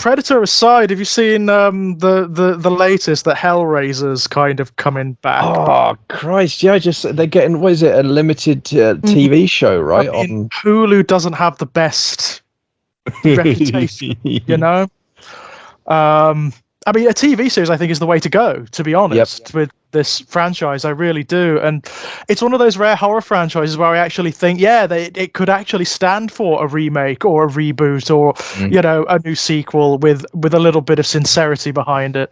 Predator aside, have you seen the latest that Hellraiser's kind of coming back? Oh Christ! Yeah, they're getting, what is it, a limited TV show, right? I mean, Hulu doesn't have the best reputation, you know. I mean, a TV series, I think, is the way to go, to be honest, with this franchise. I really do. And it's one of those rare horror franchises where I actually think, it could actually stand for a remake or a reboot or, a new sequel with a little bit of sincerity behind it.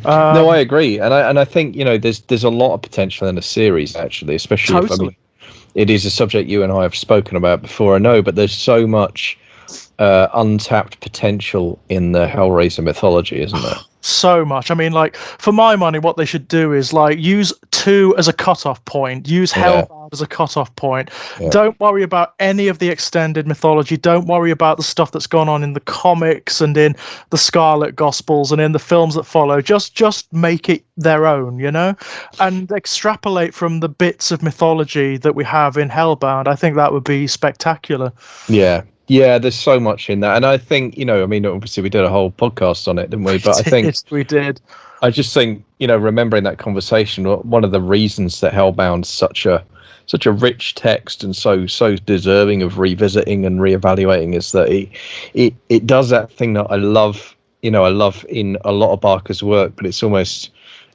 No, I agree. And I think, there's a lot of potential in the series, actually, especially if it is a subject you and I have spoken about before, I know, but there's so much untapped potential in the Hellraiser mythology, isn't there? So much. I mean, like, for my money, what they should do is like use 2 as a cutoff point, use Hellbound as a cutoff point. Don't worry about any of the extended mythology. Don't worry about the stuff that's gone on in the comics and in the Scarlet Gospels and in the films that follow. Just make it their own, and extrapolate from the bits of mythology that we have in Hellbound. I think that would be spectacular. Yeah, there's so much in that. And I think, obviously we did a whole podcast on it, didn't we? But I think we did. I just think, remembering that conversation, one of the reasons that Hellbound's such a rich text and so deserving of revisiting and reevaluating is that it does that thing that I love, I love in a lot of Barker's work, but it's almost,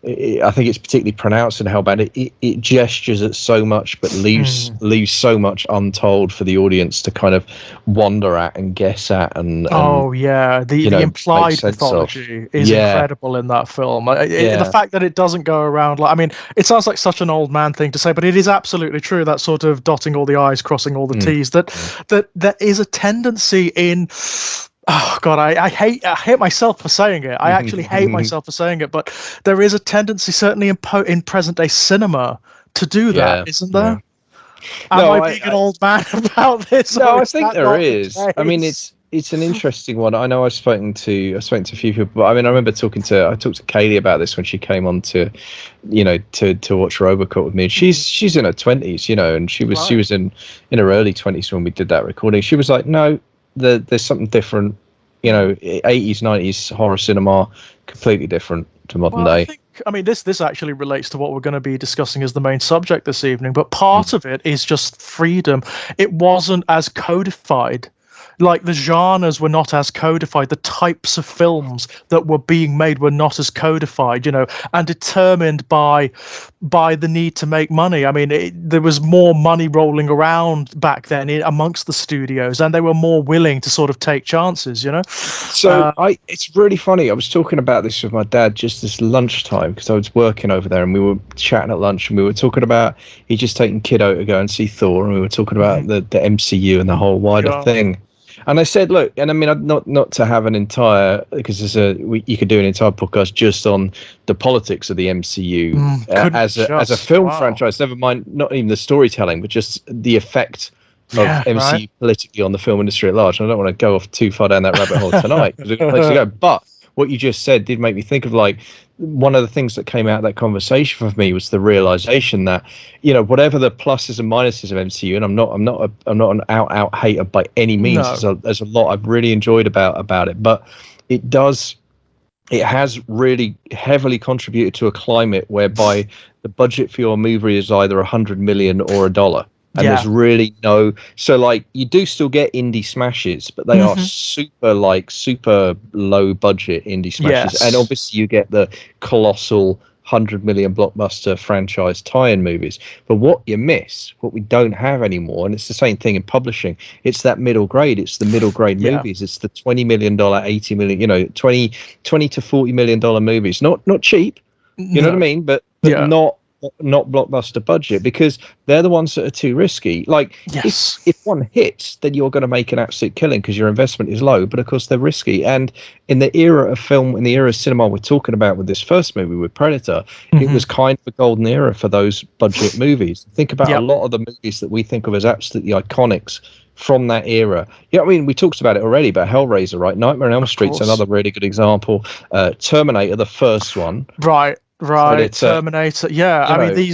I think it's particularly pronounced in Hellbound. It gestures at so much, but leaves so much untold for the audience to kind of wonder at and guess at. And the implied mythology is incredible in that film. The fact that it doesn't go around it sounds like such an old man thing to say, but it is absolutely true. That sort of dotting all the I's, crossing all the T's. That is a tendency in. Oh God, I hate myself for saying it. I actually hate myself for saying it, but there is a tendency, certainly in present day cinema, to do that, isn't there? Am I being an old man about this? No, I think there is. I mean, it's an interesting one. I know I've spoken to a few people, but I mean, I remember talked to Kaylee about this when she came on to watch Robocop with me. And she's in her 20s, and she was in her early 20s when we did that recording. She was like, no. There's something different, 80s, 90s horror cinema, completely different to modern day. This actually relates to what we're going to be discussing as the main subject this evening, but part of it is just freedom. It wasn't as codified. Like, the genres were not as codified. The types of films that were being made were not as codified, and determined by the need to make money. I mean, there was more money rolling around back then amongst the studios, and they were more willing to sort of take chances, So it's really funny. I was talking about this with my dad just this lunchtime because I was working over there, and we were chatting at lunch, and we were talking about he'd just taken kiddo to go and see Thor, and we were talking about the MCU and the whole wider thing. And I said, look, and I mean, not to have an entire, because you could do an entire podcast just on the politics of the MCU as a film franchise. Never mind, not even the storytelling, but just the effect of MCU politically on the film industry at large. And I don't want to go off too far down that rabbit hole tonight because we've got a place to go. But what you just said did make me think of, like, one of the things that came out of that conversation for me was the realization that, whatever the pluses and minuses of MCU, and I'm not an out hater by any means. No. There's a lot I've really enjoyed about it, but it has really heavily contributed to a climate whereby the budget for your movie is either $100 million or $1. And there's really no, so like you do still get indie smashes, but they are super low budget indie smashes. And obviously you get the colossal 100 million blockbuster franchise tie-in movies. But what you miss, what we don't have anymore, and it's the same thing in publishing, it's that middle grade. It's the middle grade movies. It's the $20 million, $80 million, $20 to $40 million movies. Not cheap, you know what I mean? But not blockbuster budget, because they're the ones that are too risky. Like, if one hits, then you're going to make an absolute killing because your investment is low, but of course they're risky. And in the era of film, in the era of cinema we're talking about with this first movie with Predator, it was kind of a golden era for those budget movies. Think about a lot of the movies that we think of as absolutely iconics from that era. I mean, we talked about it already, but Hellraiser, right? Nightmare on Elm Street's another really good example. Terminator, the first one. Right. Right, Predator, Terminator. Yeah, I mean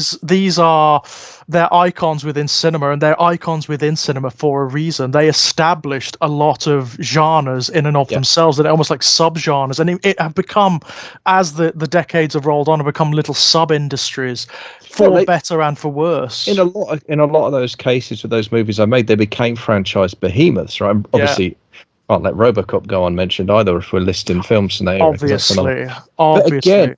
they're icons within cinema, and they're icons within cinema for a reason. They established a lot of genres in and of themselves, that are almost like subgenres, and it have become, as the decades have rolled on, have become little sub-industries, for better and for worse. In a lot of those cases with those movies I made, they became franchise behemoths, right? Obviously, can't let Robocop go unmentioned either if we're listing films scenario. Obviously. But again,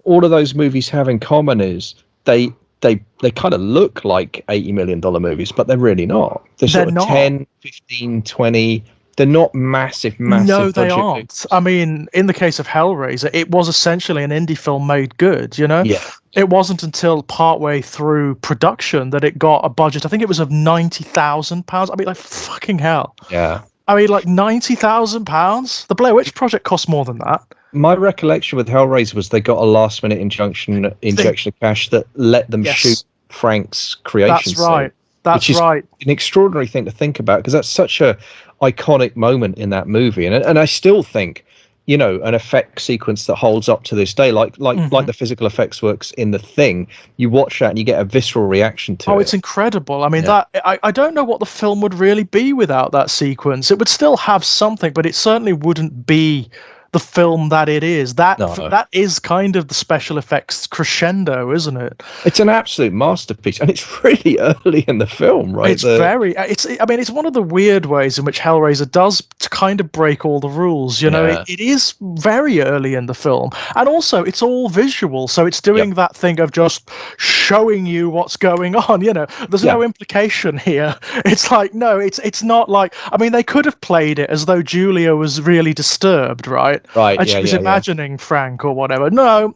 all of those movies have in common is they kind of look like $80 million movies, but they're really not. They're sort of 10, 15, 20. They're not massive. No, they aren't. Movies. I mean, in the case of Hellraiser, it was essentially an indie film made good, you know? Yeah. It wasn't until partway through production that it got a budget. I think it was of £90,000. I mean, like, fucking hell. Yeah. I mean, like, £90,000? The Blair Witch Project cost more than that. My recollection with Hellraiser was they got a last-minute injection of cash that let them shoot Frank's creation. That's right. That's right. An extraordinary thing to think about, because that's such a iconic moment in that movie, and I still think, you know, an effect sequence that holds up to this day, like the physical effects works in The Thing. You watch that and you get a visceral reaction to it. Oh, it's incredible. I mean, I don't know what the film would really be without that sequence. It would still have something, but it certainly wouldn't be the film that it is. That is kind of the special effects crescendo, isn't it? It's an absolute masterpiece, and it's really early in the film, right? It's one of the weird ways in which Hellraiser does to kind of break all the rules, you know. It is very early in the film, and also it's all visual, so it's doing that thing of just showing you what's going on, you know. There's no implication here. It's like, no, it's not like, I mean, they could have played it as though Julia was really disturbed, right? Right. And she was imagining Frank or whatever. No,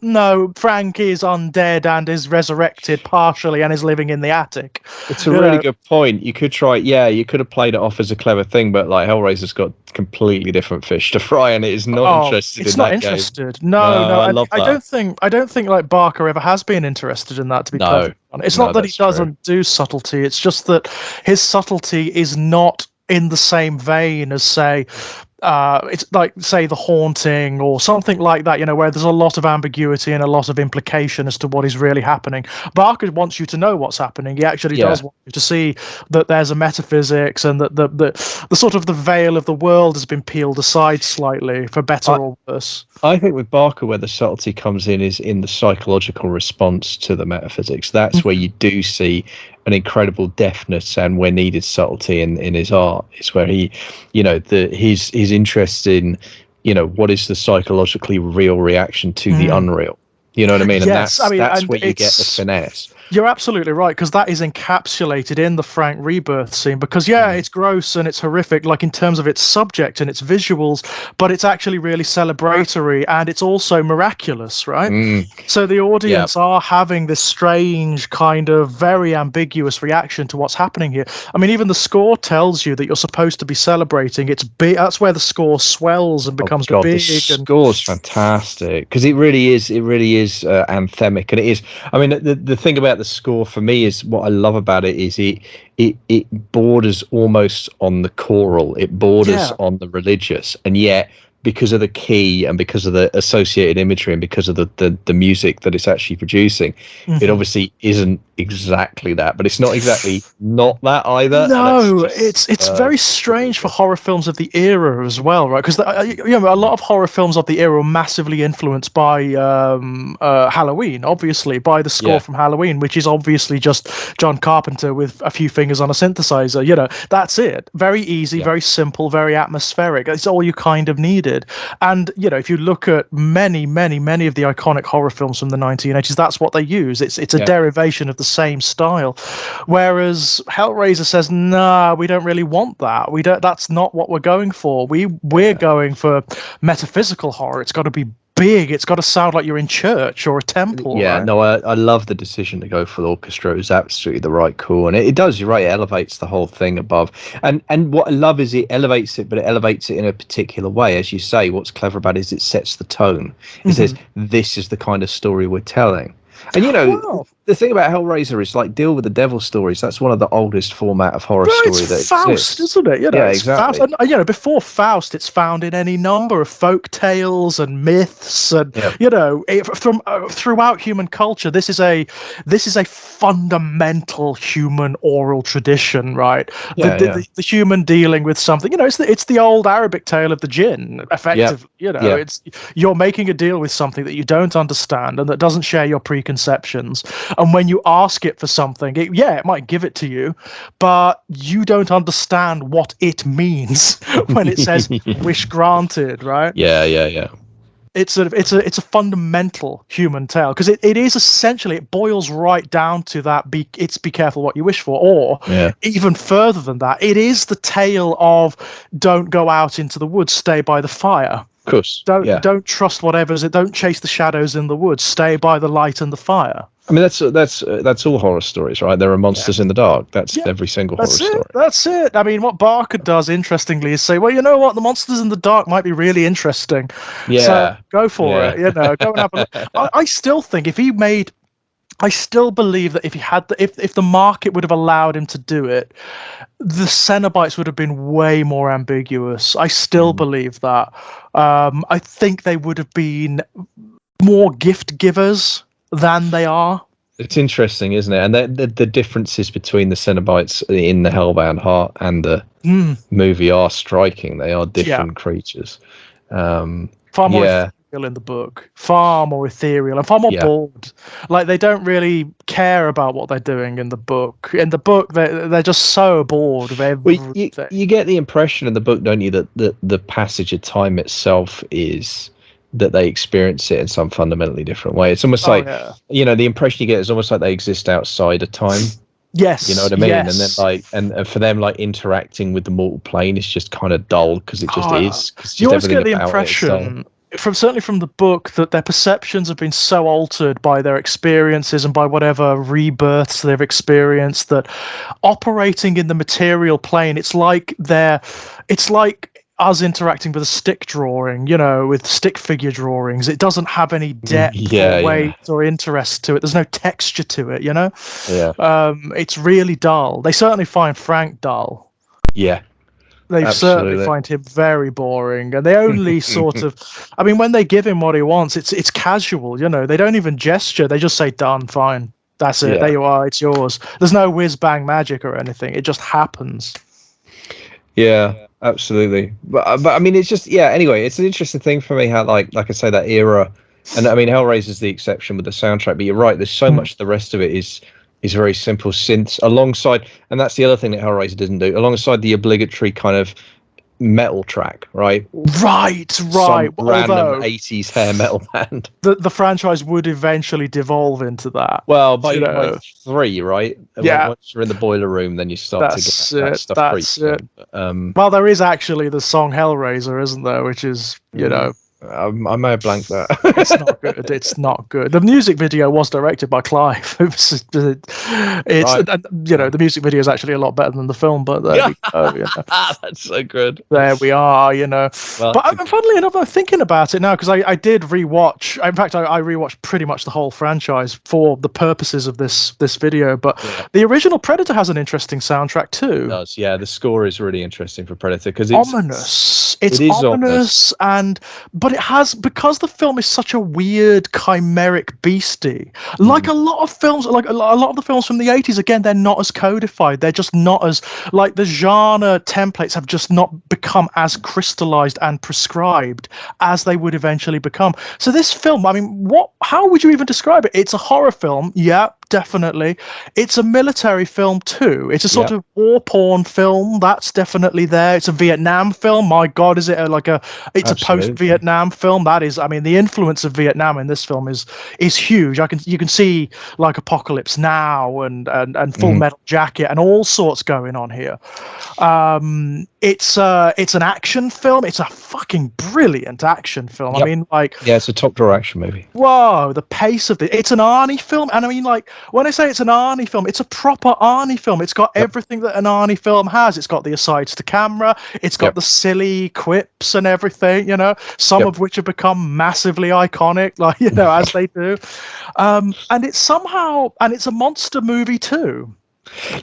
Frank is undead and is resurrected partially and is living in the attic. It's a really good point. You could you could have played it off as a clever thing, but like Hellraiser's got completely different fish to fry, and it is not interested in that. It's not interested. No, I love that. I don't think like Barker ever has been interested in that, to be perfectly honest. It's not that he doesn't do subtlety, it's just that his subtlety is not in the same vein as, say, it's like, say, The Haunting or something like that, you know, where there's a lot of ambiguity and a lot of implication as to what is really happening. Barker wants you to know what's happening. He actually does want you to see that there's a metaphysics, and that the sort of the veil of the world has been peeled aside slightly, for better or worse. I think with Barker, where the subtlety comes in is in the psychological response to the metaphysics. That's where you do see an incredible deftness, and where needed subtlety in his art. It's where he, you know, his interest in, you know, what is the psychologically real reaction to the unreal. You know what I mean? And that's where you get the finesse. You're absolutely right, because that is encapsulated in the Frank rebirth scene, because it's gross and it's horrific, like in terms of its subject and its visuals, but it's actually really celebratory, and it's also miraculous, right? So the audience are having this strange kind of very ambiguous reaction to what's happening here. I mean, even the score tells you that you're supposed to be celebrating. It's big. That's where the score swells and becomes big. The score's fantastic, because it really is anthemic, and it is. I mean, the thing about the score for me is, what I love about it is it borders almost on the choral, it borders on the religious, and yet because of the key and because of the associated imagery and because of the music that it's actually producing, it obviously isn't exactly that, but it's not exactly not that either. No, it's very strange for horror films of the era as well, right? Because a lot of horror films of the era were massively influenced by Halloween, obviously, by the score from Halloween, which is obviously just John Carpenter with a few fingers on a synthesizer. You know, that's it. Very easy, very simple, very atmospheric. It's all you kind of needed. And, you know, if you look at many of the iconic horror films from the 1980s, that's what they use. It's a derivation of the same style. Whereas Hellraiser says, nah, we don't really want that. That's not what we're going for. We're going for metaphysical horror. It's got to be big. It's got to sound like you're in church or a temple. Right? No, I love the decision to go for the orchestra. It was absolutely the right call, and it does. You're right. It elevates the whole thing above. And what I love is it elevates it, but it elevates it in a particular way. As you say, what's clever about it is it sets the tone. It says, this is the kind of story we're telling. And, you know, the thing about Hellraiser is like Deal with the Devil stories. That's one of the oldest format of horror story that Faust, exists. isn't it? You know, yeah, exactly. Faust, and, before Faust, it's found in any number of folk tales and myths, and throughout human culture. This is a fundamental human oral tradition, right? The human dealing with something. It's the old Arabic tale of the jinn. Effectively, it's you're making a deal with something that you don't understand and that doesn't share your preconceptions. And when you ask it for something, it might give it to you, but you don't understand what it means when it says "wish granted," right? Yeah. It's a fundamental human tale, because it is essentially, it boils right down to that. Be careful what you wish for, or even further than that, it is the tale of don't go out into the woods, stay by the fire. Of course. Don't trust whatever's it. Don't chase the shadows in the woods. Stay by the light and the fire. I mean, that's all horror stories, right? There are monsters in the dark. That's every single horror story. That's it. I mean, what Barker does, interestingly, is say, well, you know what? The monsters in the dark might be really interesting. Yeah. So go for it. Go and have a look. I still think I still believe that if the market would have allowed him to do it, the Cenobites would have been way more ambiguous. I still believe that. I think they would have been more gift givers than they are. It's interesting, isn't it? And the differences between the Cenobites in the Hellbound Heart and the movie are striking. They are different creatures. Far more ethereal in the book. Far more ethereal and far more bored. Like, they don't really care about what they're doing in the book. In the book, they're just so bored of everything. Well, you get the impression in the book, don't you, that the passage of time itself is that they experience it in some fundamentally different way. It's almost the impression you get is almost like they exist outside of time. Yes, you know what I mean. Yes. And then and for them, interacting with the mortal plane is just kind of dull, because it just is. You always get the impression, certainly from the book, that their perceptions have been so altered by their experiences and by whatever rebirths they've experienced, that operating in the material plane, it's like us interacting with a stick drawing, with stick figure drawings. It doesn't have any depth or weight or interest to it. There's no texture to it, It's really dull. They certainly find Frank dull. Yeah. They certainly find him very boring. And they only sort of, when they give him what he wants, it's casual, They don't even gesture. They just say, done, fine. That's it. There you are. It's yours. There's no whiz bang magic or anything. It just happens. Yeah, absolutely. But I mean, it's just, anyway, it's an interesting thing for me how, like I say, that era, and I mean, Hellraiser's the exception with the soundtrack, but you're right, there's so much, the rest of it is very simple synths alongside, and that's the other thing that Hellraiser doesn't do, alongside the obligatory kind of metal track, right? Right. Some random 80s hair metal band. The franchise would eventually devolve into that. Well, by 3, right? Yeah. Once you're in the boiler room, then you start to get that stuff. That's it. Well, there is actually the song Hellraiser, isn't there? Which is, I may have blanked that. It's not good. It's not good. The music video was directed by Clive. The music video is actually a lot better than the film. But there we go. That's so good. There we are. Well, but funnily enough, I'm thinking about it now, because I did rewatch. In fact, I rewatched pretty much the whole franchise for the purposes of this video. But the original Predator has an interesting soundtrack too. It does. Yeah, the score is really interesting for Predator, because it's ominous. It's ominous, but it has, because the film is such a weird chimeric beastie, like a lot of films, like a lot of the films from the 80s, again, they're not as codified. They're just not as, like, the genre templates have just not become as crystallized and prescribed as they would eventually become. So this film, how would you even describe it? It's a horror film, definitely. It's a military film too. It's a sort of war porn film. That's definitely there. It's a Vietnam film. My God, is it it's a post-Vietnam film? That is, the influence of Vietnam in this film is huge. You can see like Apocalypse Now and Full Metal Jacket and all sorts going on here. It's an action film. It's a fucking brilliant action film. It's a top drawer action movie. Whoa, the pace of it. It's an Arnie film, and when I say it's an Arnie film, it's a proper Arnie film. It's got everything that an Arnie film has. It's got the asides to camera. It's got the silly quips and everything, some of which have become massively iconic, like, as they do. And it's a monster movie too.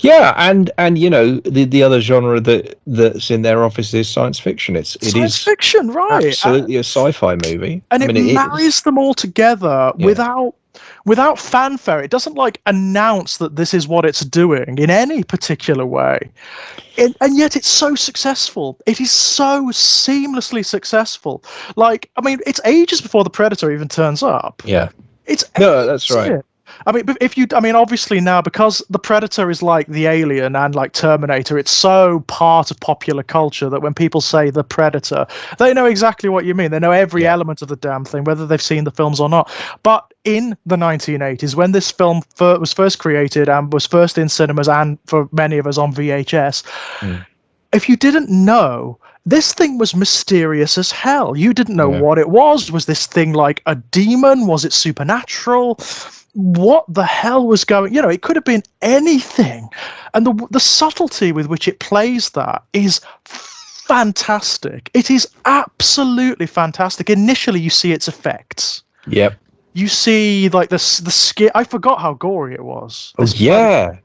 Yeah, and the other genre that's in their office is science fiction. It is science fiction, right? Absolutely a sci-fi movie, and it marries them all together without fanfare. It doesn't announce that this is what it's doing in any particular way, and yet it's so successful. It is so seamlessly successful. It's ages before the Predator even turns up. Yeah, that's right. Obviously now, because the Predator is like the Alien and like Terminator, it's so part of popular culture that when people say the Predator, they know exactly what you mean. They know every element of the damn thing, whether they've seen the films or not. But in the 1980s, when this film was first created and was first in cinemas and for many of us on VHS, if you didn't know, this thing was mysterious as hell. You didn't know what it was. Was this thing like a demon? Was it supernatural? What the hell was going? It could have been anything, and the subtlety with which it plays that is fantastic. It is absolutely fantastic. Initially, you see its effects. Yep. You see, the skin. I forgot how gory it was. It's a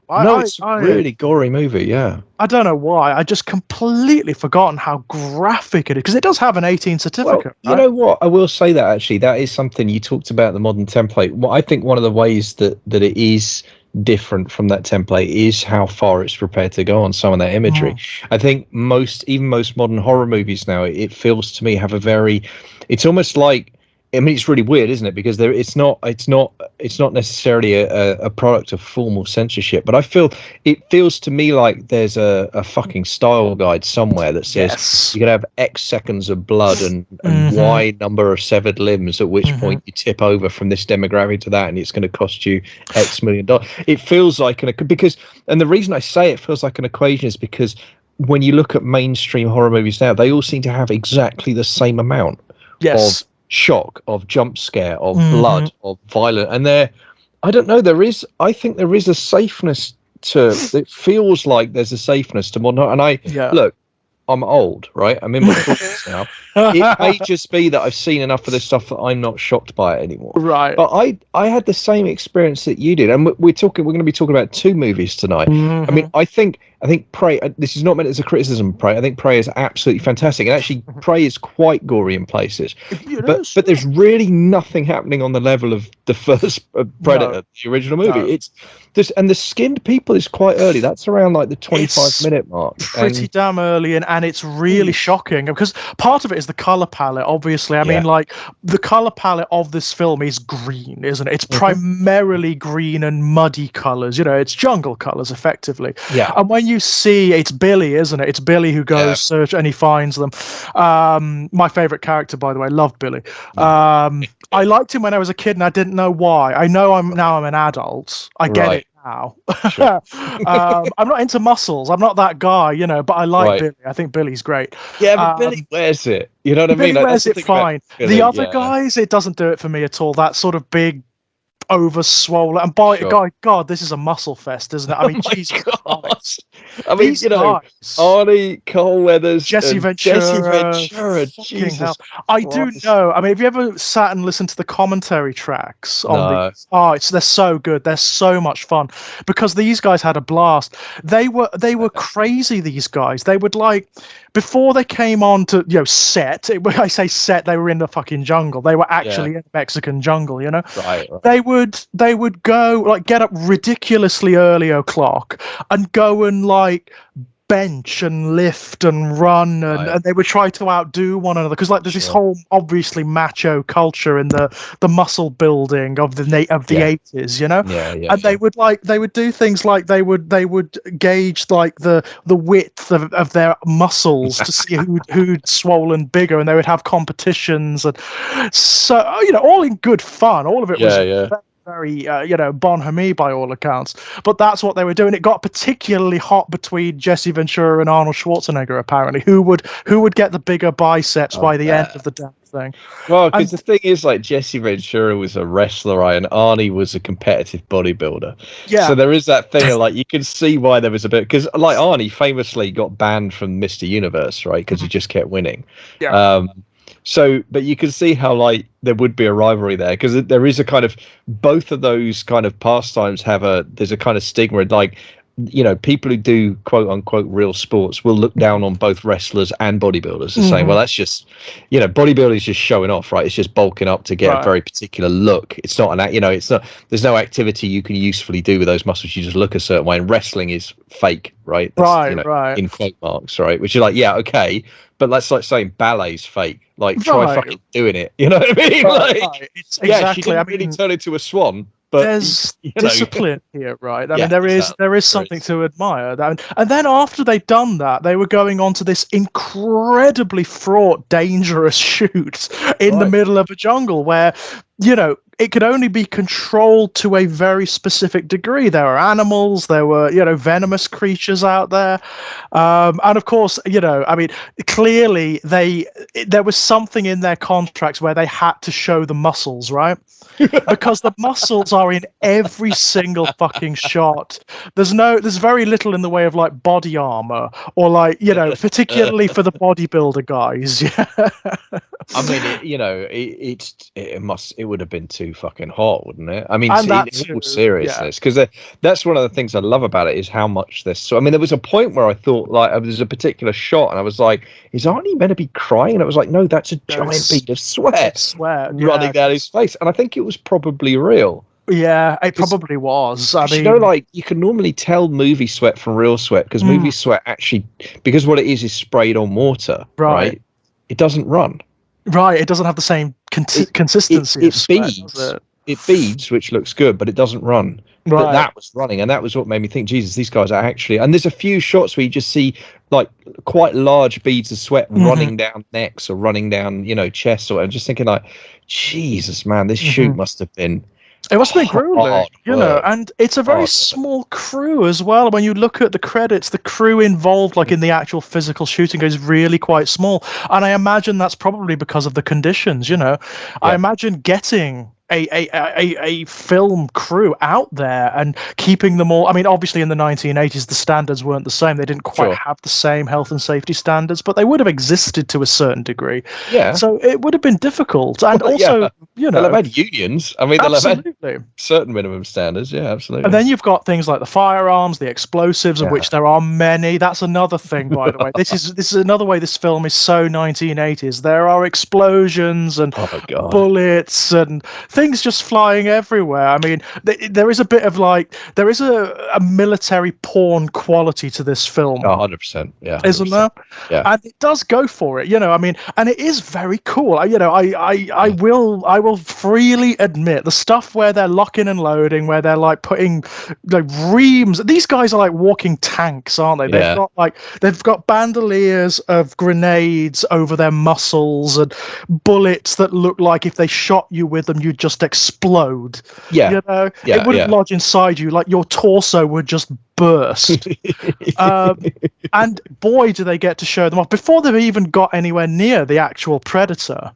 really gory movie. Yeah. I don't know why. I just completely forgotten how graphic it is, because it does have an 18 certificate. Well, you know what? I will say that actually, that is something you talked about, the modern template. Well, I think one of the ways that it is different from that template is how far it's prepared to go on some of that imagery. I think most modern horror movies now, it feels to me have it's almost like, it's really weird, isn't it? Because it's not necessarily a product of formal censorship, but it feels to me like there's a fucking style guide somewhere that says you can have X seconds of blood and Y number of severed limbs, at which point you tip over from this demographic to that, and it's going to cost you X $1 million. It feels like and the reason I say it feels like an equation is because when you look at mainstream horror movies now, they all seem to have exactly the same amount of shock, of jump scare, of blood, of violence, and I think there is a safeness to it. Feels like there's a safeness to modern, and look, I'm old, right? I'm in my 40s now. It may just be that I've seen enough of this stuff that I'm not shocked by it anymore. Right. But I had the same experience that you did, and we're going to be talking about two movies tonight. I think Prey, this is not meant as a criticism of Prey. I think Prey is absolutely fantastic, and actually Prey is quite gory in places. But there's really nothing happening on the level of the first Predator, the original movie. It's just, and the skinned people is quite early. That's around like the 25-minute mark. Pretty damn early, and it's really shocking, because part of it is the color palette. Obviously, I mean, the color palette of this film is green, isn't it? It's primarily green and muddy colors. It's jungle colors, effectively. Yeah. And when you see, it's Billy, isn't it? It's Billy who goes search and he finds them. My favorite character, by the way, love Billy. I liked him when I was a kid, and I didn't know why. I know I'm an adult. I get it now. Sure. I'm not into muscles. I'm not that guy, but I like Billy. I think Billy's great. Yeah, but Billy wears it. You know what I mean? Billy wears it fine. Billy, the other guys, it doesn't do it for me at all. That sort of big, over swollen, and God, this is a muscle fest, isn't it? I mean, Jesus Christ. I mean, Arnie, Cole Weathers, Jesse Ventura. Jesus hell. I do know. I mean, have you ever sat and listened to the commentary tracks on these? Oh, they're so good. They're so much fun, because these guys had a blast. They were crazy. These guys. They would before they came on to set. When I say set, they were in the fucking jungle. They were actually in the Mexican jungle. Right. They would go get up ridiculously early o'clock and go and bench and lift and run, and they would try to outdo one another, because there's this whole obviously macho culture in the muscle building of the 80s, and they would do things like they would gauge the width of their muscles to see who'd swollen bigger, and they would have competitions, and so all in good fun. All of it was very bonhomie by all accounts, but that's what they were doing. It got particularly hot between Jesse Ventura and Arnold Schwarzenegger, apparently, who would get the bigger biceps by the end of the damn thing. Well, because the thing is, like, Jesse Ventura was a wrestler, right, and Arnie was a competitive bodybuilder. Yeah. So there is that thing of, like, you can see why there was a bit, because, like, Arnie famously got banned from Mr. Universe, right, because he just kept winning. Yeah. So, but you can see how, like, there would be a rivalry there, because there is a kind of, both of those kind of pastimes there's a kind of stigma, like, you know, people who do quote unquote real sports will look down on both wrestlers and bodybuilders and saying, well, that's just, you know, bodybuilding is just showing off, right? It's just bulking up to get a very particular look. It's not an, you know, it's not, there's no activity you can usefully do with those muscles. You just look a certain way, and wrestling is fake, right? That's, you know, in quote marks, right? Which is like, yeah, okay. But that's like saying ballet's fake. Like, try fucking doing it. You know what I mean? It's, yeah, she didn't really turn into a swan. But there's discipline here, right? I mean, there is something to admire. And then after they'd done that, they were going on to this incredibly fraught, dangerous shoot in the middle of a jungle where, you know, it could only be controlled to a very specific degree. There were animals, there were, you know, venomous creatures out there. And of course, you know, I mean, clearly there was something in their contracts where they had to show the muscles, right? Because the muscles are in every single fucking shot. There's very little in the way of like body armor or like, you know, particularly for the bodybuilder guys. I mean, you know, it would have been too fucking hot, wouldn't it? I mean, in all seriousness, because that's one of the things I love about it is how much this. So I mean, there was a point where I thought like there's a particular shot, and I was like, "Is Arnie meant to be crying?" And I was like, "No, that's a giant bead of sweat running down his face," and I think it was probably real. Yeah, it probably was. I mean, you know, like you can normally tell movie sweat from real sweat because movie sweat actually, because what it is sprayed on water, right? It doesn't run. Right, it doesn't have the same consistency. It beads, which looks good, but it doesn't run. Right. But that was running, and that was what made me think, Jesus, these guys are actually. And there's a few shots where you just see like quite large beads of sweat running down necks or running down, you know, chests. Or I'm just thinking, like, Jesus, man, this shoot must have been. It must have been grueling, you know, and it's a very small crew as well. When you look at the credits, the crew involved, like in the actual physical shooting, is really quite small. And I imagine that's probably because of the conditions, you know. I imagine getting a film crew out there and keeping them all. I mean, obviously in the 1980s, the standards weren't the same. They didn't quite have the same health and safety standards, but they would have existed to a certain degree. Yeah. So it would have been difficult. And also, you know, they'll have had unions. I mean, they'll have had certain minimum standards. Yeah, absolutely. And then you've got things like the firearms, the explosives, of which there are many. That's another thing, by the way. This is another way this film is so 1980s. There are explosions and bullets and things just flying everywhere. I mean, there is a bit of like, there is a military porn quality to this film. 100%, yeah. 100%. Isn't there? Yeah. And it does go for it, you know, I mean, and it is very cool. You know, I will freely admit the stuff where they're locking and loading, where they're like putting like reams. These guys are like walking tanks, aren't they? They've got bandoliers of grenades over their muscles and bullets that look like if they shot you with them, you'd just explode. Yeah, you know, it wouldn't lodge inside you, like your torso would just burst. And boy, do they get to show them off before they've even got anywhere near the actual predator.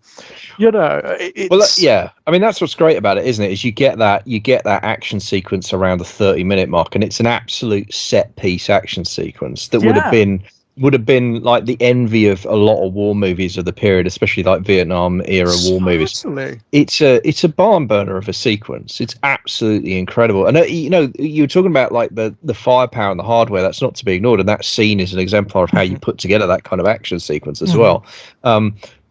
You know, I mean, that's what's great about it, isn't it? Is you get that action sequence around the 30-minute mark, and it's an absolute set piece action sequence that would have been like the envy of a lot of war movies of the period, especially like Vietnam era war movies. It's a barn burner of a sequence. It's absolutely incredible. And you know, you were talking about like the firepower and the hardware. That's not to be ignored. And that scene is an exemplar of how you put together that kind of action sequence as well.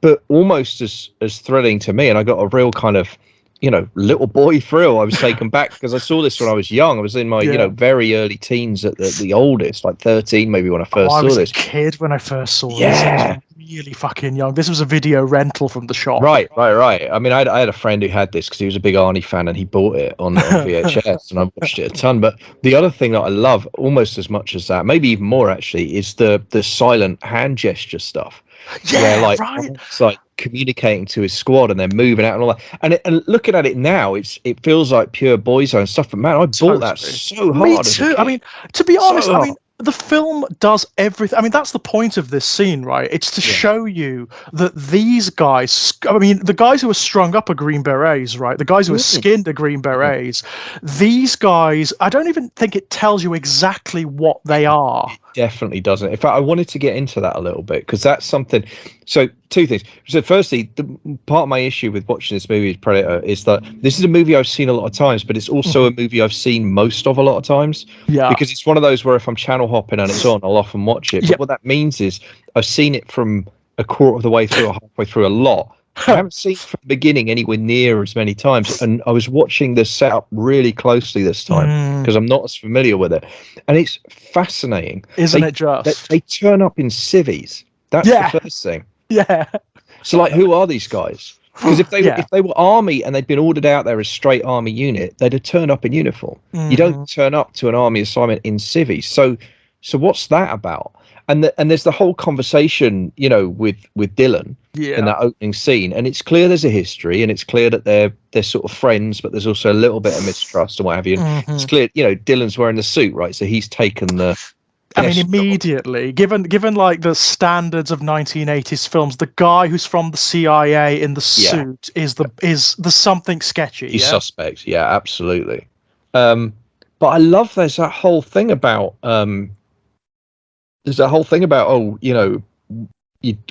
But almost as thrilling to me, and I got a real kind of, you know, little boy thrill. I was taken back because I saw this when I was young. I was in my, you know, very early teens at the oldest, like 13 maybe when I first saw this. I was a kid when I first saw this. I was really fucking young. This was a video rental from the shop. Right. I mean, I had a friend who had this because he was a big Arnie fan and he bought it on VHS and I watched it a ton. But the other thing that I love almost as much as that, maybe even more actually, is the silent hand gesture stuff. Yeah, it's like communicating to his squad and they're moving out and all that. And looking at it now, it feels like pure Boyzone stuff. But man, I bought that so hard. Me too. I mean, to be honest, the film does everything. I mean, that's the point of this scene, right? It's to show you that these guys, I mean, the guys who are strung up are Green Berets, right? The guys who are skinned are Green Berets. These guys, I don't even think it tells you exactly what they are. It definitely doesn't. In fact, I wanted to get into that a little bit because that's something. So, two things. So, firstly, part of my issue with watching this movie, Predator, is that this is a movie I've seen a lot of times, but it's also a movie I've seen most of a lot of times. Yeah. Because it's one of those where if I'm channel hopping and it's on, I'll often watch it. But what that means is I've seen it from a quarter of the way through or halfway through a lot. I haven't seen it from the beginning anywhere near as many times, and I was watching the setup really closely this time because I'm not as familiar with it, and it's fascinating. Isn't it just? They turn up in civvies. That's the first thing. Yeah. So, like, who are these guys? Because if they were army and they'd been ordered out there as straight army unit, they'd have turned up in uniform. You don't turn up to an army assignment in civvies. So what's that about? And there's the whole conversation, you know, with Dylan in that opening scene, and it's clear there's a history, and it's clear that they're sort of friends, but there's also a little bit of mistrust and what have you. It's clear, you know, Dylan's wearing the suit, right? So he's taken the. I mean, immediately, given like the standards of 1980s films, the guy who's from the CIA in the suit is the something sketchy. He's suspect. Yeah, absolutely. But I love there's that whole thing about oh, you know,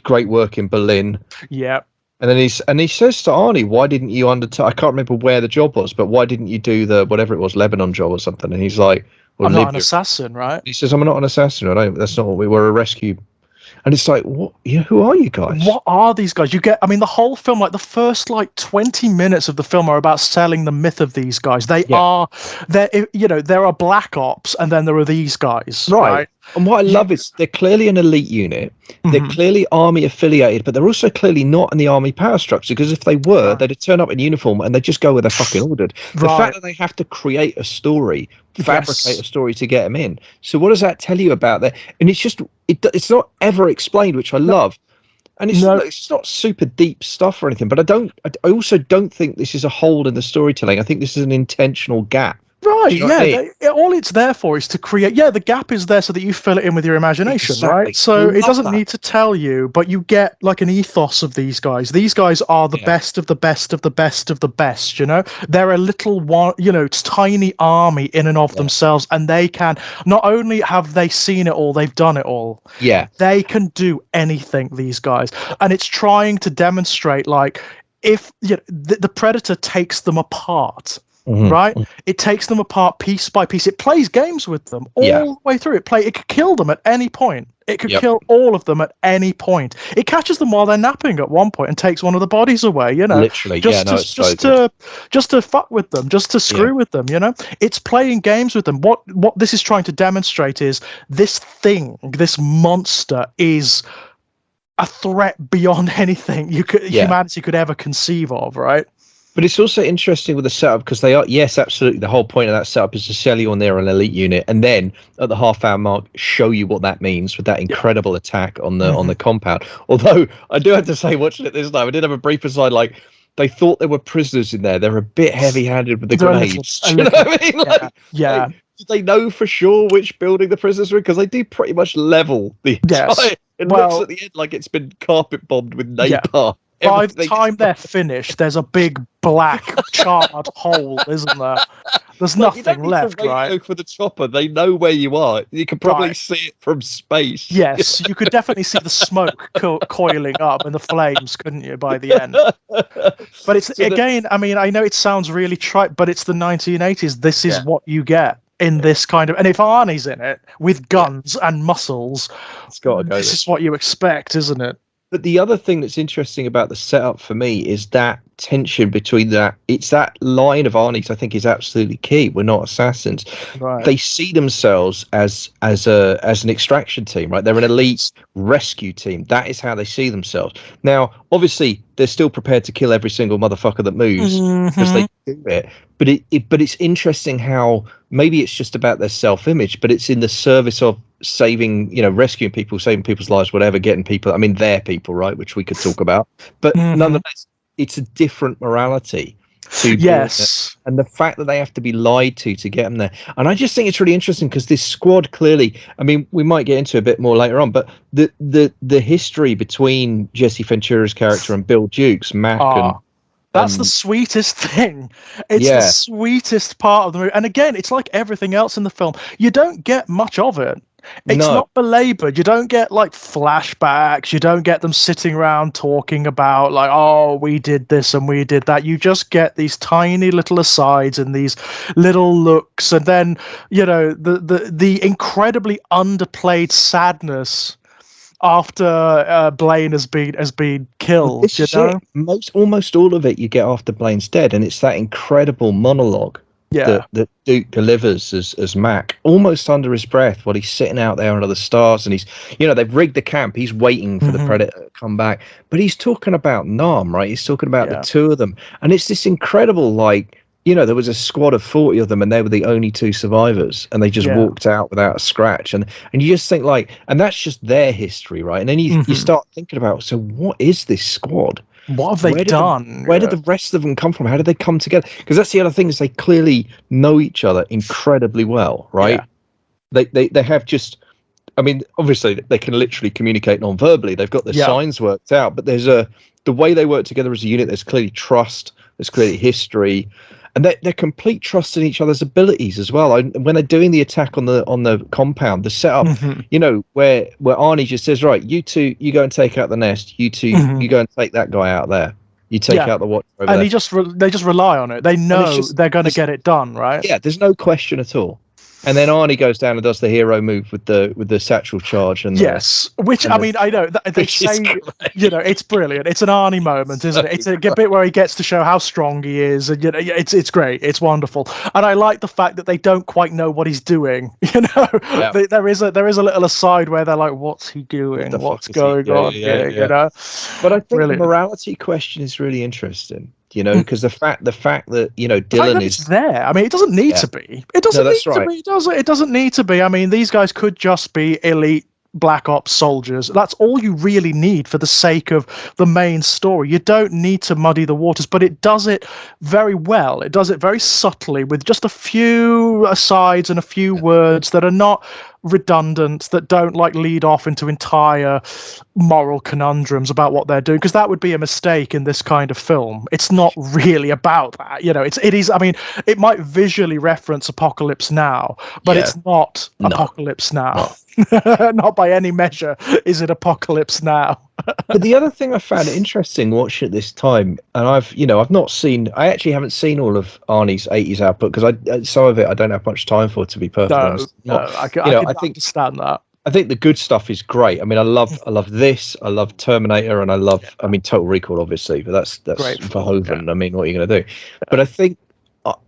great work in Berlin. Yeah. And then he says to Arnie, why didn't you undertake? I can't remember where the job was, but why didn't you do the whatever it was, Lebanon job or something? And he's like, well, I'm not an assassin, right? He says, I'm not an assassin. That's not what we were. A rescue. And it's like, what? Yeah, who are you guys? What are these guys? I mean, the whole film, like the first 20 minutes of the film are about selling the myth of these guys. There are black ops, and then there are these guys, right? And what I love is they're clearly an elite unit. They're clearly army affiliated, but they're also clearly not in the army power structure, because if they were, they'd turn up in uniform and they'd just go where they're fucking ordered. The fact that they have to create a story, fabricate a story to get them in. So what does that tell you about that? And it's just, it's not ever explained, which I love. And it's not super deep stuff or anything, but I also don't think this is a hole in the storytelling. I think this is an intentional gap. Right, all it's there for is to create, the gap is there so that you fill it in with your imagination, right? So it doesn't need to tell you, but you get like an ethos of these guys. These guys are the best of the best of the best of the best, you know? They're a little tiny army in and of themselves, and they can, not only have they seen it all, they've done it all. Yeah. They can do anything, these guys. And it's trying to demonstrate, like, if the Predator takes them apart, right? It takes them apart piece by piece. It plays games with them all the way through. It could kill them at any point. It could kill all of them at any point. It catches them while they're napping at one point and takes one of the bodies away, you know. Literally, just to fuck with them, just to screw with them, you know. It's playing games with them. What this is trying to demonstrate is this monster is a threat beyond anything humanity could ever conceive of, right? But it's also interesting with the setup, because they are, yes, absolutely. The whole point of that setup is to sell you on they're an elite unit, and then at the half-hour mark, show you what that means with that incredible attack on the compound. Although I do have to say, watching it this time, I did have a brief aside, like, they thought there were prisoners in there. They're a bit heavy-handed with the grenades. You know what I mean? Did they know for sure which building the prisoners were in? Because they do pretty much level the entire. It looks at the end like it's been carpet bombed with napalm. By the time they're finished, there's a big black charred hole, isn't there? There's nothing left, right? For the chopper, they know where you are. You can probably see it from space. Yes, you could definitely see the smoke coiling up and the flames, couldn't you, by the end? But it's I mean, I know it sounds really trite, but it's the 1980s. This is what you get in this kind of, and if Arnie's in it with guns and muscles, it's gotta go. This is what you expect, isn't it? But the other thing that's interesting about the setup for me is that tension between it's that line of Arnie's, I think, is absolutely key. We're not assassins. Right. They see themselves as an extraction team, right? They're an elite rescue team. That is how they see themselves. Now, obviously, they're still prepared to kill every single motherfucker that moves because they do it. But it's interesting how maybe it's just about their self-image, but it's in the service of saving, rescuing people, saving people's lives, whatever, getting people, I mean, their people, right, which we could talk about. But nonetheless, it's a different morality. Yes. And the fact that they have to be lied to get them there. And I just think it's really interesting because this squad clearly, I mean, we might get into a bit more later on, but the history between Jesse Ventura's character and Bill Duke's, Mac and... That's the sweetest thing. It's the sweetest part of the movie. And again, it's like everything else in the film. You don't get much of it. It's not belabored. You don't get like flashbacks. You don't get them sitting around talking about like, oh, we did this and we did that. You just get these tiny little asides and these little looks, and then the incredibly underplayed sadness after Blaine has been killed. Almost all of it you get after Blaine's dead, and it's that incredible monologue. That Duke delivers as Mac, almost under his breath, while he's sitting out there under the stars, and he's, they've rigged the camp. He's waiting for the Predator to come back, but he's talking about Nam, right? He's talking about the two of them, and it's this incredible, like, there was a squad of 40 of them, and they were the only two survivors, and they just walked out without a scratch, and you just think like, and that's just their history, right? And then you start thinking about, so what is this squad? What have they done? Where did the rest of them come from? How did they come together? Because that's the other thing, is they clearly know each other incredibly well, right? Yeah. They have just, I mean, obviously they can literally communicate non-verbally. They've got their signs worked out, but there's the way they work together as a unit. There's clearly trust. There's clearly history. And they're complete trust in each other's abilities as well. When they're doing the attack on the compound, the setup, where Arnie just says, right, you two, you go and take out the nest. You two, you go and take that guy out there. You take out the watch over there. And they just rely on it. They know they're going to get it done, right? Yeah, there's no question at all. And then Arnie goes down and does the hero move with the satchel charge. And which I mean, I know they say, it's brilliant. It's an Arnie moment, isn't it? It's a bit where he gets to show how strong he is, and it's great. It's wonderful, and I like the fact that they don't quite know what he's doing. There is a little aside where they're like, "What's he doing? What's going on here?" But I think the morality question is really interesting. Because the fact that Dylan is there. I mean, it doesn't need to be. It doesn't need to be. It doesn't need to be. I mean, these guys could just be elite Black Ops soldiers. That's all you really need for the sake of the main story. You don't need to muddy the waters, but it does it very well. It does it very subtly with just a few asides and a few words that are not redundant, that don't like lead off into entire moral conundrums about what they're doing, because that would be a mistake in this kind of film. It's not really about that. It is, I mean, it might visually reference Apocalypse Now, but it's not Apocalypse Now. Not by any measure is it Apocalypse Now. But the other thing I found interesting watching at this time, and I actually haven't seen all of Arnie's 80s output, because some of it I don't have much time for, to be perfectly honest. I can understand that. I think the good stuff is great. I mean, I love this. I love Terminator, and I love, I mean, Total Recall, obviously, but that's great. Verhoeven. I mean, what are you going to do? But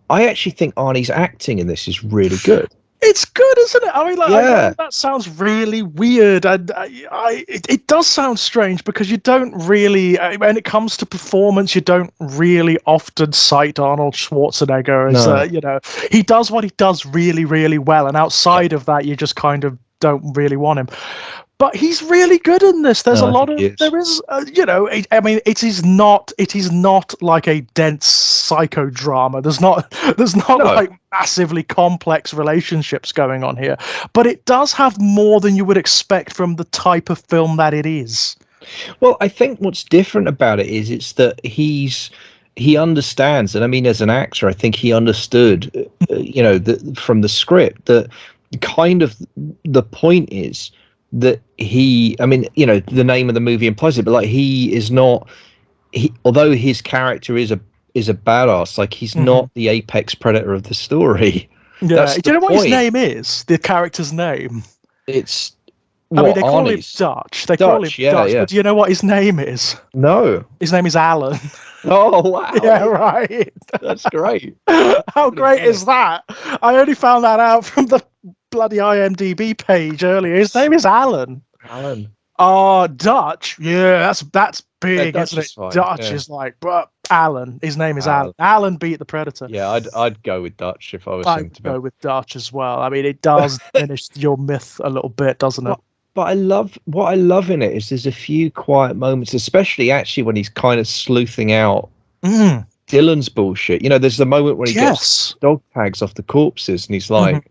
I actually think Arnie's acting in this is really good. It's good, isn't it? I mean, that sounds really weird, and it does sound strange, because you don't really, when it comes to performance, you don't really often cite Arnold Schwarzenegger as, he does what he does really, really well, and outside of that, you just kind of don't really want him. But he's really good in this. There's a lot of, there is, I mean, it is not like a dense psychodrama. There's not like massively complex relationships going on here, but it does have more than you would expect from the type of film that it is. Well, I think what's different about it is it's that he understands, and I mean, as an actor, I think he understood, from the script, that kind of the point is that the name of the movie implies it, but like although his character is a badass, like he's not the apex predator of the story. Yeah. Do you know what his name is? The character's name? It's they call him Dutch. They call him Dutch, but do you know what his name is? No. His name is Alan. Oh, wow. Yeah, right. That's great. How great is that? I only found that out from the bloody IMDb page earlier. His name is Alan. Alan. Oh, Dutch. Yeah, that's big, yeah, isn't it? Fine. Dutch is like, but Alan. His name is Alan. Alan beat the Predator. Yeah, I'd go with Dutch if I was. I'd go with Dutch as well. I mean, it does finish your myth a little bit, doesn't it? But what I love in it is there's a few quiet moments, especially actually when he's kind of sleuthing out Dylan's bullshit. You know, there's the moment when he gets dog tags off the corpses, and he's like,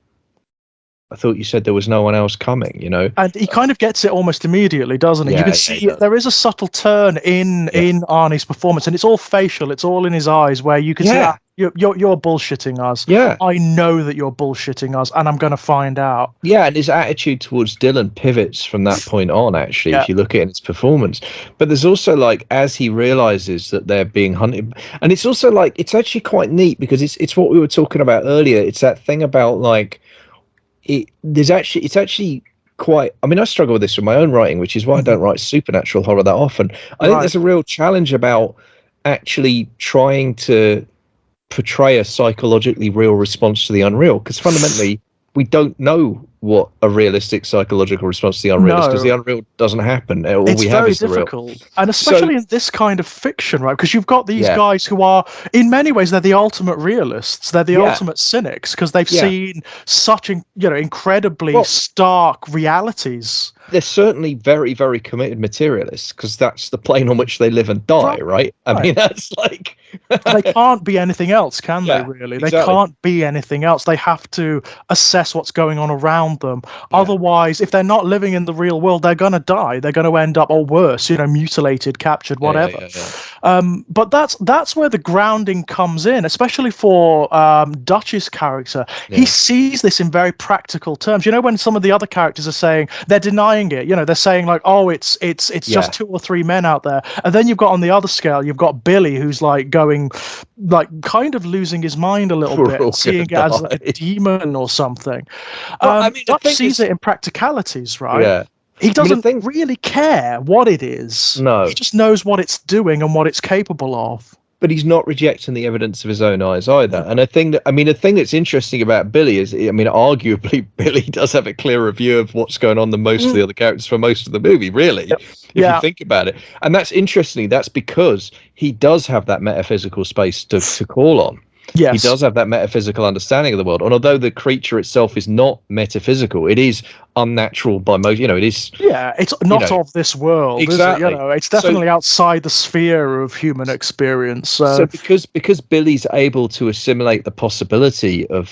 I thought you said there was no one else coming, you know? And he kind of gets it almost immediately, doesn't he? You can see there is a subtle turn in Arnie's performance, and it's all facial, it's all in his eyes, where you can see, you're bullshitting us. Yeah. I know that you're bullshitting us, and I'm going to find out. Yeah, and his attitude towards Dylan pivots from that point on, actually, if you look at his performance. But there's also, like, as he realizes that they're being hunted, and it's also, like, it's actually quite neat, because it's what we were talking about earlier. It's that thing about, like, it's actually quite, I mean, I struggle with this with my own writing, which is why I don't write supernatural horror that often. I think there's a real challenge about actually trying to portray a psychologically real response to the unreal, because fundamentally we don't know what a realistic psychological response to the unreal is, because the unreal doesn't happen. All it's we have very is the difficult, real. and especially in this kind of fiction, right? Because you've got these guys who are, in many ways, they're the ultimate realists. They're the ultimate cynics, because they've seen such, incredibly stark realities. They're certainly very, very committed materialists, because that's the plane on which they live and die, right? I mean, that's like... They can't be anything else, can they, really? Exactly. They can't be anything else. They have to assess what's going on around them. Otherwise, if they're not living in the real world, they're going to die. They're going to end up, or worse, mutilated, captured, whatever. But that's where the grounding comes in, especially for Dutch's character. He sees this in very practical terms. When some of the other characters are saying, they're denying it. They're saying, like, oh, it's just 2 or 3 men out there. And then you've got, on the other scale, you've got Billy, who's like going, like, kind of losing his mind a little bit, seeing it as like a demon or something. Dutch sees it in practicalities, right? Yeah. He doesn't really care what it is. No. He just knows what it's doing and what it's capable of. But he's not rejecting the evidence of his own eyes either. And a thing that's interesting about Billy is, arguably Billy does have a clearer view of what's going on than most of the other characters for most of the movie, really, if you think about it. And that's interesting. That's because he does have that metaphysical space to call on. Yes. He does have that metaphysical understanding of the world. And although the creature itself is not metaphysical, it is unnatural by most, it is... Yeah, it's not of this world, exactly. Is it? It's definitely outside the sphere of human experience. So because Billy's able to assimilate the possibility of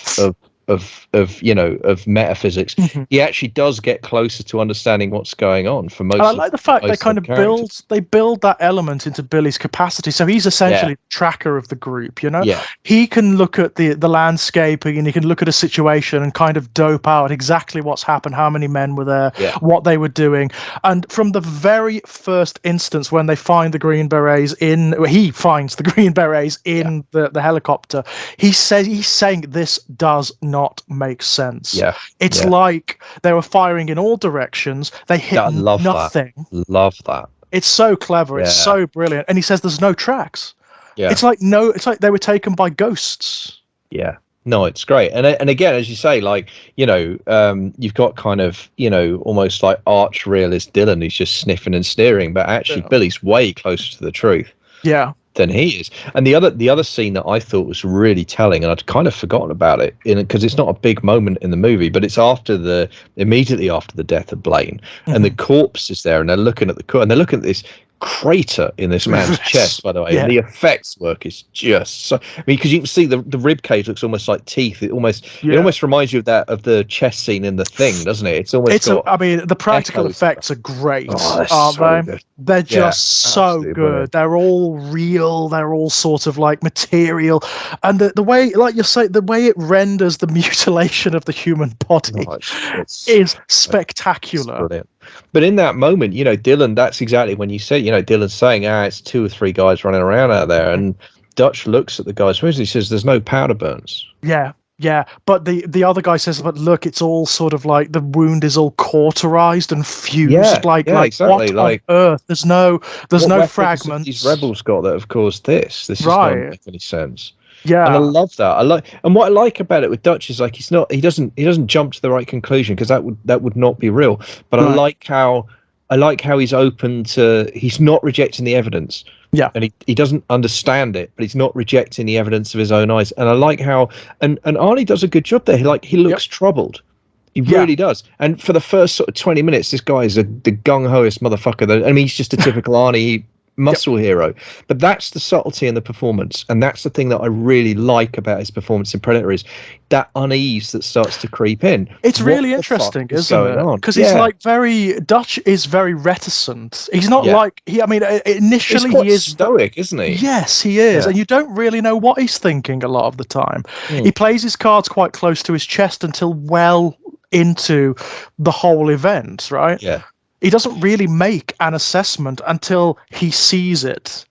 metaphysics, he actually does get closer to understanding what's going on for most. And I like the fact they kind of build that element into Billy's capacity. So he's essentially the tracker of the group. He can look at the landscaping, and he can look at a situation and kind of dope out exactly what's happened, how many men were there, what they were doing. And from the very first instance when they find the Green Berets he finds the Green Berets in the helicopter, he's saying this does not make sense. It's like they were firing in all directions. They hit nothing. Love that. It's so clever. It's so brilliant. And he says there's no tracks. It's like they were taken by ghosts. No, it's great. And again, as you say, like, you've got kind of, almost like arch realist Dylan who's just sniffing and sneering, but actually Billy's way closer to the truth. Than he is. And the other scene that I thought was really telling, and I'd kind of forgotten about it, because it's not a big moment in the movie, but it's immediately after the death of Blaine, and the corpse is there, and they're looking at this crater in this man's chest, by the way. And the effects work is just so, because you can see the rib cage looks almost like teeth. It almost reminds you of the chest scene in The Thing, doesn't it? The practical effects are great, aren't they? Good. They're just so good. Brilliant. They're all real. They're all sort of like material, and the way, like you say, the way it renders the mutilation of the human body is spectacular. It's brilliant. But in that moment, Dylan, that's exactly when you say, Dylan's saying, it's 2 or 3 guys running around out there. And Dutch looks at the guy's face and he says, there's no powder burns. Yeah. But the other guy says, but look, it's all sort of like the wound is all cauterized and fused. Exactly. What on earth? There's no fragments. These rebels got that have caused this. This doesn't make any sense. Yeah, and I love that. And what I like about it with Dutch is, like, he doesn't jump to the right conclusion, because that would not be real. But I like how he's open to, he's not rejecting the evidence. And he doesn't understand it, but he's not rejecting the evidence of his own eyes. And I like how and Arnie does a good job there. He looks troubled. He really does. And for the first sort of 20 minutes, this guy is the gung-hoest motherfucker. He's just a typical Arnie. muscle hero. But that's the subtlety in the performance, and that's the thing that I really like about his performance in Predator, is that unease that starts to creep in. It's really interesting, isn't it? Because he's like Dutch is very reticent. He's not like initially he is stoic, isn't he? Yes, he is, and you don't really know what he's thinking a lot of the time. He plays his cards quite close to his chest until well into the whole event, right? Yeah. He doesn't really make an assessment until he sees it.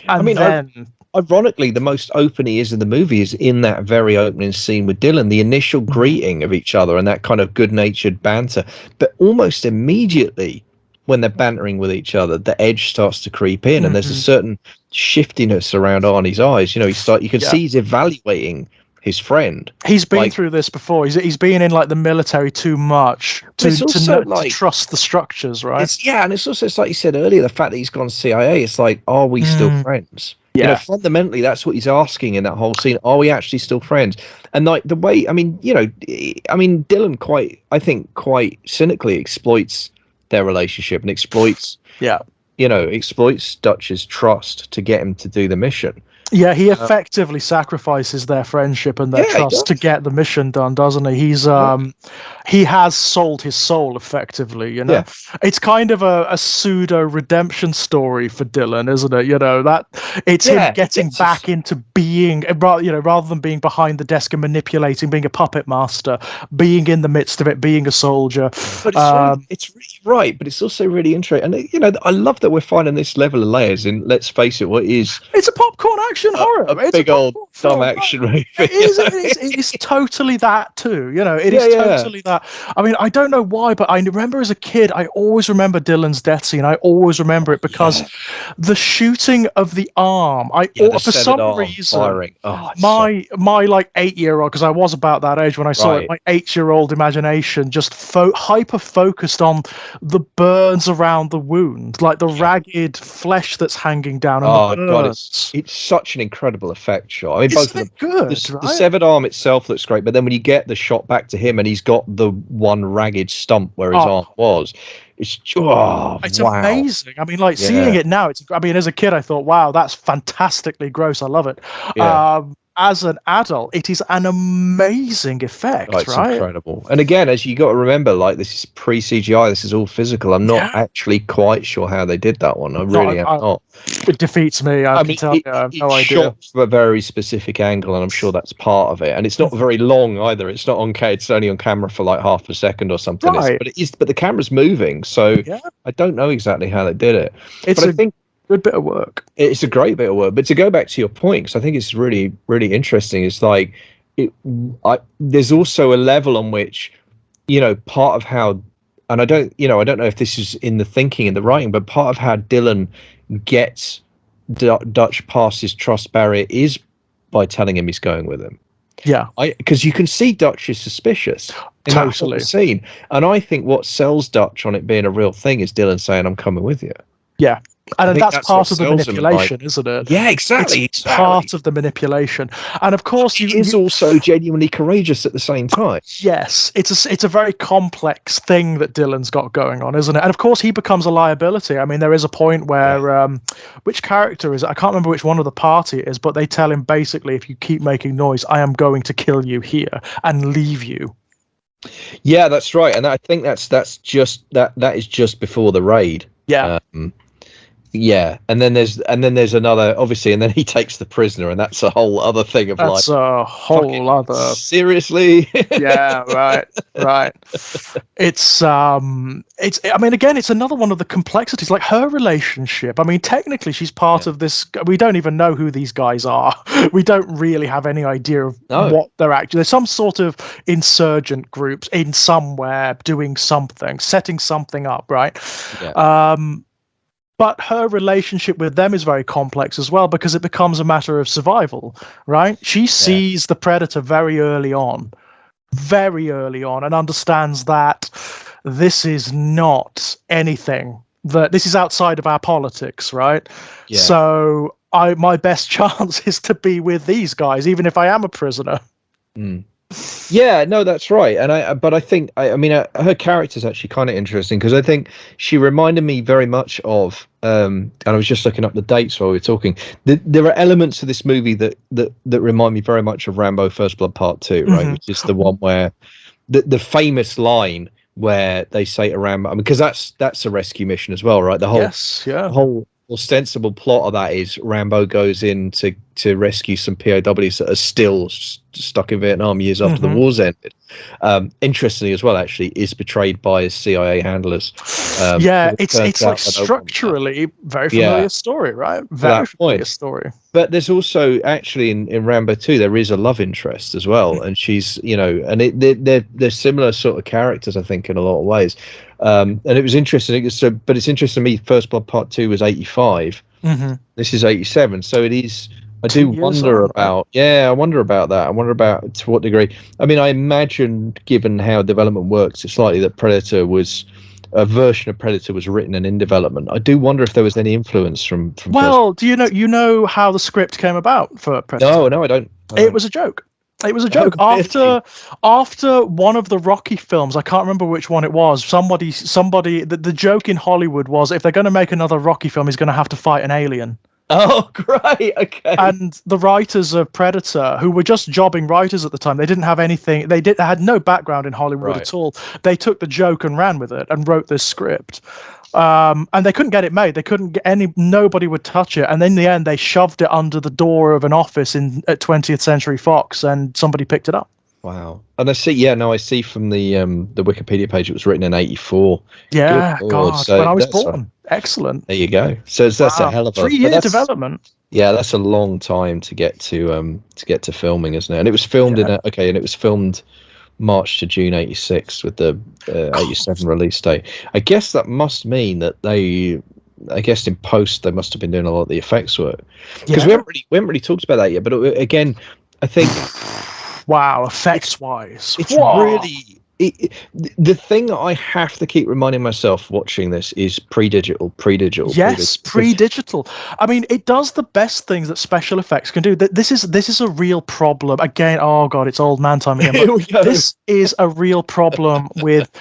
And ironically, the most open he is in the movie is in that very opening scene with Dylan, the initial greeting of each other and that kind of good-natured banter. But almost immediately, when they're bantering with each other, the edge starts to creep in, and there's a certain shiftiness around Arnie's eyes. You can see he's evaluating his friend. He's been through this before. He's been in like the military too much to trust the structures, right? And it's also, it's like you said earlier, the fact that he's gone CIA. It's like, are we still friends? Yeah. Fundamentally, that's what he's asking in that whole scene. Are we actually still friends? And like the way, Dylan quite cynically exploits their relationship and exploits Dutch's trust to get him to do the mission. Yeah, he effectively sacrifices their friendship and their trust to get the mission done, doesn't he? He has sold his soul effectively, It's kind of a pseudo redemption story for Dylan, isn't it? That it's him getting back into being, rather than being behind the desk and manipulating, being a puppet master, being in the midst of it, being a soldier. But it's really right, but it's also really interesting. And I love that we're finding this level of layers in, let's face it, it's a popcorn action horror. It's big old dumb action movie. It is totally that too. It is totally that. I mean, I don't know why, but I remember as a kid, I always remember Dylan's death scene. I always remember it because the shooting of the arm. For some reason, my like 8-year-old, because I was about that age when I saw it. My 8-year-old imagination just hyper focused on the burns around the wound, like the ragged flesh that's hanging down. God, it's such an incredible effect shot. I mean, both of them. Good, the severed arm itself looks great, but then when you get the shot back to him and he's got the one ragged stump where his arm was, it's amazing. I mean, like seeing it now, as a kid, I thought, wow, that's fantastically gross. I love it. Yeah. As an adult, it is an amazing effect, it's incredible. And again, as you got to remember, like, this is pre-CGI, this is all physical. I'm not actually quite sure how they did that one. I really am not. It defeats me. I have no idea. Shot from a very specific angle, and I'm sure that's part of it. And it's not very long either. It's not on camera. It's only on camera for like half a second or something. Right. But the camera's moving, so I don't know exactly how they did it. I think good bit of work. It's a great bit of work. But to go back to your point, because I think it's really, really interesting, it's like there's also a level on which, part of how, and I don't know if this is in the thinking and the writing, but part of how Dylan gets Dutch past his trust barrier is by telling him he's going with him. Yeah, because you can see Dutch is suspicious in that whole scene, and I think what sells Dutch on it being a real thing is Dylan saying, "I'm coming with you." Yeah. And that's part of the manipulation, isn't it? Yeah, exactly. It's part of the manipulation. And of course, he is also genuinely courageous at the same time. Yes, it's a very complex thing that Dylan's got going on, isn't it? And of course, he becomes a liability. I mean, there is a point where which character is it? I can't remember which one of the party it is, but they tell him basically, if you keep making noise, I am going to kill you here and leave you. Yeah, that's right. And I think that is just before the raid. Yeah. Yeah, and then there's another, obviously, and then he takes the prisoner, and that's a whole other thing of that's a whole other seriously. Yeah, right. It's I mean, again, it's another one of the complexities, like her relationship. I mean, technically, she's part of this. We don't even know who these guys are. We don't really have any idea of what they're actually. There's some sort of insurgent groups in somewhere doing something, setting something up, right? Yeah. But her relationship with them is very complex as well, because it becomes a matter of survival, right? She sees the predator very early on, and understands that this is not anything, that this is outside of our politics, right? Yeah. So my best chance is to be with these guys, even if I am a prisoner. Mm. Yeah, no, that's right. But I think, I mean, her character's actually kind of interesting because I think she reminded me very much of, and I was just looking up the dates while we were talking. There are elements of this movie that remind me very much of Rambo: First Blood Part 2, right? Mm-hmm. Which is the one where the famous line where they say to Rambo, I mean, because that's a rescue mission as well, right? The whole ostensible plot of that is Rambo goes in to rescue some POWs that are still stuck in Vietnam years after the war's ended. Interestingly as well, actually, is betrayed by his CIA handlers. It's like structurally very familiar story, right? Very familiar story. But there's also actually in Rambo 2 there is a love interest as well, and she's and they're similar sort of characters, I think, in a lot of ways. And it was interesting. But it's interesting to me. First Blood Part 2 was 85. Mm-hmm. This is 87, so it is. I do wonder about. Yeah, I wonder about that. I wonder about to what degree. I mean, I imagine, given how development works, it's likely that Predator was. A version of Predator was written and in development. I do wonder if there was any influence from. Well, do you know how the script came about for Predator? No, I don't. It was a joke. It was a joke. After one of the Rocky films, I can't remember which one it was. Somebody. The joke in Hollywood was, if they're going to make another Rocky film, he's going to have to fight an alien. Oh, great. Okay. And the writers of Predator, who were just jobbing writers at the time, they didn't have anything. They had no background in Hollywood at all. They took the joke and ran with it and wrote this script. And they couldn't get it made. They couldn't get nobody would touch it. And in the end, they shoved it under the door of an office at 20th Century Fox, and somebody picked it up. Wow. And I see from the Wikipedia page it was written in 84. Yeah, God, so when I was born. Excellent. There you go. So that's a hell of a 3-year development. Yeah, that's a long time to get to filming, isn't it? And it was filmed and it was filmed March to June 86 with the 87 release date. I guess that must mean that in post they must have been doing a lot of the effects work, because we haven't really talked about that yet. But again, I think. Wow, effects-wise. It's really... the thing that I have to keep reminding myself watching this is pre-digital. Yes, pre-digital. I mean, it does the best things that special effects can do. This is a real problem. Again, oh God, it's old man time again. This is a real problem with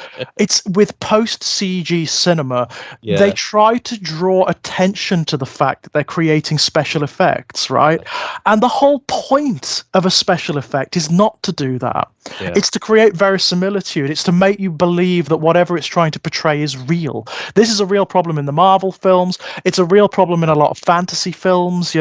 post-CG cinema. Yeah. They try to draw attention to the fact that they're creating special effects, right? And the whole point of a special effect is not to do that. Yeah. It's to create verisimilitude. It's to make you believe that whatever it's trying to portray is real. This is a real problem in the Marvel films. It's a real problem in a lot of fantasy films,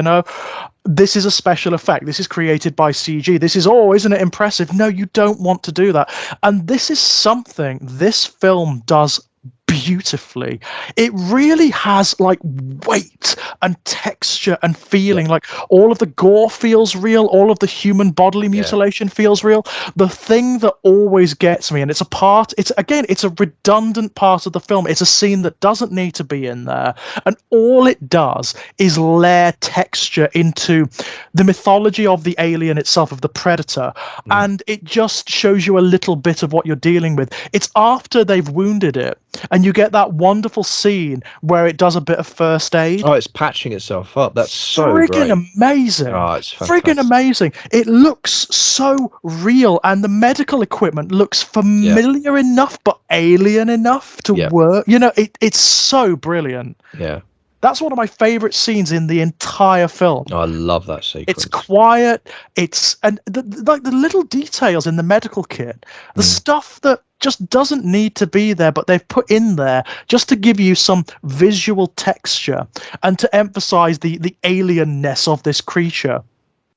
This is a special effect. This is created by CG. This is, isn't it impressive? No, you don't want to do that. And this is something this film does beautifully. It really has like weight and texture and feeling. Like all of the gore feels real, all of the human bodily mutilation feels real. The thing that always gets me, and it's a redundant part of the film. It's a scene that doesn't need to be in there, and all it does is layer texture into the mythology of the alien itself, of the Predator, and it just shows you a little bit of what you're dealing with. It's after they've wounded it, and you get that wonderful scene where it does a bit of first aid. Oh, it's patching itself up. That's so friggin' amazing. Oh, it's fantastic. Friggin' amazing. It looks so real, and the medical equipment looks familiar enough, but alien enough to work. It's so brilliant. Yeah. That's one of my favorite scenes in the entire film. Oh, I love that sequence. It's quiet. And the little details in the medical kit, the stuff that just doesn't need to be there, but they've put in there just to give you some visual texture and to emphasize the alienness of this creature.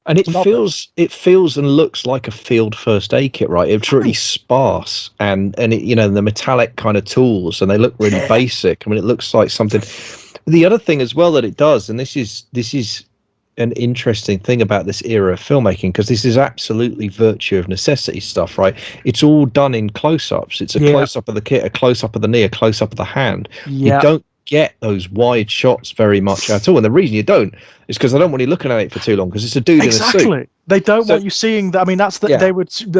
And it feels and looks like a field first aid kit, right? It's really sparse and it, the metallic kind of tools, and they look really basic. I mean, it looks like something. The other thing as well that it does, and this is an interesting thing about this era of filmmaking, because this is absolutely virtue of necessity stuff, right? It's all done in close-ups. It's a close-up of the kit, a close-up of the knee, a close-up of the hand. You don't get those wide shots very much at all, and the reason you don't is because they don't want you looking at it for too long, because it's a dude in a suit. They don't want you seeing that. I mean, they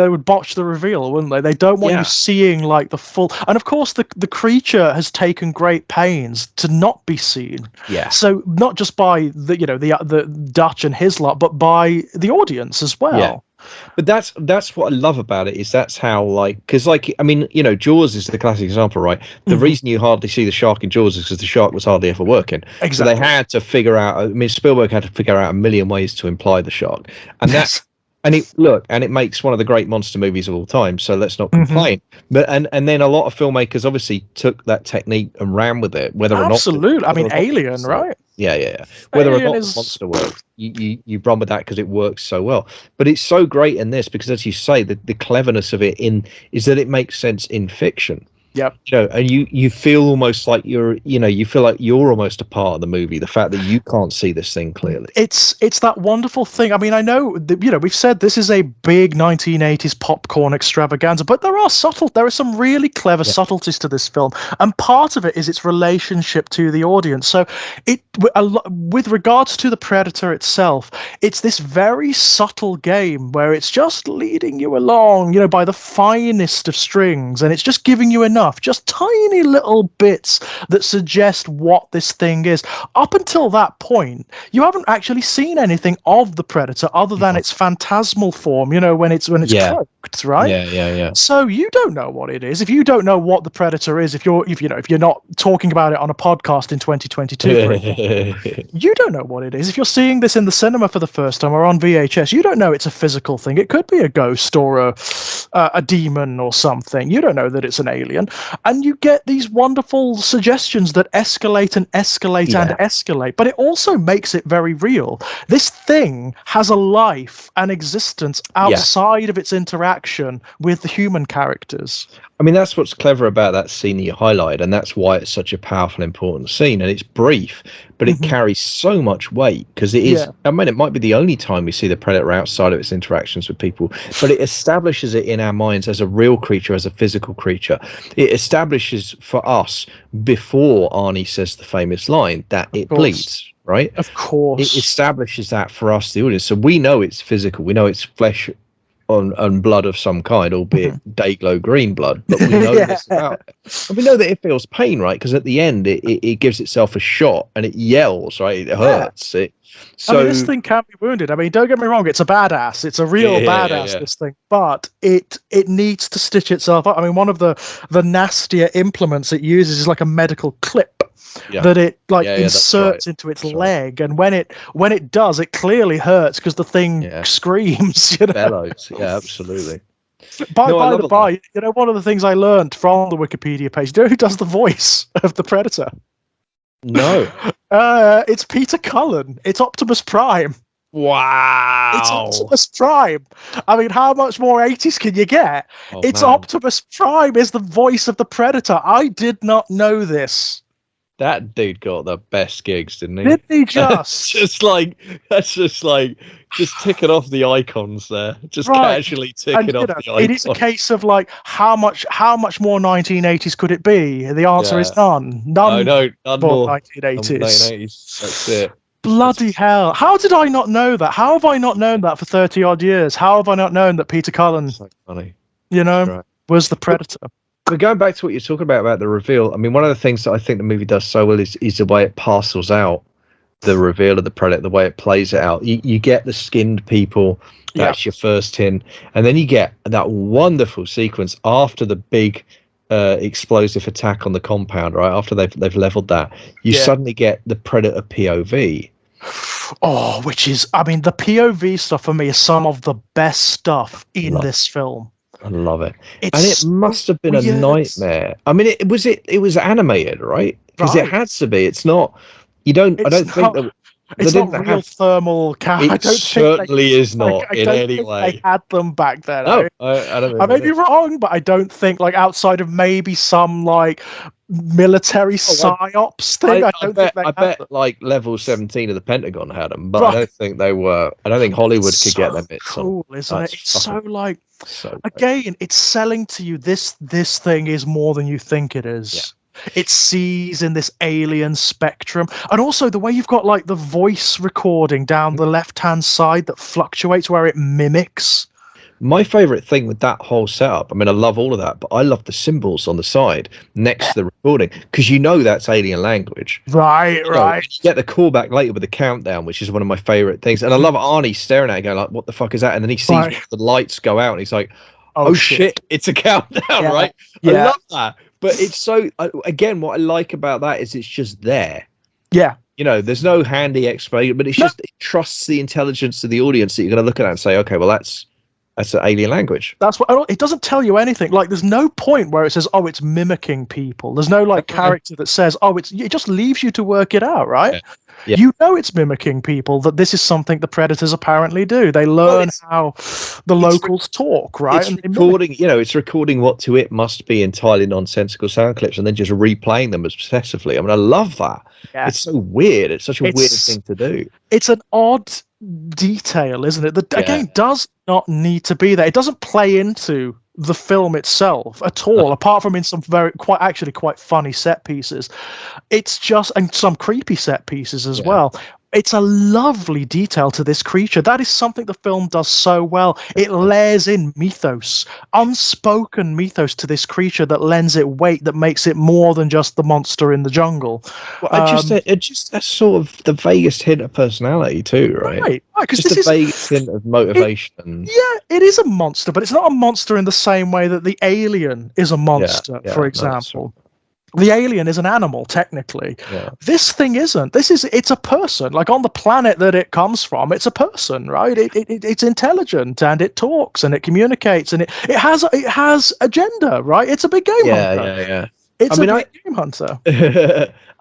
would botch the reveal, wouldn't they? They don't want you seeing like the full. And of course, the creature has taken great pains to not be seen. Yeah. So not just by the Dutch and his lot, but by the audience as well. But that's what I love about it, is that's how, like, because, like, I mean, you know, Jaws is the classic example, right? The reason you hardly see the shark in Jaws is because the shark was hardly ever working. Exactly. So they had to figure out. I mean, Spielberg had to figure out a million ways to imply the shark, and that's. And it makes one of the great monster movies of all time. So let's not complain. But and then a lot of filmmakers obviously took that technique and ran with it. Whether absolutely, or not, I mean, Alien, right? Yeah. Whether Alien or not the monster works, you run with that because it works so well. But it's so great in this because, as you say, the cleverness of it is that it makes sense in fiction. Yep. You know, and you feel almost like you feel like you're almost a part of the movie. The fact that you can't see this thing clearly. It's that wonderful thing. I mean, I know that, we've said this is a big 1980s popcorn extravaganza, but there are some really clever subtleties to this film, and part of it is its relationship to the audience. So with regards to the Predator itself, it's this very subtle game where it's just leading you along, by the finest of strings, and it's just giving you enough, just tiny little bits that suggest what this thing is. Up until that point, you haven't actually seen anything of the Predator other than its phantasmal form, when it's cloaked, right? Yeah. So you don't know what it is. If you don't know what the Predator is, if you're not talking about it on a podcast in 2022, you don't know what it is. If you're seeing this in the cinema for the first time or on VHS, you don't know it's a physical thing. It could be a ghost or a demon or something. You don't know that it's an alien. And you get these wonderful suggestions that escalate and escalate and escalate. But it also makes it very real. This thing has a life and existence outside of its interaction with the human characters. I mean, that's what's clever about that scene that you highlight, and that's why it's such a powerful, important scene. And it's brief, but it carries so much weight because it is. I mean, it might be the only time we see the Predator outside of its interactions with people, but it establishes it in our minds as a real creature, as a physical creature. It establishes for us, before Arnie says the famous line, that it bleeds. Right? Of course. It establishes that for us, the audience. So we know it's physical. We know it's flesh and blood of some kind, albeit day-glow green blood, but we know this about it. And we know that it feels pain, right? Because at the end, it gives itself a shot and it yells, right? It hurts. I mean, this thing can be wounded. I mean, don't get me wrong, it's a badass. It's a real badass, this thing. But it needs to stitch itself up. I mean, one of the nastier implements it uses is like a medical clip. That it inserts into its leg, and when it does, it clearly hurts because the thing screams. Bellows. Yeah, absolutely. By the by, one of the things I learned from the Wikipedia page, who does the voice of the Predator? No. It's Peter Cullen. It's Optimus Prime. Wow. It's Optimus Prime. I mean, how much more 80s can you get? Optimus Prime is the voice of the Predator. I did not know this. That dude got the best gigs, didn't he? Didn't he just? That's just ticking off the icons there. Just casually ticking off the icons. It is a case of like how much more 1980s could it be? The answer is none. None more 1980s. That's it. Bloody hell. How did I not know that? How have I not known that for 30 odd years? How have I not known that Peter Cullen, so funny. Was the Predator? But going back to what you're talking about the reveal, I mean, one of the things that I think the movie does so well is the way it parcels out the reveal of the Predator, the way it plays it out. You get the skinned people, that's your first hint, and then you get that wonderful sequence after the big explosive attack on the compound, right? After they've leveled that, you suddenly get the Predator POV. Oh, which is, I mean, the POV stuff for me is some of the best stuff in this film. I love it. And it must have been a nightmare. I mean, it was animated, right? Because it had to be. It's not. I don't think that. It's not real thermal camera. It certainly is not in any way. They had them back then. No, I don't. I may be wrong, but I don't think, like, outside of maybe some like military psyops thing. I bet like level 17 of the Pentagon had them, but I don't think they were. I don't think Hollywood could get them. It's cool, isn't it? It's so like. Again, it's selling to you this thing is more than you think it is. Yeah. It sees in this alien spectrum, and also the way you've got like the voice recording down the left-hand side that fluctuates, where it mimics My favorite thing with that whole setup, I mean, I love all of that, but I love the symbols on the side next to the recording, because that's alien language. Right. You get the callback later with the countdown, which is one of my favorite things. And I love Arnie staring at it, going like, what the fuck is that? And then he sees the lights go out and he's like, oh shit, it's a countdown, right? Yeah. I love that. But it's so, again, what I like about that is it's just there. Yeah. There's no handy explanation, but it's just, it trusts the intelligence of the audience that you're going to look at that and say, okay, well, that's an alien language. That's what it doesn't tell you anything. Like, there's no point where it says, oh, it's mimicking people. There's no character that says, oh, it just leaves you to work it out, right? Yeah. It's mimicking people, that this is something the predators apparently do. They learn how the locals talk, right? It's recording what to it must be entirely nonsensical sound clips and then just replaying them obsessively. I mean, I love that. Yeah. It's so weird. It's such a weird thing to do. It's an odd detail, isn't it? That again does not need to be there. It doesn't play into the film itself at all, apart from in some quite funny set pieces. It's just, and some creepy set pieces as well. It's a lovely detail to this creature. That is something the film does so well. It layers in mythos, unspoken mythos to this creature that lends it weight, that makes it more than just the monster in the jungle. Well, just a sort of the vaguest hint of personality too, right? Right. Because this is the vaguest hint of motivation. It is a monster, but it's not a monster in the same way that the alien is a monster, for example. The alien is an animal, technically. Yeah. This thing isn't. It's a person. Like, on the planet that it comes from, it's a person, right? It's intelligent, and it talks, and it communicates, and it has agenda, right? It's a big game hunter. Yeah. It's a big game hunter.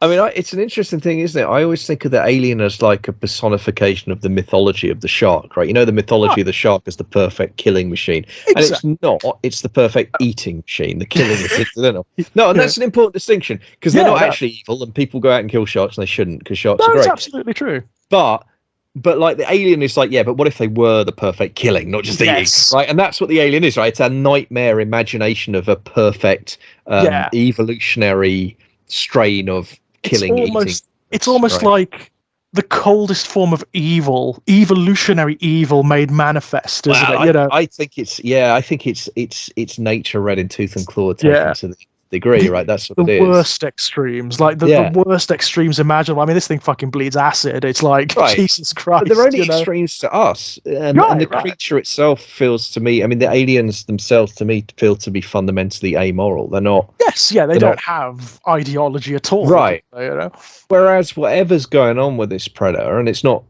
It's an interesting thing, isn't it? I always think of the alien as like a personification of the mythology of the shark, right? The mythology of the shark is the perfect killing machine. Exactly. And it's not. It's the perfect eating machine. The killing is incidental. No, and that's an important distinction, because they're not actually evil, and people go out and kill sharks, and they shouldn't, because sharks are great. That's absolutely true. But like, the alien is like, but what if they were the perfect killing, not just eating, right? And that's what the alien is, right? It's a nightmare imagination of a perfect evolutionary strain of killing, eating. It's almost like the coldest form of evil, evolutionary evil made manifest, isn't it? I think it's nature red in tooth and claw taken to the degree, right? That's what it is. The worst extremes, like the worst extremes imaginable. I mean, this thing fucking bleeds acid. It's like, Jesus Christ. But they're only extremes to us, and the creature itself feels to me. I mean, the aliens themselves, to me, feel to be fundamentally amoral. They're not. Yes, they don't have ideology at all, right? Whereas whatever's going on with this predator, and it's not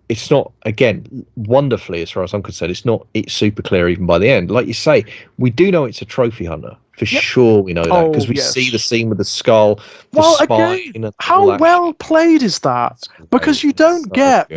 again, wonderfully, as far as I'm concerned, it's super clear even by the end. Like you say, we do know it's a trophy hunter. For sure, we know that, because we see the scene with the skull, the spine. Again, how well played is that? Because you don't get.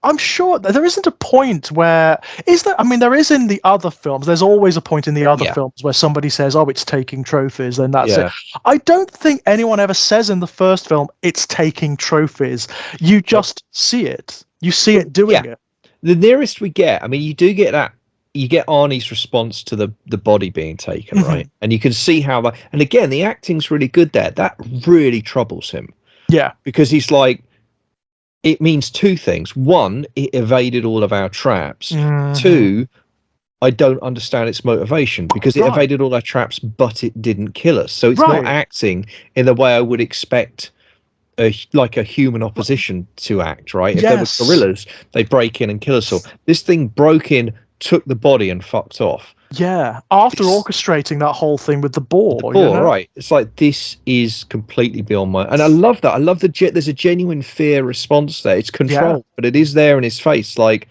I'm sure that there isn't a point where is there. I mean, there is in the other films. There's always a point in the other films where somebody says, "Oh, it's taking trophies," then that's it. I don't think anyone ever says in the first film it's taking trophies. You just see it. You see it doing it. The nearest we get. I mean, you do get that. You get Arnie's response to the body being taken, right? And you can see how and again, the acting's really good there. That really troubles him. Yeah. Because he's like, it means two things. One, it evaded all of our traps. Two, I don't understand its motivation, because it evaded all our traps, but it didn't kill us. So it's not acting in the way I would expect a human opposition to act, right? If there were gorillas, they break in and kill us all. This thing broke in, took the body, and fucked off. Yeah, after orchestrating that whole thing with the boar. Right? It's like, this is completely beyond my. And I love that. I love there's a genuine fear response there. It's controlled, but it is there in his face. Like,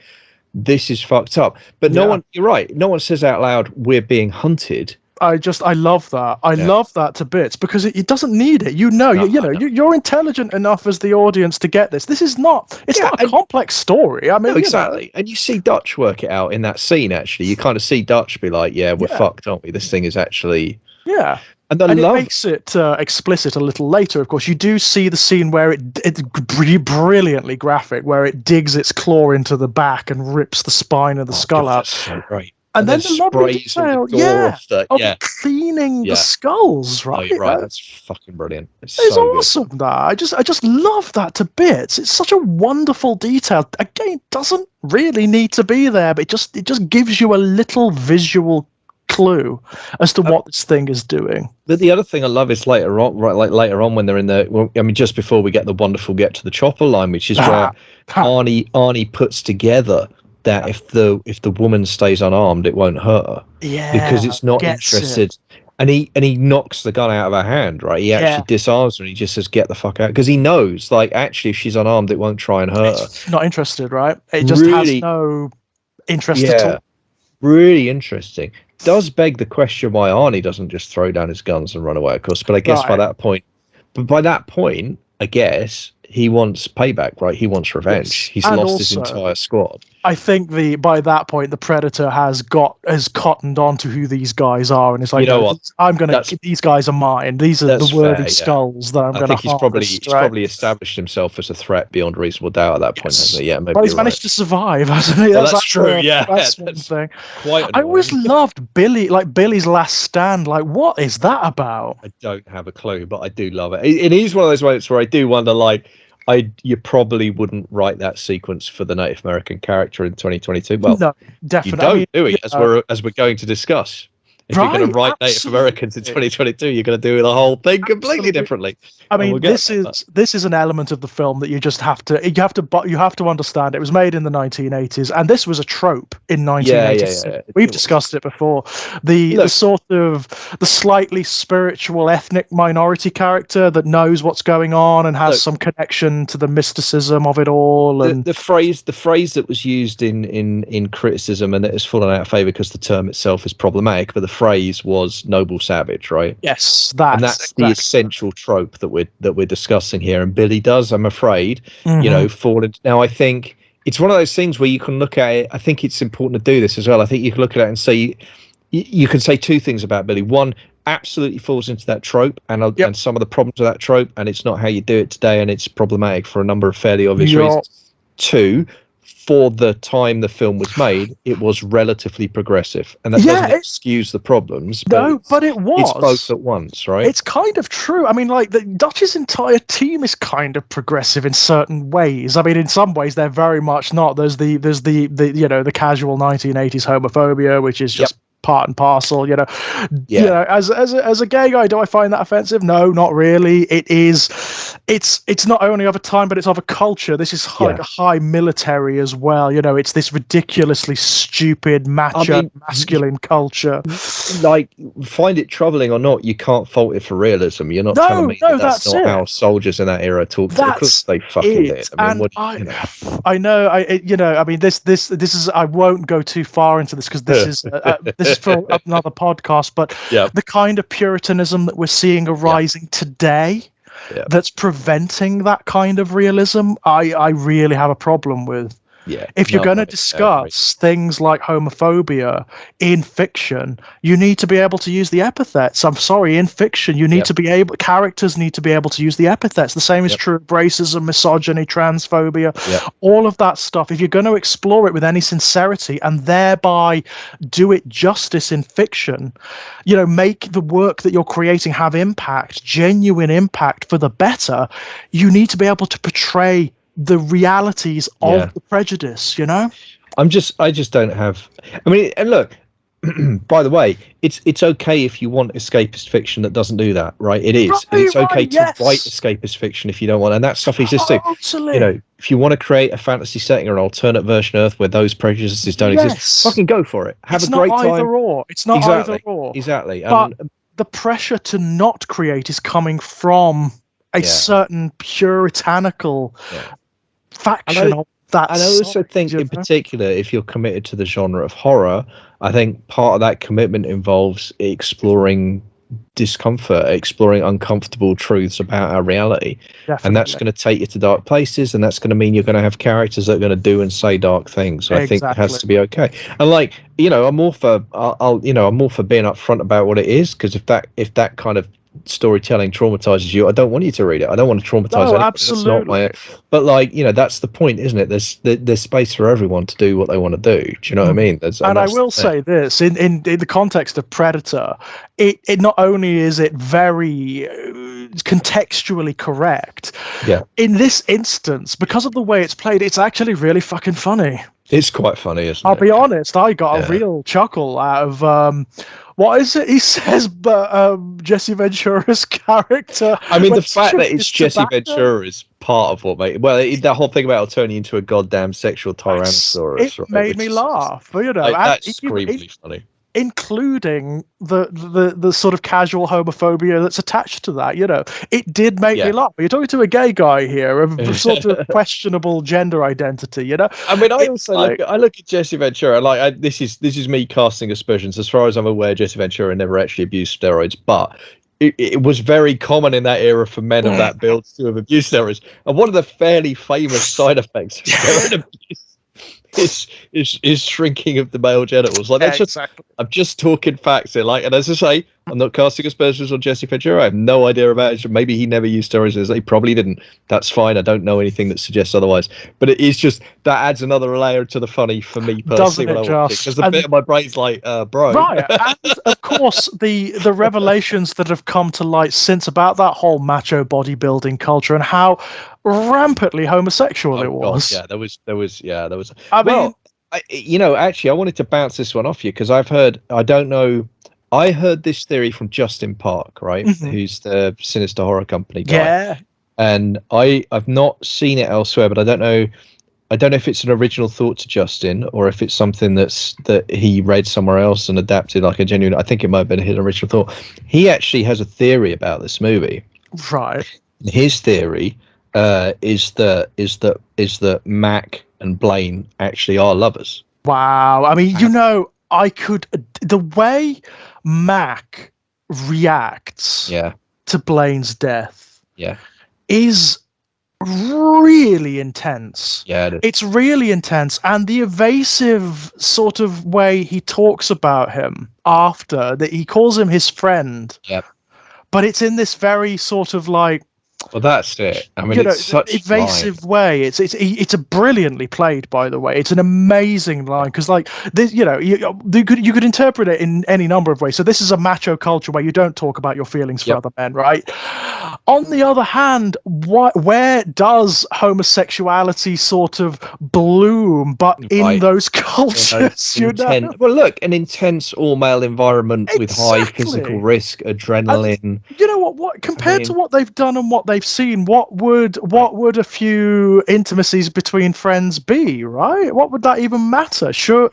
this is fucked up. But no one. You're right. No one says out loud, "We're being hunted." I love that. I love that to bits, because it doesn't need it. You're intelligent enough as the audience to get this. This is not. It's not a complex story. I mean, exactly. And you see Dutch work it out in that scene. Actually, you kind of see Dutch be like, "Yeah, we're fucked, aren't we? This thing is actually." Yeah. And it makes it explicit a little later. Of course, you do see the scene where it's brilliantly graphic, where it digs its claw into the back and rips the spine of the skull out. So great. And then the level of detail, of cleaning the skulls, right? Oh, you're right. That's fucking brilliant. It's so awesome. Good. That I just love that to bits. It's such a wonderful detail. Again, doesn't really need to be there, but it just gives you a little visual clue as to what this thing is doing. But the other thing I love is later on, right? Like later on when they're in just before we get the wonderful get to the chopper line, which is where Arnie puts together that if the woman stays unarmed, it won't hurt her. Yeah, because it's not interested. And he knocks the gun out of her hand, right? He actually disarms her and he just says, "Get the fuck out," because he knows, like, actually, if she's unarmed, it won't try and hurt her. Not interested, right? It just has no interest at all. Really interesting. Does beg the question why Arnie doesn't just throw down his guns and run away, of course. But I guess by that point, I guess he wants payback, right? He wants revenge. He's lost his entire squad. I think by that point the Predator has cottoned on to who these guys are, and it's like, I'm gonna. These guys are mine. These are the worthy skulls that I'm gonna. I think he's probably established himself as a threat beyond reasonable doubt at that point. Hasn't he? Yeah, maybe. But he's managed to survive, hasn't he? That's true. Yeah, that's one thing. I always loved Billy's last stand. Like, what is that about? I don't have a clue, but I do love it. It is one of those moments where I do wonder, like, you probably wouldn't write that sequence for the Native American character in 2022. Well, no, definitely. You don't, do we? As we're going to discuss. If you're going to write Native Americans in 2022, you're going to do the whole thing completely differently. I mean, this is an element of the film that you have to understand. It was made in the 1980s, and this was a trope in 1980s. Yeah. We've discussed it before. The sort of the slightly spiritual ethnic minority character that knows what's going on and has some connection to the mysticism of it all. And the phrase that was used in criticism, and it has fallen out of favor because the term itself is problematic, but the phrase was noble savage, right? Yes, that's the essential trope that we're discussing here. And Billy does, I'm afraid, fall into. Now, I think it's one of those things where you can look at it. I think it's important to do this as well. I think you can look at it and say you can say two things about Billy. One, absolutely falls into that trope and some of the problems of that trope, and it's not how you do it today, and it's problematic for a number of fairly obvious reasons. Two, for the time the film was made, it was relatively progressive, and that doesn't excuse the problems. But it was. It's both at once, right? It's kind of true. I mean, like, the Dutch's entire team is kind of progressive in certain ways. I mean, in some ways they're very much not. There's the the casual 1980s homophobia, which is just part and parcel, as a gay guy, do I find that offensive? No, not really. It's not only of a time, but it's of a culture. This is like a high military as well. It's this ridiculously stupid, macho, masculine culture. Like, find it troubling or not, you can't fault it for realism. You're not telling me that's not how soldiers in that era talked. Of course they fucking did. I mean, I know. I mean, this is. I won't go too far into this because this is. This is for another podcast, but the kind of puritanism that we're seeing arising today that's preventing that kind of realism, I really have a problem with. If you're going to discuss things like homophobia in fiction, you need to be able to use the epithets. I'm sorry, in fiction, you need to be able. Characters need to be able to use the epithets. The same is true of racism, misogyny, transphobia, all of that stuff. If you're going to explore it with any sincerity and thereby do it justice in fiction, make the work that you're creating have impact, genuine impact for the better. You need to be able to portray the realities of the prejudice, I just don't have. I mean, and look, by the way, it's okay if you want escapist fiction that doesn't do that, right? It is. And it's okay to write escapist fiction if you don't want, and that stuff exists too. If you want to create a fantasy setting or an alternate version of Earth where those prejudices don't exist, fucking go for it. Have a great time. It's not either or. Exactly. But the pressure to not create is coming from a certain puritanical faction of that. And I also think, in particular, if you're committed to the genre of horror, I think part of that commitment involves exploring discomfort, exploring uncomfortable truths about our reality. Definitely. And that's going to take you to dark places, and that's going to mean you're going to have characters that are going to do and say dark things. So I think it has to be okay. And I'm all for I'm all for being upfront about what it is, because if that kind of storytelling traumatizes you, I don't want you to read it. I don't want to traumatize anyone. Absolutely. That's not my. But like, you know, that's the point, isn't it? There's space for everyone to do what they want to do. Do you know what I mean? And I will say this in the context of Predator, it not only is it very contextually correct. Yeah. In this instance, because of the way it's played, it's actually really fucking funny. It's quite funny, isn't it? I'll be honest, I got a real chuckle out of what is it he says, but Jesse Ventura's character. I mean, the fact that it's Jesse Ventura is part of what made that whole thing about it'll turn you into a goddamn sexual tyrannosaurus. It made me laugh. You know, that's screamingly funny. Including the sort of casual homophobia that's attached to that, you know, it did make me laugh. You're talking to a gay guy here of sort of questionable gender identity, you know. I mean, I also look at Jesse Ventura like this is me casting aspersions. As far as I'm aware, Jesse Ventura never actually abused steroids, but it was very common in that era for men of that build to have abused steroids. And one of the fairly famous side effects of steroid abuse is shrinking of the male genitals. Like, that's just exactly. I'm just talking facts here. Like, and as I say, I'm not casting aspersions on Jesse Ventura. I have no idea about it. Maybe he never used steroids. He probably didn't. That's fine. I don't know anything that suggests otherwise. But it is just that adds another layer to the funny for me personally. Because the bit of my brain's like, bro. Right. And of course, the revelations that have come to light since about that whole macho bodybuilding culture and how rampantly homosexual it was. God, yeah, there was. I mean, actually, I wanted to bounce this one off you because I heard this theory from Justin Park, right? Mm-hmm. Who's the Sinister Horror Company guy. Yeah. And I've not seen it elsewhere, but I don't know if it's an original thought to Justin or if it's something that he read somewhere else and adapted like a genuine. I think it might have been his original thought. He actually has a theory about this movie. Right. His theory is that Mac and Blaine actually are lovers. Wow. I mean, the way Mac reacts to Blaine's death is really intense. Yeah, it's really intense. And the evasive sort of way he talks about him after, that he calls him his friend. Yep. But it's in this very sort of like, well, that's it. I mean, it's such evasive way. It's a brilliantly played, by the way. It's an amazing line because, like, this, you could interpret it in any number of ways. So this is a macho culture where you don't talk about your feelings for other men, right? On the other hand, where does homosexuality sort of bloom? But in those cultures, Well, look, an intense all-male environment with high physical risk, adrenaline. And you know what? Compared to what they've done and what they've seen, what would a few intimacies between friends be, right? What would that even matter? Sure,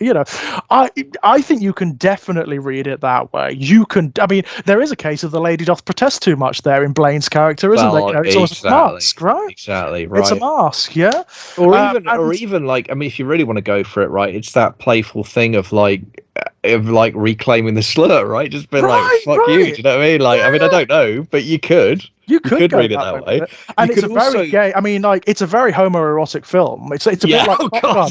I think you can definitely read it that way. I mean, there is a case of the lady doth protest too much there in Blaine's character, isn't there? It's almost a mask, right? Exactly, right. It's a mask, yeah. Or even like, I mean, if you really want to go for it, right, it's that playful thing of reclaiming the slur, right? Just being fuck you, do you know what I mean? Like, I mean, I don't know, but you could. You could read it that way. And it's a very gay, I mean, like, it's a very homoerotic film. It's a bit like Top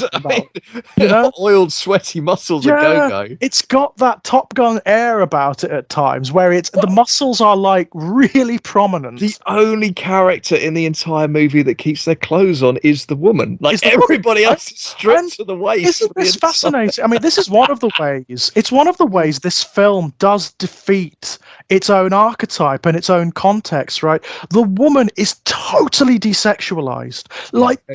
Gun, oiled, sweaty muscles and go-go. It's got that Top Gun air about it at times, where the muscles are, like, really prominent. The only character in the entire movie that keeps their clothes on is the woman. Like, everybody else is stripped to the waist. Isn't this fascinating? I mean, this is one of the ways. It's one of the ways this film does defeat its own archetype and its own context, right? The woman is totally desexualized,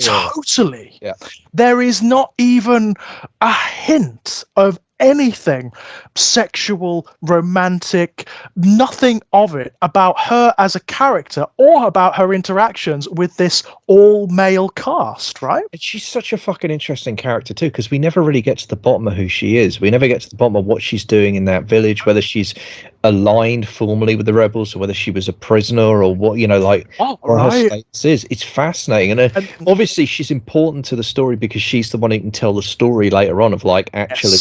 totally. Yeah. There is not even a hint of anything sexual, romantic, nothing of it about her as a character or about her interactions with this all-male cast, right? And she's such a fucking interesting character too, because we never really get to the bottom of who she is. We never get to the bottom of what she's doing in that village, whether she's aligned formally with the rebels or whether she was a prisoner or what, her status is. It's fascinating. And obviously she's important to the story because she's the one who can tell the story later on of like, actually,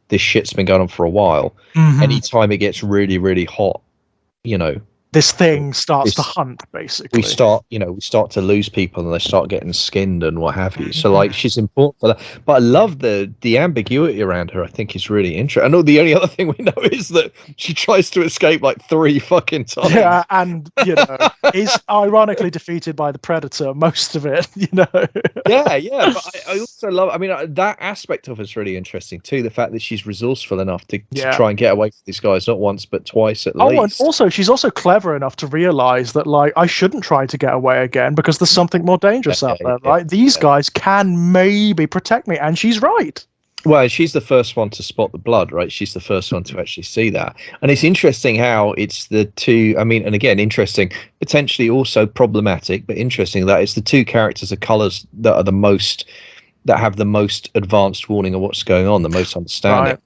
this shit's been going on for a while. Mm-hmm. Anytime it gets really, really hot, this thing starts to hunt, basically. We start to lose people, and they start getting skinned and what have you. So like, she's important for that. But I love the ambiguity around her. I think is really interesting. I know the only other thing we know is that she tries to escape like 3 fucking times. Yeah, and is ironically defeated by the Predator most of it. Yeah. But I also love. I mean, that aspect of it's really interesting too. The fact that she's resourceful enough to try and get away from these guys not once but twice at least. And also she's also clever enough to realize that like I shouldn't try to get away again because there's something more dangerous out there, right? These guys can maybe protect me, and she's right. Well, she's the first one to spot the blood, right? She's the first one to actually see that. And it's interesting how it's the two, I mean, and again, interesting, potentially also problematic, but interesting that it's the two characters of colours that are that have the most advanced warning of what's going on, the most understanding. Right.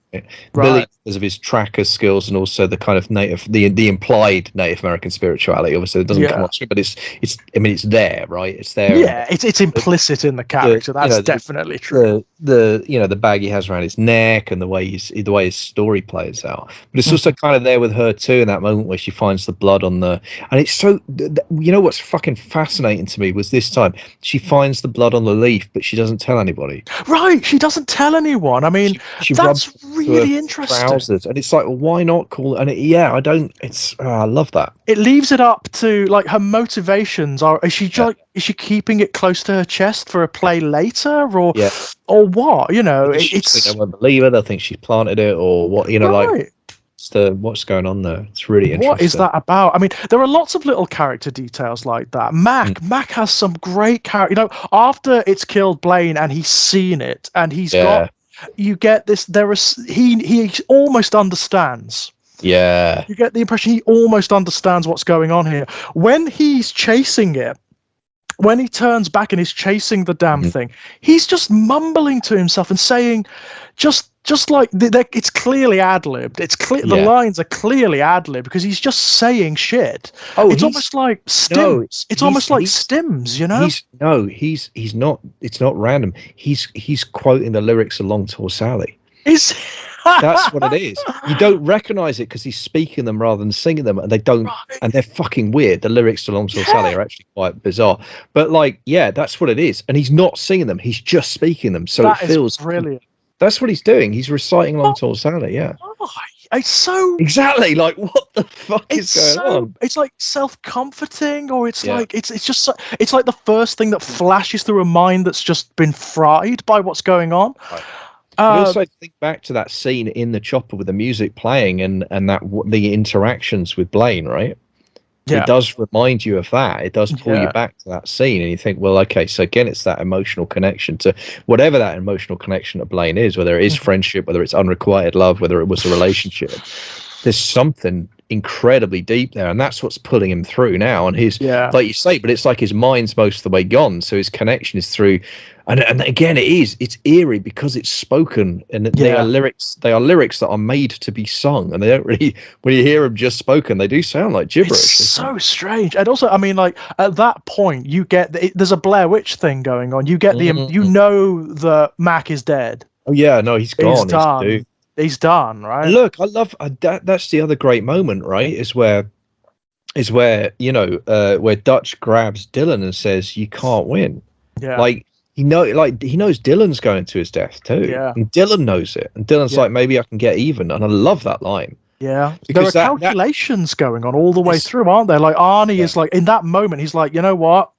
Billy, because of his tracker skills and also the kind of the implied Native American spirituality. Obviously, it doesn't come on screen, but it's there, right? It's there. Yeah, it's implicit in the character. That's definitely true. The bag he has around his neck and the way his story plays out. But it's also kind of there with her too in that moment where she finds the blood on the. And it's so. What's fucking fascinating to me was this time she finds the blood on the leaf, but she doesn't tell anybody. Right, she doesn't tell anyone. I mean, that's really interesting. Trousers, and it's like, well, why not call it? And I don't. It's I love that. It leaves it up to like her motivations. Is she keeping it close to her chest for a play later, or what? They won't believe her. They'll think she's planted it, or what? Like. What's going on there? It's really interesting. What is that about? I mean, there are lots of little character details like that. Mac has some great character. After it's killed Blaine and he's seen it, and he's got, you get this. He almost understands. Yeah, you get the impression he almost understands what's going on here when he's chasing it. When he turns back and is chasing the damn thing, he's just mumbling to himself and saying, just like it's clearly ad-libbed. It's clear the lines are clearly ad-libbed because he's just saying shit. It's almost like stims. It's almost like stims, He's not. It's not random. He's quoting the lyrics of Long Tall Sally. That's what it is. You don't recognize it because he's speaking them rather than singing them, and they don't, and they're fucking weird. The lyrics to Long Tall Sally are actually quite bizarre, but that's what it is. And he's not singing them; he's just speaking them. So it feels brilliant. That's what he's doing. He's reciting Long Tall Sally. Yeah. It's so exactly like what the fuck is going on? It's like self-comforting, or it's like it's just it's like the first thing that flashes through a mind that's just been fried by what's going on. Right. Also think back to that scene in the chopper with the music playing and that the interactions with Blaine, right? Yeah. It does remind you of that. It does pull you back to that scene, and you think, well, okay, so again, it's that emotional connection to whatever that emotional connection to Blaine is, whether it is friendship, whether it's unrequited love, whether it was a relationship. There's something incredibly deep there, and that's what's pulling him through now. And his, like you say, but it's like his mind's most of the way gone, so his connection is through. And again, it's eerie because it's spoken, and they are lyrics that are made to be sung, and they don't really, when you hear them just spoken, they do sound like gibberish. It's so strange. And also, I mean, like at that point, you get there's a Blair Witch thing going on. You get that Mac is dead. Oh yeah, no, he's gone. He's done. He's done, right? Look, I love that. That's the other great moment, right? Is where where Dutch grabs Dylan and says, "You can't win." Yeah, he knows Dylan's going to his death too. Yeah, and Dylan knows it, and Dylan's like, "Maybe I can get even," and I love that line. Yeah, because there are calculations going on all the way through, aren't there? Like Arnie is like, in that moment, he's like, you know what?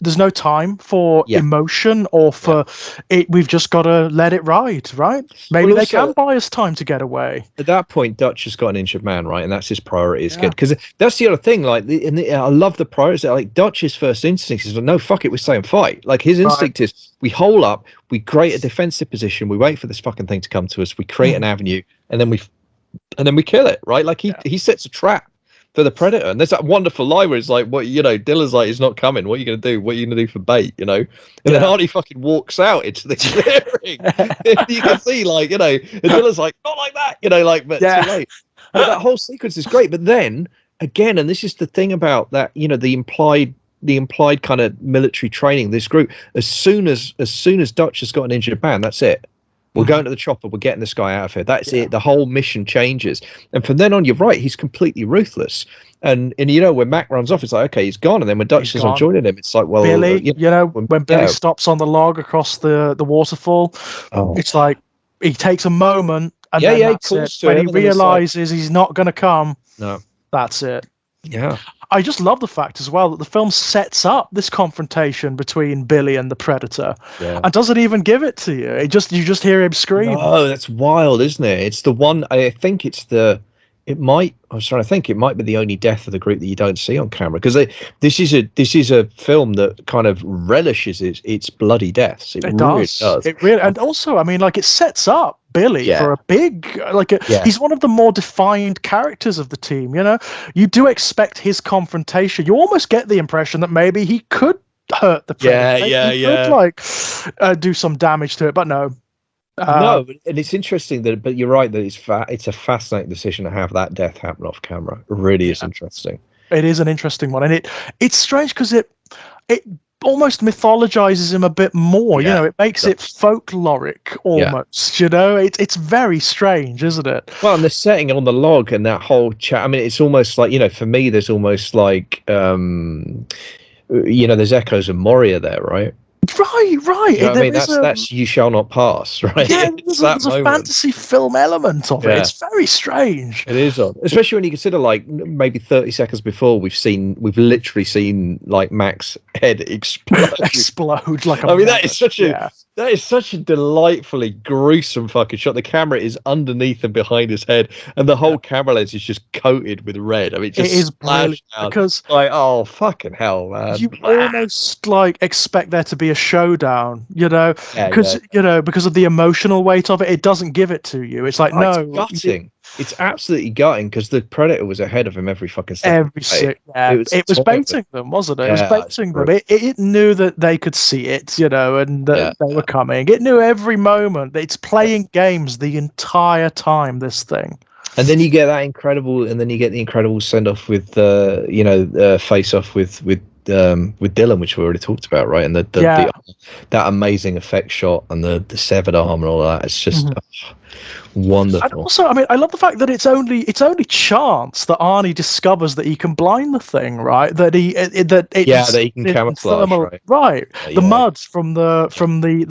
There's no time for emotion or for it. We've just got to let it ride, right? Maybe they can buy us time to get away. At that point, Dutch has got an injured man, right? And that's his priority. Is good because that's the other thing. Like, I love the priorities. Like Dutch's first instinct is, no, fuck it, we stay and fight. Like his instinct is, we hole up, we create a defensive position, we wait for this fucking thing to come to us, we create an avenue, and then we kill it, right? Like he sets a trap for the predator, and there's that wonderful line where it's like, what, Dylan's like, he's not coming, what are you gonna do? What are you gonna do for bait, and then Arnie fucking walks out into the clearing. You can see, like, and Dylan's like, not like that, but too late. But that whole sequence is great. But then again, and this is the thing about that, the implied kind of military training, this group, as soon as Dutch has got an injured man, that's it. We're going to the chopper. We're getting this guy out of here. That's it. The whole mission changes. And from then on, you're right. He's completely ruthless. And you know, when Mac runs off, it's like, okay, he's gone. And then when Dutch says, I'm joining him, it's like, well, Billy, when Billy stops on the log across the waterfall, it's like he takes a moment, and then that's it. When he realizes he's not going to come, that's it. Yeah. I just love the fact as well that the film sets up this confrontation between Billy and the Predator, and doesn't even give it to you. You just hear him scream. Oh, that's wild, isn't it? It's the one. I think it's it might. I was trying to think. It might be the only death of the group that you don't see on camera, because this is a film that kind of relishes its bloody deaths. It really does. It really, and also, I mean, like, it sets up Billy for a big, he's one of the more defined characters of the team. You know, you do expect his confrontation. You almost get the impression that maybe he could hurt the Predator. He could do some damage to it, but no. No, and it's interesting but you're right that it's a fascinating decision to have that death happen off camera. It really is interesting. It is an interesting one, and it's strange because it almost mythologizes him a bit more. You know, it makes it folkloric almost. You know, it's very strange, isn't it? Well, and the setting on the log and that whole chat. I mean, it's almost like, you know, for me, there's almost like you know, there's echoes of Moria there, right? Right. You know, I mean, that's You Shall Not Pass, right? Yeah, there's a fantasy film element of it. It's very strange. It is odd, especially when you consider, like, maybe 30 seconds before we've literally seen like Mac's head explode like a I mean, that is such a delightfully gruesome fucking shot. The camera is underneath and behind his head, and the whole camera lens is just coated with red. I mean, it is brilliant because, like, oh fucking hell, man! You almost like expect there to be a showdown, you know, because you know, because of the emotional weight of it. It doesn't give it to you. It's like it's gutting. It's absolutely gutting because the Predator was ahead of him every fucking step. It was baiting them, wasn't it? It was baiting them. It knew that they could see it, you know, and that they were coming. It knew every moment. It's playing games the entire time, this thing. And then you get that incredible, the incredible send off with face off with Dylan, which we already talked about, right? And that amazing effect shot and the severed arm and all that. It's just wonderful. And also, I mean, I love the fact that it's only chance that Arnie discovers that he can blind the thing, right? That he can camouflage, right? The mud from the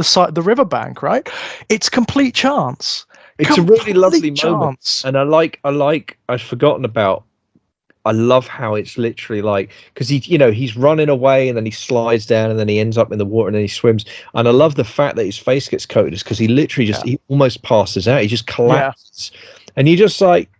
side, the riverbank, right? It's complete chance. It's a really lovely moment, and I've forgotten about. I love how it's literally like, because he's running away and then he slides down and then he ends up in the water and then he swims. And I love the fact that his face gets coated, because he literally he almost passes out. He just collapses, and you're just like,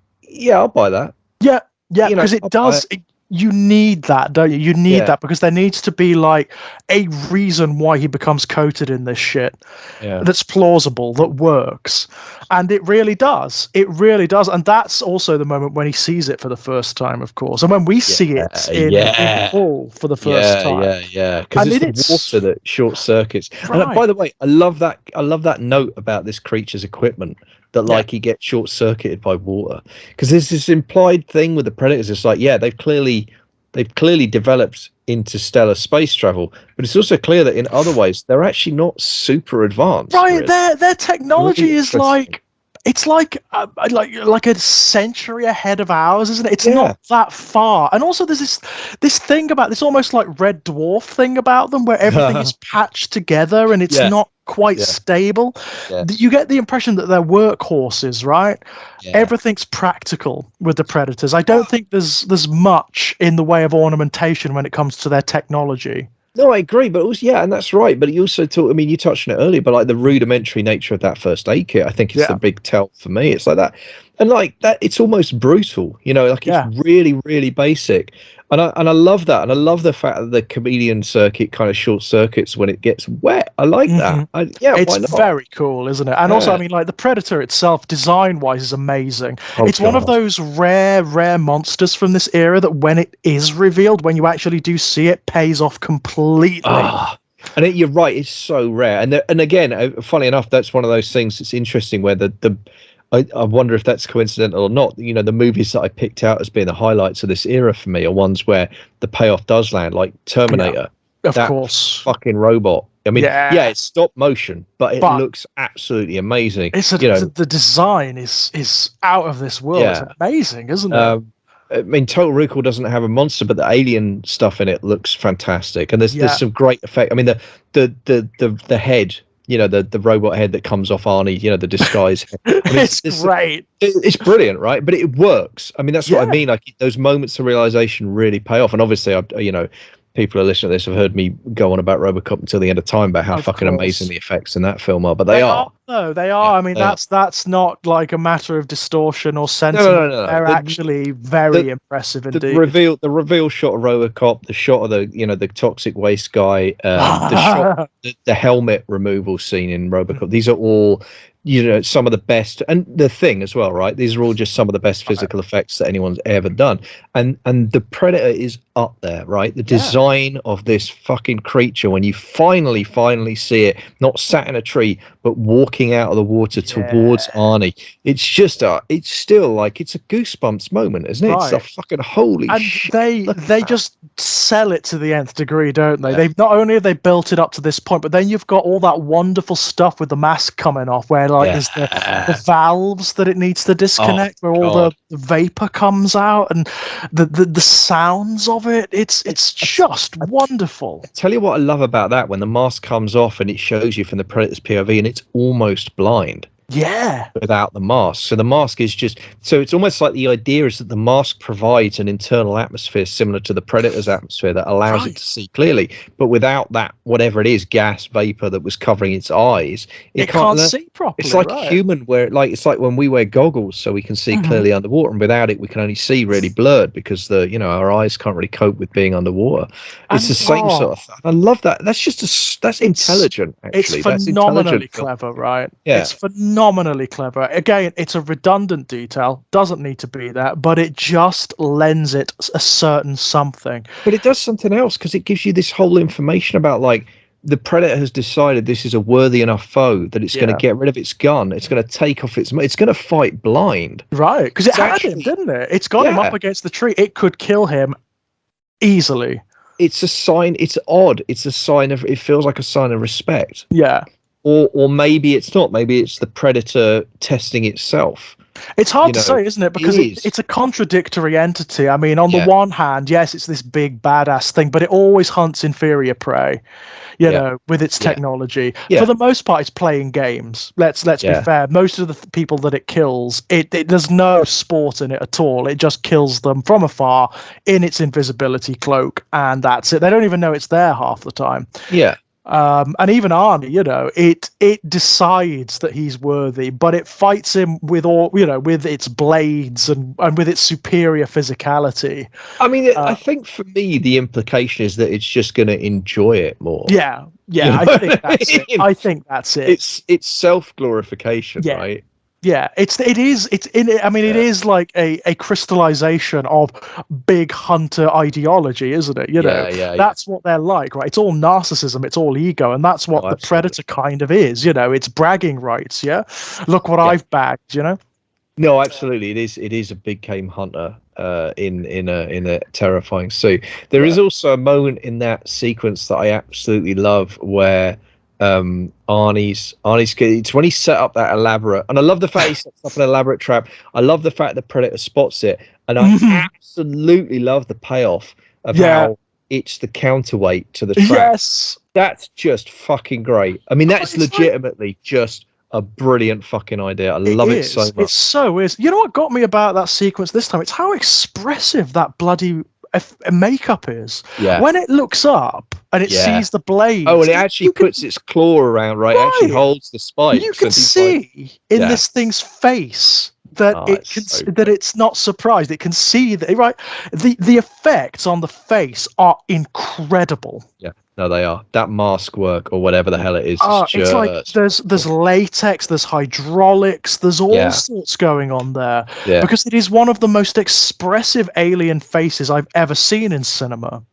I'll buy that. Yeah, because it does. You need that, don't you? You need that, because there needs to be like a reason why he becomes coated in this shit that's plausible, that works. And it really does. It really does. And that's also the moment when he sees it for the first time, of course. And when we see it in full for the first time. Because it's the water that short circuits. Right. And by the way, I love that note about this creature's equipment, that he gets short circuited by water, because there's this implied thing with the Predators. It's like, they've clearly developed interstellar space travel, but it's also clear that in other ways they're actually not super advanced. Right, their technology is like a century ahead of ours, isn't it? It's not that far. And also there's this thing about this almost like Red Dwarf thing about them, where everything is patched together and it's not quite stable. You get the impression that they're workhorses, right? Everything's practical with the Predators. I don't think there's much in the way of ornamentation when it comes to their technology. No, I agree, but also, and that's right. But you also talk. I mean, you touched on it earlier, but like the rudimentary nature of that first aid kit, I think it's the big tell for me. It's like that, and like that, it's almost brutal. You know, like it's really, really basic. And I love that, and I love the fact that the comedian circuit kind of short circuits when it gets wet. I like that. It's why not? Very cool, isn't it? And also, I mean, like the Predator itself, design-wise, is amazing. It's one of those rare monsters from this era that, when it is revealed, when you actually do see it, pays off completely. And you're right, it's so rare. And again, funny enough, that's one of those things that's interesting where I wonder if that's coincidental or not. You know, the movies that I picked out as being the highlights of this era for me are ones where the payoff does land, like Terminator. Of course. Fucking robot I mean, yeah, it's stop motion, but it looks absolutely amazing. The design is out of this world. It's amazing, isn't it? I mean, Total Recall doesn't have a monster, but the alien stuff in it looks fantastic, and there's some great effect. I mean, the head, the robot head that comes off Arnie, the disguise head. I mean, it's great. It's brilliant, right? But it works. I mean, that's what I mean. Like, those moments of realization really pay off. And obviously, people who listen to this have heard me go on about Robocop until the end of time about how fucking amazing the effects in that film are. But they are. No, they are. Yeah, I mean, that's not like a matter of distortion or sentiment. No. They're actually very impressive indeed. The reveal shot of Robocop, the shot of the toxic waste guy, the helmet removal scene in Robocop. These are all some of the best, and the thing as well, right? These are all just some of the best physical effects that anyone's ever done. And the Predator is up there, right? The design of this fucking creature, when you finally see it, not sat in a tree, but walking out of the water towards Arnie. It's just it's still like, it's a goosebumps moment, isn't it? Right. It's a fucking holy shit. And they just sell it to the nth degree, don't they? They've not only have they built it up to this point, but then you've got all that wonderful stuff with the mask coming off, where there's the valves that it needs to disconnect, where all the vapor comes out, and the sounds of it. It's just wonderful. I tell you what I love about that, when the mask comes off and it shows you from the Predator's POV, and it's almost blind. Yeah. Without the mask. So the mask is just, so it's almost like the idea is that the mask provides an internal atmosphere similar to the Predator's atmosphere that allows it to see clearly. But without that, whatever it is, gas, vapor that was covering its eyes, it can't see properly. It's like human, where it's like when we wear goggles so we can see clearly underwater, and without it we can only see really blurred because our eyes can't really cope with being underwater. It's the same sort of thing. I love that. That's intelligent, actually. It's phenomenally clever, right? Yeah. It's phenomenally clever. Again, it's a redundant detail, doesn't need to be there, but it just lends it a certain something. But it does something else, because it gives you this whole information about, like, the Predator has decided this is a worthy enough foe that it's going to get rid of its gun. It's going to take off it's going to fight blind. Right, because it had him, didn't it? It's got him up against the tree. It could kill him easily. It's a sign. It's odd. It's a sign of, it feels like a sign of respect. Yeah. Or maybe it's not. Maybe it's the Predator testing itself. It's hard to say, isn't it? Because it's a contradictory entity. I mean, on the one hand, yes, it's this big badass thing, but it always hunts inferior prey, with its technology. Yeah. For the most part, it's playing games. Let's be fair. Most of the people that it kills, there's no sport in it at all. It just kills them from afar in its invisibility cloak, and that's it. They don't even know it's there half the time. Yeah. And even Arnie, it decides that he's worthy, but it fights him with with its blades and with its superior physicality. I mean, I think for me, the implication is that it's just going to enjoy it more. Yeah, I think that's it. I think that's it. It's self-glorification, right? Yeah, it is like a crystallization of big hunter ideology, isn't it? That's what they're like, right? It's all narcissism, it's all ego, and that's what the Predator kind of is. It's bragging rights. Yeah, look what I've bagged. No, absolutely, it is a big game hunter in a terrifying suit. There is also a moment in that sequence that I absolutely love where Arnie's it's when he set up that elaborate, and I love the fact he sets up an elaborate trap. I love the fact the Predator spots it, and I absolutely love the payoff of how it's the counterweight to the trap. Yes, that's just fucking great. I mean, that's legitimately just a brilliant fucking idea. I love it so much. It so is. You know what got me about that sequence this time? It's how expressive that bloody makeup is. Yeah. When it looks up and it sees the blade. Oh, and it actually puts its claw around, right? It actually holds the spikes. You can see in this thing's face that that it's not surprised. It can see that, right? The effects on the face are incredible. Yeah. No, they are. That mask work or whatever the hell it is. It's like there's latex, there's hydraulics, there's all sorts going on there. Yeah. Because it is one of the most expressive alien faces I've ever seen in cinema.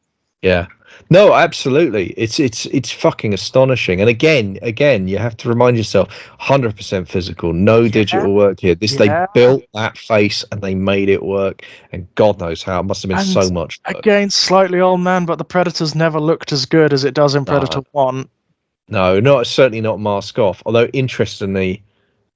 Yeah. No, absolutely. It's fucking astonishing. And again, you have to remind yourself, 100% physical, no digital work here. They built that face and they made it work. And God knows how. It must have been so much work. Again, slightly old man, but the Predator's never looked as good as it does in Predator 1. No, certainly not Mask Off. Although interestingly,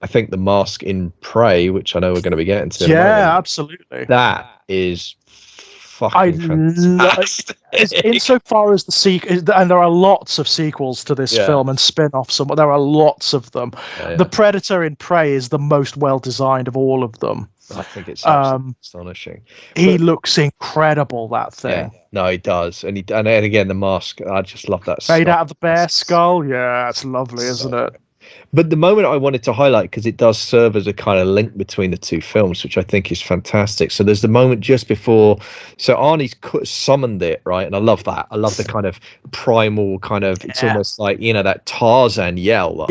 I think the mask in Prey, which I know we're going to be getting to. Yeah, absolutely. That is fucking fantastic. Insofar as the sequel, and there are lots of sequels to this film and spin-offs, but there are lots of them. The Predator in Prey is the most well-designed of all of them. I think it's astonishing. He looks incredible, that thing. Yeah, no, he does, and again the mask. I just love that. Made out of the bear skull. Yeah, it's lovely, isn't it? But the moment I wanted to highlight, because it does serve as a kind of link between the two films, which I think is fantastic. So there's the moment just before, so Arnie's summoned it, right? And I love that. I love the kind of primal kind of, it's almost like, that Tarzan yell.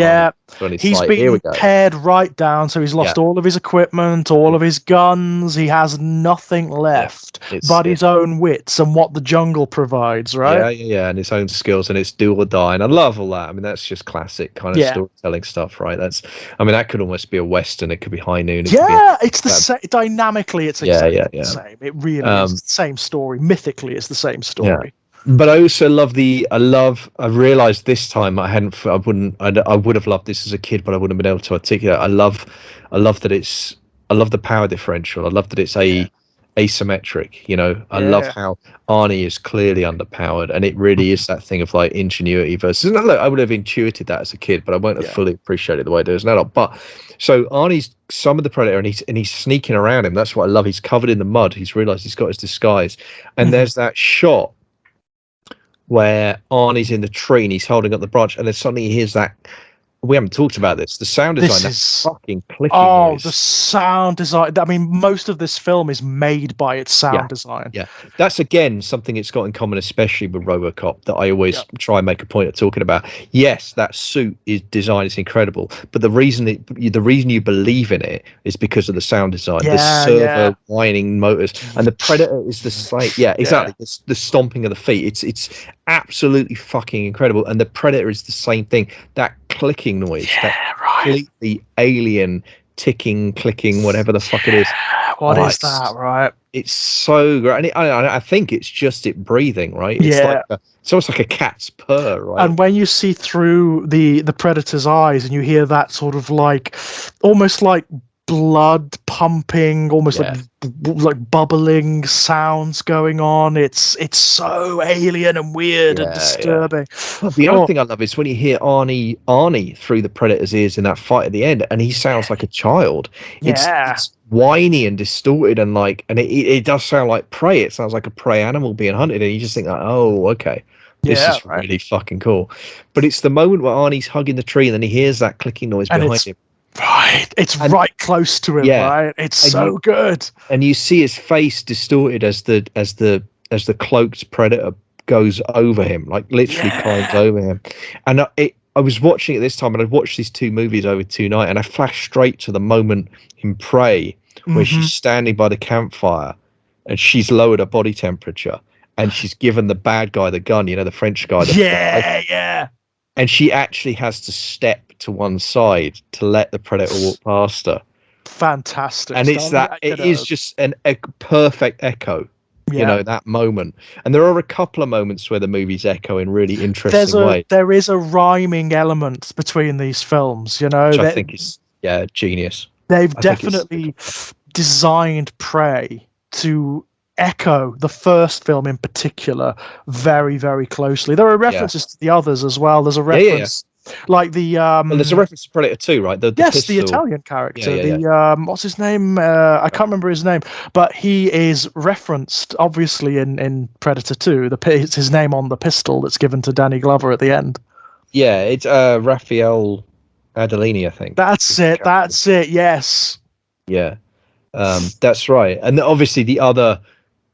He's been pared right down, so he's lost all of his equipment, all of his guns. He has nothing left but his own wits and what the jungle provides, right? Yeah, and his own skills, and it's do or die. And I love all that. I mean, that's just classic kind of storytelling stuff, right? That could almost be a Western. It could be High Noon. It's the same. Dynamically, it's exactly the same. It really is the same story. Mythically, it's the same story. But I also love I realized this time I would have loved this as a kid, but I wouldn't have been able to articulate. I love the power differential. I love that it's asymmetric. I love how Arnie is clearly underpowered, and it really is that thing of like ingenuity versus. Look, I would have intuited that as a kid, but I won't have fully appreciated the way I do as an adult. But so Arnie's summoned the Predator, and he's sneaking around him. That's what I love. He's covered in the mud. He's realized he's got his disguise, and there's that shot where Arnie's in the tree and he's holding up the branch, and then suddenly he hears that. We haven't talked about this. The sound design, that's fucking clicking noise. The sound design. I mean, most of this film is made by its sound design. Yeah, that's again something it's got in common, especially with Robocop, that I always try and make a point of talking about. Yes, that suit is design is incredible, but the reason you believe in it is because of the sound design. The servo whining motors, and the Predator is the same. Yeah, exactly. It's the stomping of the feet. It's absolutely fucking incredible, and the Predator is the same thing. That clicking noise, that completely alien ticking, clicking, whatever the fuck it is. What is that, right? It's so great, and I think it's just it breathing, right? It's like it's almost like a cat's purr, right? And when you see through the Predator's eyes, and you hear that sort of like, almost like blood pumping, almost like bubbling sounds going on. It's so alien and weird and disturbing. The other thing I love is when you hear Arnie through the Predator's ears in that fight at the end, and he sounds like a child. It's whiny and distorted, and it does sound like prey. It sounds like a prey animal being hunted, and you just think, oh, okay. This is really fucking cool. But it's the moment where Arnie's hugging the tree, and then he hears that clicking noise behind him. Right, it's right close to him. Right, it's so good. And you see his face distorted as the cloaked Predator goes over him, like literally climbs over him. And I was watching it this time, and I'd watched these two movies over 2 nights, and I flashed straight to the moment in Prey where she's standing by the campfire, and she's lowered her body temperature, and she's given the bad guy the gun. The French guy. And she actually has to step to one side to let the Predator walk past her. Fantastic. And it is just a perfect echo, that moment. And there are a couple of moments where the movies echo in really interesting ways. There is a rhyming element between these films, which I think is genius. They've definitely designed Prey to echo the first film in particular very, very closely. There are references to the others as well. There's a reference like the there's a reference to Predator 2, right? The Italian character. What's his name? I can't remember his name, but he is referenced obviously in Predator 2. It's his name on the pistol that's given to Danny Glover at the end. Yeah, it's Raphael Adolini, I think. That's it. Yes. Yeah. That's right. And obviously the other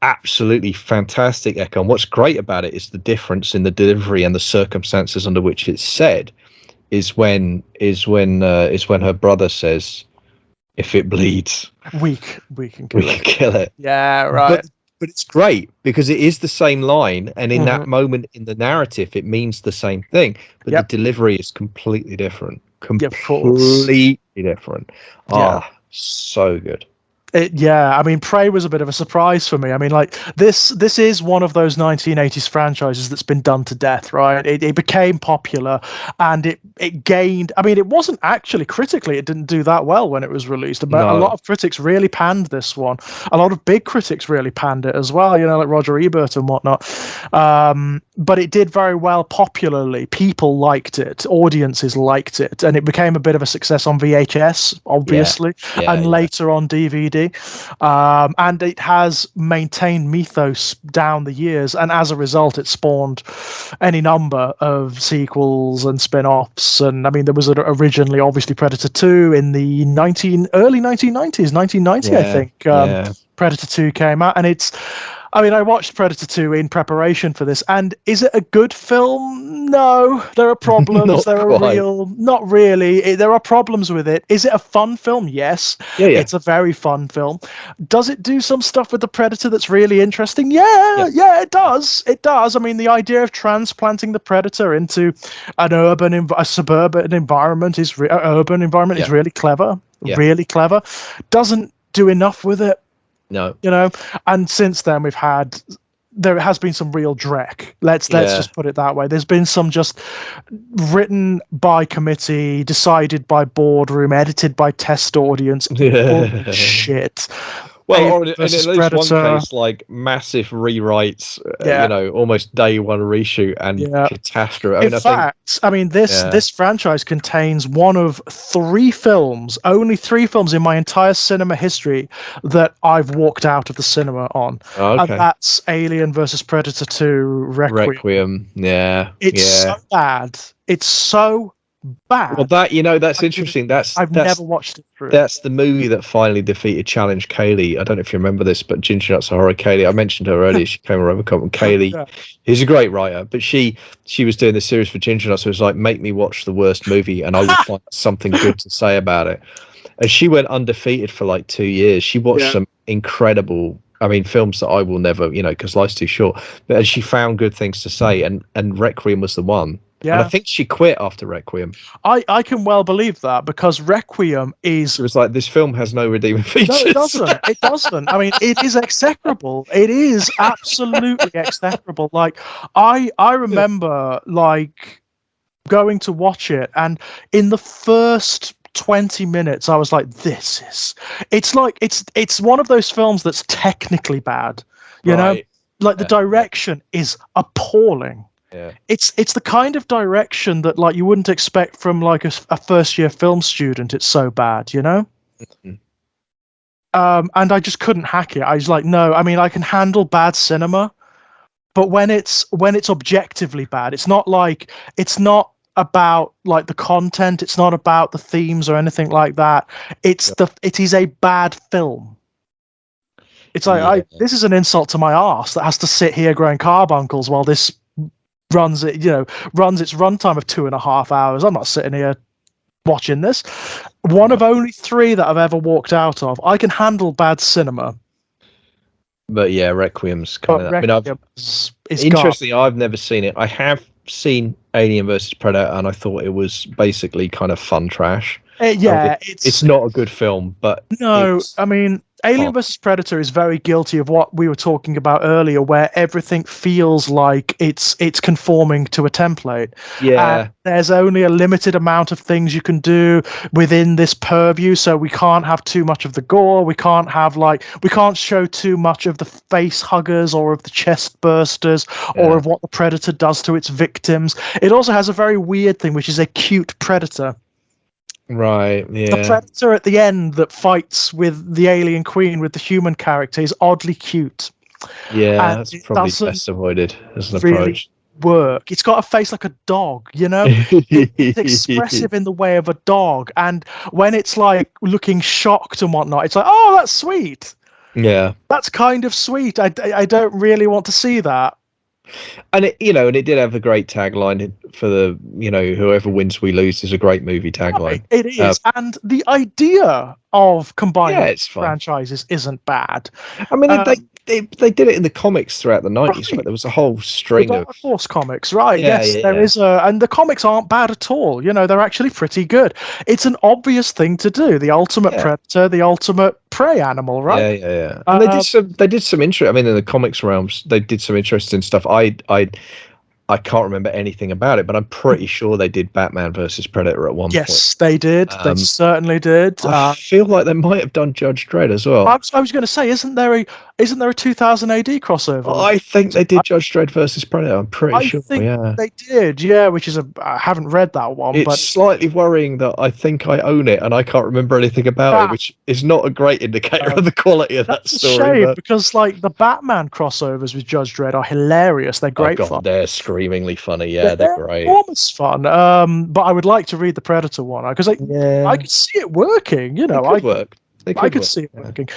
absolutely fantastic echo, and what's great about it is the difference in the delivery and the circumstances under which it's said is when her brother says, if it bleeds, we can kill it. Yeah, right. But it's great because it is the same line, and in that moment in the narrative it means the same thing, but the delivery is completely different. Completely different. So good. I mean, Prey was a bit of a surprise for me. I mean, like this is one of those 1980s franchises that's been done to death, right? It became popular, and it gained. I mean, it wasn't actually critically, it didn't do that well when it was released. But a lot of critics really panned this one. A lot of big critics really panned it as well. You know, like Roger Ebert and whatnot. But it did very well popularly. People liked it. Audiences liked it, and it became a bit of a success on VHS, obviously, and later on DVD. And it has maintained mythos down the years, and as a result it spawned any number of sequels and spin-offs. And I mean, there was originally obviously Predator 2 in the early 1990s, 1990 I think. Predator 2 came out, and I watched Predator 2 in preparation for this, and is it a good film? No, there are problems. Not really. There are problems with it. Is it a fun film? Yes. It's a very fun film. Does it do some stuff with the Predator that's really interesting? Yeah, it does. It does. I mean, the idea of transplanting the Predator into a suburban environment is really clever. Really clever. Doesn't do enough with it. No. You know, and since then there has been some real dreck. Let's just put it that way. There's been some just written by committee, decided by boardroom, edited by test audience. Bullshit. Well, in at least one case, like massive rewrites, almost day one reshoot and catastrophe. This franchise contains one of only three films in my entire cinema history that I've walked out of the cinema on. And that's Alien vs. Predator 2 Requiem. It's so bad. It's so bad. Well, that's interesting. I've never watched it through. That's the movie that finally defeated Challenge Kaylee. I don't know if you remember this, but Ginger Nuts are Horror Kaylee. I mentioned her earlier. She came on Robocop, and Kaylee, who's a great writer, but she was doing this series for Ginger Nuts. So it was like, make me watch the worst movie, and I will find something good to say about it. And she went undefeated for like 2 years. She watched some incredible. I mean, films that I will never, because life's too short. But she found good things to say, and Requiem was the one. Yeah. And I think she quit after Requiem. I can well believe that, because Requiem is... It was like, this film has no redeeming features. No, it doesn't. It doesn't. I mean, it is execrable. It is absolutely execrable. Like, I remember, like, going to watch it, and in the first 20 minutes, I was like, it's one of those films that's technically bad. You know? Like, the direction is appalling. Yeah. It's the kind of direction that like you wouldn't expect from like a first year film student. It's so bad, you know. Mm-hmm. And I just couldn't hack it. I was like, no. I mean, I can handle bad cinema, but when it's objectively bad, it's not about like the content. It's not about the themes or anything like that. It is a bad film. It's like this is an insult to my arse that has to sit here growing carbuncles while this runs its runtime of 2.5 hours. I'm not sitting here watching this. One of only 3 that I've ever walked out of. I can handle bad cinema. But Requiem's kind of. Interestingly, I've never seen it. I have seen Alien vs. Predator, and I thought it was basically kind of fun trash. It's not a good film, but no, I mean, Alien vs. Predator is very guilty of what we were talking about earlier, where everything feels like it's conforming to a template. Yeah. And there's only a limited amount of things you can do within this purview, so we can't have too much of the gore. We can't show too much of the face huggers or of the chest bursters or of what the Predator does to its victims. It also has a very weird thing, which is a cute Predator. Right, yeah. The Predator at the end that fights with the alien queen with the human character is oddly cute. Yeah, that's probably best avoided as an approach. Work. It's got a face like a dog, you know? It's expressive in the way of a dog. And when it's like looking shocked and whatnot, it's like, oh, that's sweet. Yeah. That's kind of sweet. I don't really want to see that. And it did have a great tagline for the, whoever wins, we lose is a great movie tagline. It is. And the idea of combining franchises isn't bad. I mean, they did it in the comics throughout the 90s, right? There was a whole string of Dark Horse comics, right? There is and the comics aren't bad at all. You know, they're actually pretty good. It's an obvious thing to do. The ultimate predator, the ultimate prey animal, right? Yeah. And they did some interest. I mean, in the comics realms, they did some interesting stuff. I can't remember anything about it, but I'm pretty sure they did Batman versus Predator at one point. Yes, they did. They certainly did. I feel like they might have done Judge Dredd as well. I was going to say, isn't there a 2000 AD crossover? I think they did Judge Dredd versus Predator. I'm pretty sure. I think they did. Yeah, which is I haven't read that one. It's but slightly worrying that I think I own it and I can't remember anything about it, which is not a great indicator of the quality of that story. That's a shame, because like the Batman crossovers with Judge Dredd are hilarious. They're great fun. They're screamingly funny. Yeah, they're great. Enormous fun. But I would like to read the Predator one because I could see it working. You know, it could work. I could see it working,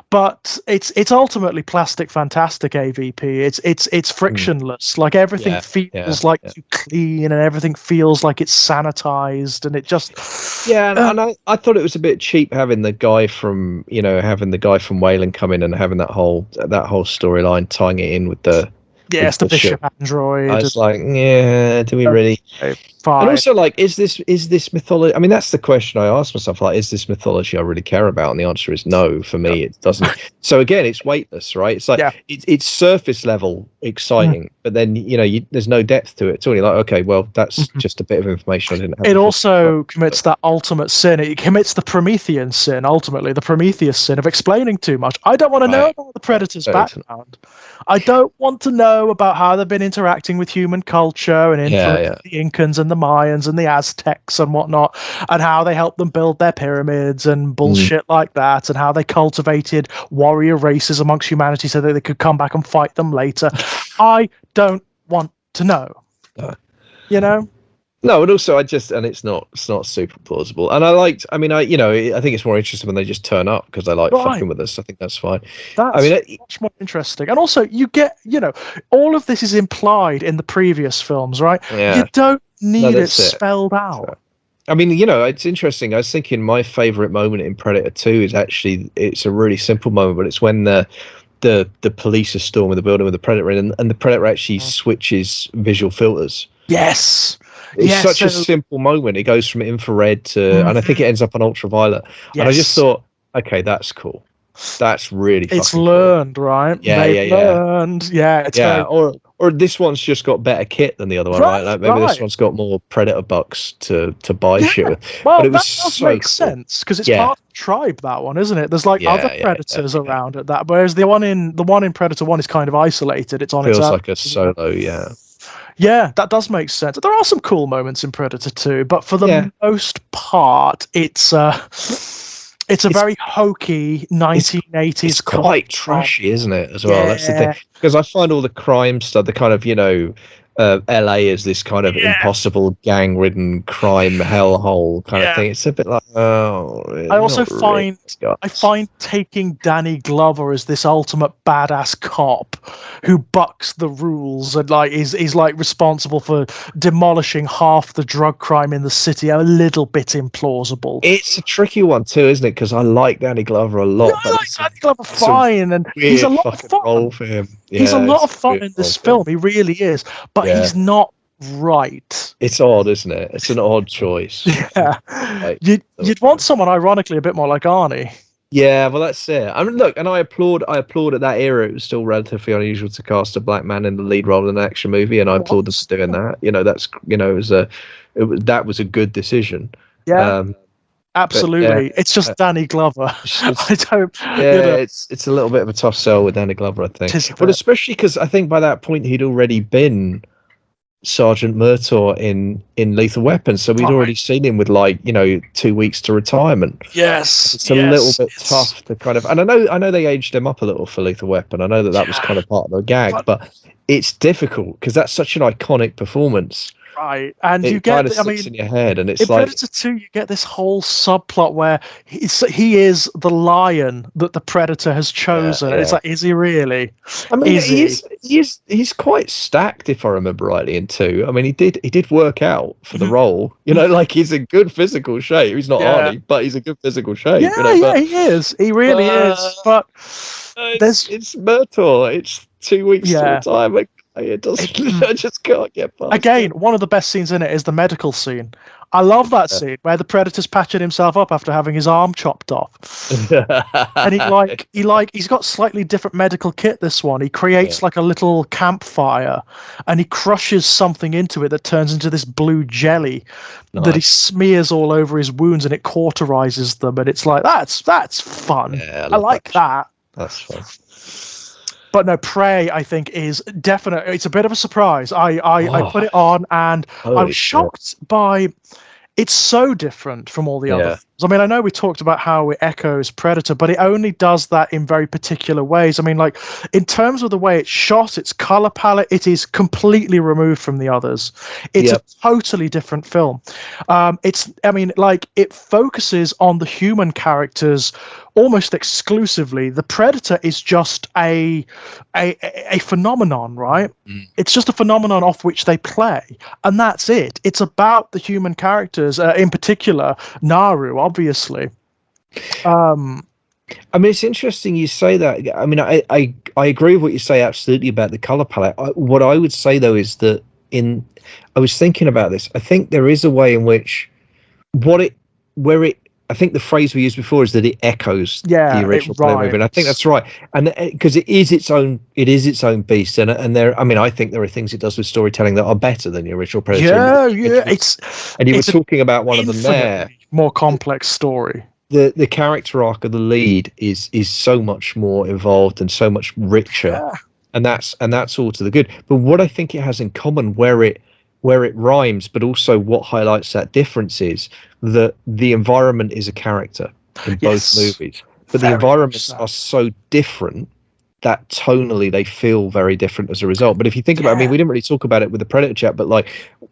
but it's ultimately plastic fantastic AVP. It's frictionless. Like everything feels like you clean, and everything feels like it's sanitized, and it just and I thought it was a bit cheap having the guy from Wayland come in and having that whole storyline, tying it in with the the bishop android. I was like, do we really? Fine. And also, like, is this mythology? I mean, that's the question I ask myself. Like, is this mythology I really care about? And the answer is no. For me, it doesn't. So again, it's weightless, right? It's like it's surface level exciting, but then there's no depth to it. It's only like, okay, well, that's just a bit of information I didn't have. It also commits that ultimate sin. It commits the Promethean sin. Ultimately, the Prometheus sin of explaining too much. I don't want to know about the Predator's background. I don't want to know about how they've been interacting with human culture and influencing the Incans and the Mayans and the Aztecs and whatnot, and how they helped them build their pyramids and bullshit like that, and how they cultivated warrior races amongst humanity so that they could come back and fight them later. I don't want to know. You know? No, and also it's not super plausible. And I think it's more interesting when they just turn up because they like fucking with us. I think that's fine. That's much more interesting. And also you get, all of this is implied in the previous films, right? Yeah. You don't need it spelled out. I mean, it's interesting. I was thinking my favorite moment in Predator 2 is actually, it's a really simple moment, but it's when the police are storming the building with the Predator in, and the Predator actually switches visual filters. Yes. It's such a simple moment. It goes from infrared to, and I think it ends up on ultraviolet. Yes. And I just thought, okay, that's cool. That's really it's learned, cool. Right? They've learned. Or this one's just got better kit than the other one, right? Like maybe this one's got more Predator bucks to buy shit with. Well, but it was that does make sense because it's part of the tribe, that one, isn't it? There's like other Predators around at that, whereas the one in Predator 1 is kind of isolated. It's on its own. Feels like a solo, Yeah, that does make sense. There are some cool moments in Predator 2, but for the most part, it's a very hokey 1980s. It's quite trashy, isn't it? As well, that's the thing. Because I find all the crime stuff, the kind of LA is this kind of impossible gang-ridden crime hellhole kind of thing. It's a bit like, I also find taking Danny Glover as this ultimate badass cop who bucks the rules and is responsible for demolishing half the drug crime in the city a little bit implausible. It's a tricky one too, isn't it? Because I like Danny Glover a lot. I like Danny Glover fine, and he's a lot of fun. Role for him. He's a lot of fun in this film. He really is, but he's not right. It's odd, isn't it? It's an odd choice. Yeah, you'd want someone ironically a bit more like Arnie. Yeah, well, that's it. I mean, look, and I applaud at that era. It was still relatively unusual to cast a black man in the lead role in an action movie, and I applaud them for doing that. That was a good decision. Yeah. Absolutely, it's just Danny Glover. I don't. It's a little bit of a tough sell with Danny Glover, I think. But especially because I think by that point he'd already been Sergeant Murtaugh in Lethal Weapon, so we'd already seen him with 2 weeks to retirement. Yes, it's a little bit tough to kind of. And I know they aged him up a little for Lethal Weapon. I know that was kind of part of the gag, but it's difficult because that's such an iconic performance. Right, and it you get, kind of sticks in your head, and it's in like Predator 2, you get this whole subplot where he is the lion that the Predator has chosen. And it's like, is he really? I mean, he's quite stacked, if I remember rightly, in 2. I mean, he did work out for the role. You know, like he's in good physical shape. He's not Arnie, but he's in good physical shape. Yeah, you know, yeah, he is. He really is. But it's Murtaugh. It's 2 weeks to time. It doesn't. I just can't get past. Again, one of the best scenes in it is the medical scene. I love that scene where the Predator's patching himself up after having his arm chopped off, and he's got slightly different medical kit. This one, he creates like a little campfire, and he crushes something into it that turns into this blue jelly that he smears all over his wounds, and it cauterizes them. And it's like that's fun. Yeah, I like that. That's fun. But no, Prey, I think, is definitely, it's a bit of a surprise. I put it on, and I was shocked by, it's so different from all the other things. I mean, I know we talked about how it echoes Predator, but it only does that in very particular ways. I mean, like, in terms of the way it's shot, its color palette, it is completely removed from the others. It's a totally different film. It focuses on the human characters almost exclusively. The Predator is just a phenomenon, right? It's just a phenomenon off which they play, and that's it. It's about the human characters, in particular Naru, obviously. I mean, it's interesting you say that. I mean, I agree with what you say absolutely about the color palette. What I would say though is that I was thinking about this. I think there is a way in which I think the phrase we used before is that it echoes the original Predator movie, and I think that's right. And because it is its own beast, and there. I mean, I think there are things it does with storytelling that are better than the original Predator. And you were talking about one of them there. More complex story. The character arc of the lead is so much more involved and so much richer, and that's all to the good. But what I think it has in common, where it rhymes, but also what highlights that difference is that the environment is a character in both movies, but the environments are so different that tonally they feel very different as a result. But if you think about it, I mean, we didn't really talk about it with the Predator chat, but like,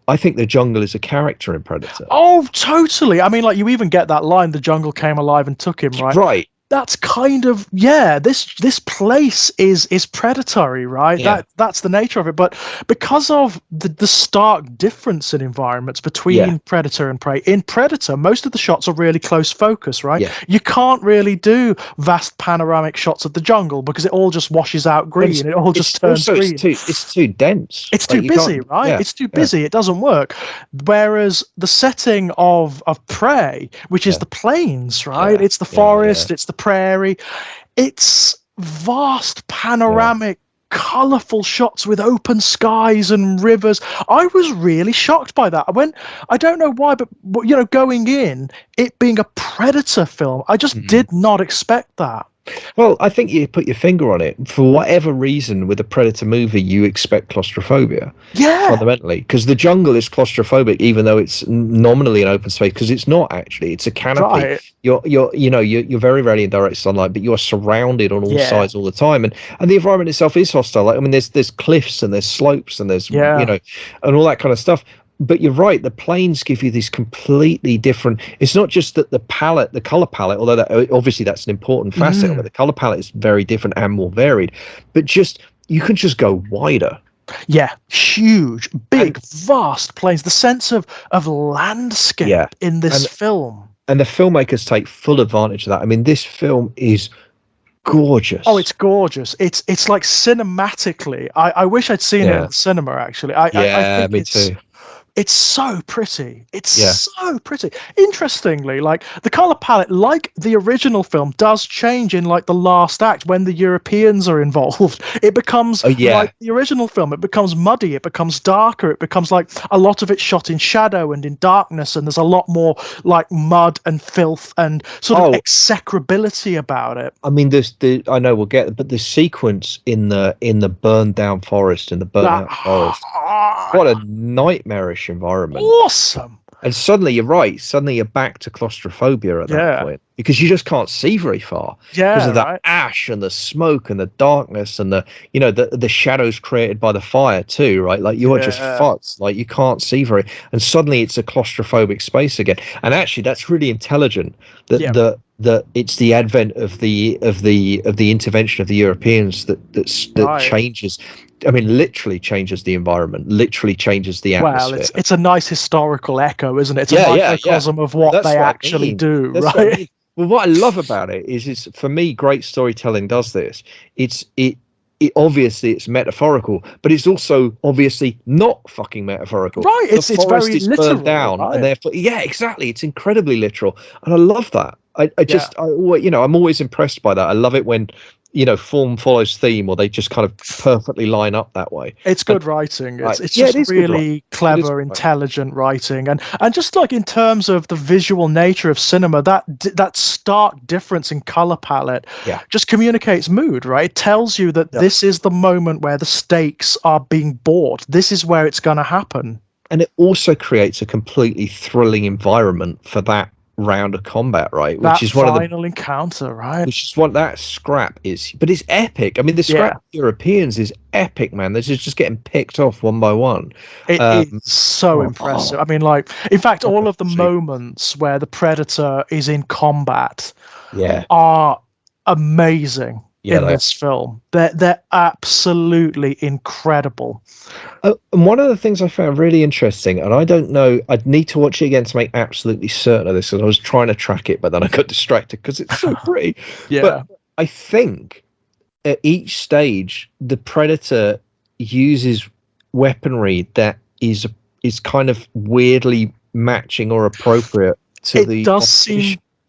I think the jungle is a character in Predator. Oh, totally. I mean, like, you even get that line, the jungle came alive and took him, right? Right. That's kind of, this place is predatory, right? That's the nature of it. But because of the stark difference in environments between Predator and Prey, in Predator, most of the shots are really close focus, right? Yeah. You can't really do vast panoramic shots of the jungle because it all just washes out green. It all just turns green. It's too dense. It's too busy, right? Yeah. It's too busy. It doesn't work. Whereas the setting of Prey, which is the plains, right? It's the forest, it's the prairie, it's vast panoramic colorful shots with open skies and rivers. I was really shocked by that. I don't know why, but going in, it being a Predator film, I just did not expect that. Well, I think you put your finger on it. For whatever reason, with a Predator movie, you expect claustrophobia. Yeah. Fundamentally, because the jungle is claustrophobic, even though it's nominally an open space. Because it's not actually; it's a canopy. Right. You're very rarely in direct sunlight, but you are surrounded on all sides all the time, and the environment itself is hostile. Like, I mean, there's cliffs and there's slopes and there's and all that kind of stuff. But you're right, the planes give you this completely different. It's not just that the color palette, although obviously that's an important facet of it. The color palette is very different and more varied, but you can just go wider. Yeah, huge, big, vast plains. The sense of landscape in this film. And the filmmakers take full advantage of that. I mean, this film is gorgeous. Oh, it's gorgeous. It's like cinematically. I wish I'd seen it in the cinema, actually. I think me too. It's so pretty. It's so pretty. Interestingly, like, the color palette, like the original film, does change in like the last act when the Europeans are involved. It becomes like the original film. It becomes muddy. It becomes darker. It becomes like a lot of it shot in shadow and in darkness, and there's a lot more like mud and filth and sort of execrability about it. I mean, I know we'll get it, but the sequence in the burned down forest, in the burnt out forest, what a nightmarish environment. Awesome. And suddenly you're right. Suddenly you're back to claustrophobia at that point, because you just can't see very far because of the ash and the smoke and the darkness and the shadows created by the fire too, right? Like you are just fucked. Like you can't see very, and suddenly it's a claustrophobic space again. And actually, that's really intelligent. That it's the advent of the intervention of the Europeans that changes. I mean, literally changes the environment, literally changes the atmosphere. Well, it's a nice historical echo, isn't it? It's a microcosm of what they actually do, right? What I mean. Well, what I love about it is for me, great storytelling does this. It obviously it's metaphorical, but it's also obviously not fucking metaphorical. Right, it's very literal, burned down, and therefore, exactly. It's incredibly literal, and I love that. I'm always impressed by that. I love it when form follows theme, or they just kind of perfectly line up that way. It's good writing. It's just really clever, intelligent writing, and just like in terms of the visual nature of cinema, that stark difference in color palette just communicates mood, right? It tells you that this is the moment where the stakes are being bought. This is where it's going to happen, and it also creates a completely thrilling environment for that round of combat, right? Which is one of the final encounter, right? Which is what that scrap is, but it's epic. I mean, the scrap Europeans is epic, man. They're just getting picked off one by one. It is so impressive. I mean, like, in fact, all of the moments where the Predator is in combat are amazing in this film. They're absolutely incredible. And one of the things I found really interesting, and I don't know, I'd need to watch it again to make absolutely certain of this, because I was trying to track it, but then I got distracted because it's so pretty. But I think at each stage, the Predator uses weaponry that is kind of weirdly matching or appropriate to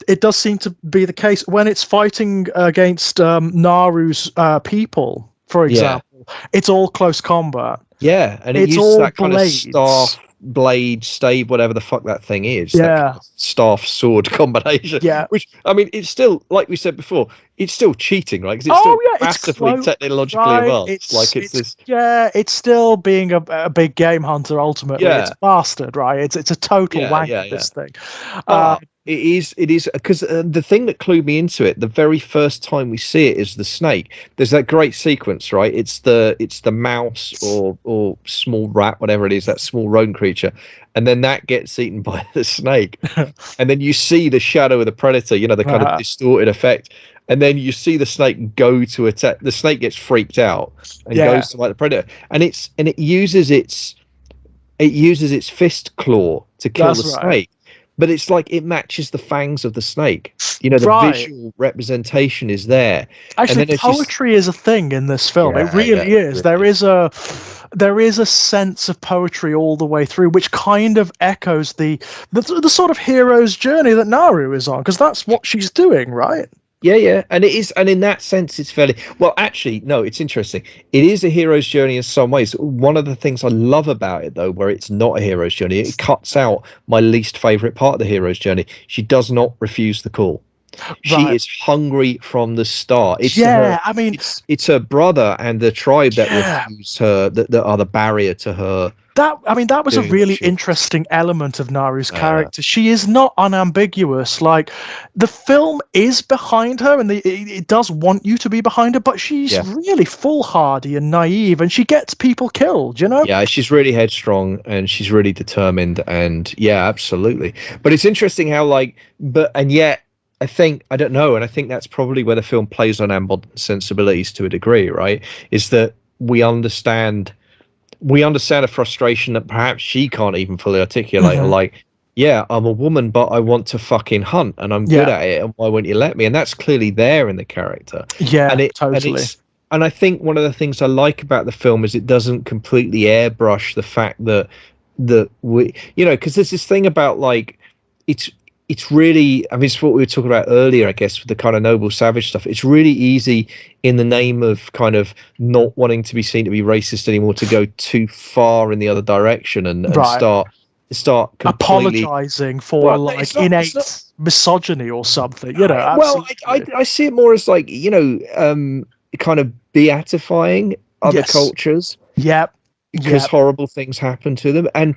It does seem to be the case when it's fighting against Naru's people, for example. It's all close combat. Yeah, and it uses that kind of staff, blade, stave, whatever the fuck that thing is. That kind of staff sword combination. Yeah. Which, I mean, it's still, like we said before, it's still cheating, right? Because it's still massively technologically advanced. It's still being a big game hunter ultimately. It's a bastard, right? It's a total wank, this thing. It is because the thing that clued me into it, the very first time we see it, is the snake. There's that great sequence, right? It's the mouse or small rat, whatever it is, that small rodent creature, and then that gets eaten by the snake, and then you see the shadow of the Predator, the kind of distorted effect, and then you see the snake go to attack. The snake gets freaked out and goes to fight the Predator, and it uses its fist claw to kill the snake. But it's like it matches the fangs of the snake. The visual representation is there. Actually, poetry is a thing in this film. It really is. Really. There is a sense of poetry all the way through, which kind of echoes the sort of hero's journey that Naru is on, because that's what she's doing, right? Yeah, and it is, and in that sense, it's fairly well. Actually, no, it's interesting. It is a hero's journey in some ways. One of the things I love about it, though, where it's not a hero's journey, it cuts out my least favorite part of the hero's journey. She does not refuse the call. She is hungry from the start. It's it's her brother and the tribe that refuse her, that are the barrier to her. That was a really interesting element of Naru's character. She is not unambiguous. Like, the film is behind her, and it does want you to be behind her, but she's really foolhardy and naive, and she gets people killed, Yeah, she's really headstrong, and she's really determined, and absolutely. But it's interesting how, and yet, I don't know, and I think that's probably where the film plays on our modern sensibilities to a degree, right? Is that we understand a frustration that perhaps she can't even fully articulate. I'm a woman, but I want to fucking hunt, and I'm good at it, and why won't you let me? And that's clearly there in the character. Totally. And I think one of the things I like about the film is it doesn't completely airbrush the fact that we, because there's this thing about it's really, I mean, it's what we were talking about earlier, I guess, with the kind of noble savage stuff. It's really easy, in the name of kind of not wanting to be seen to be racist anymore, to go too far in the other direction and start apologizing for innate misogyny or something. Well, I see it more as kind of beatifying other cultures. Yep. Because horrible things happen to them, and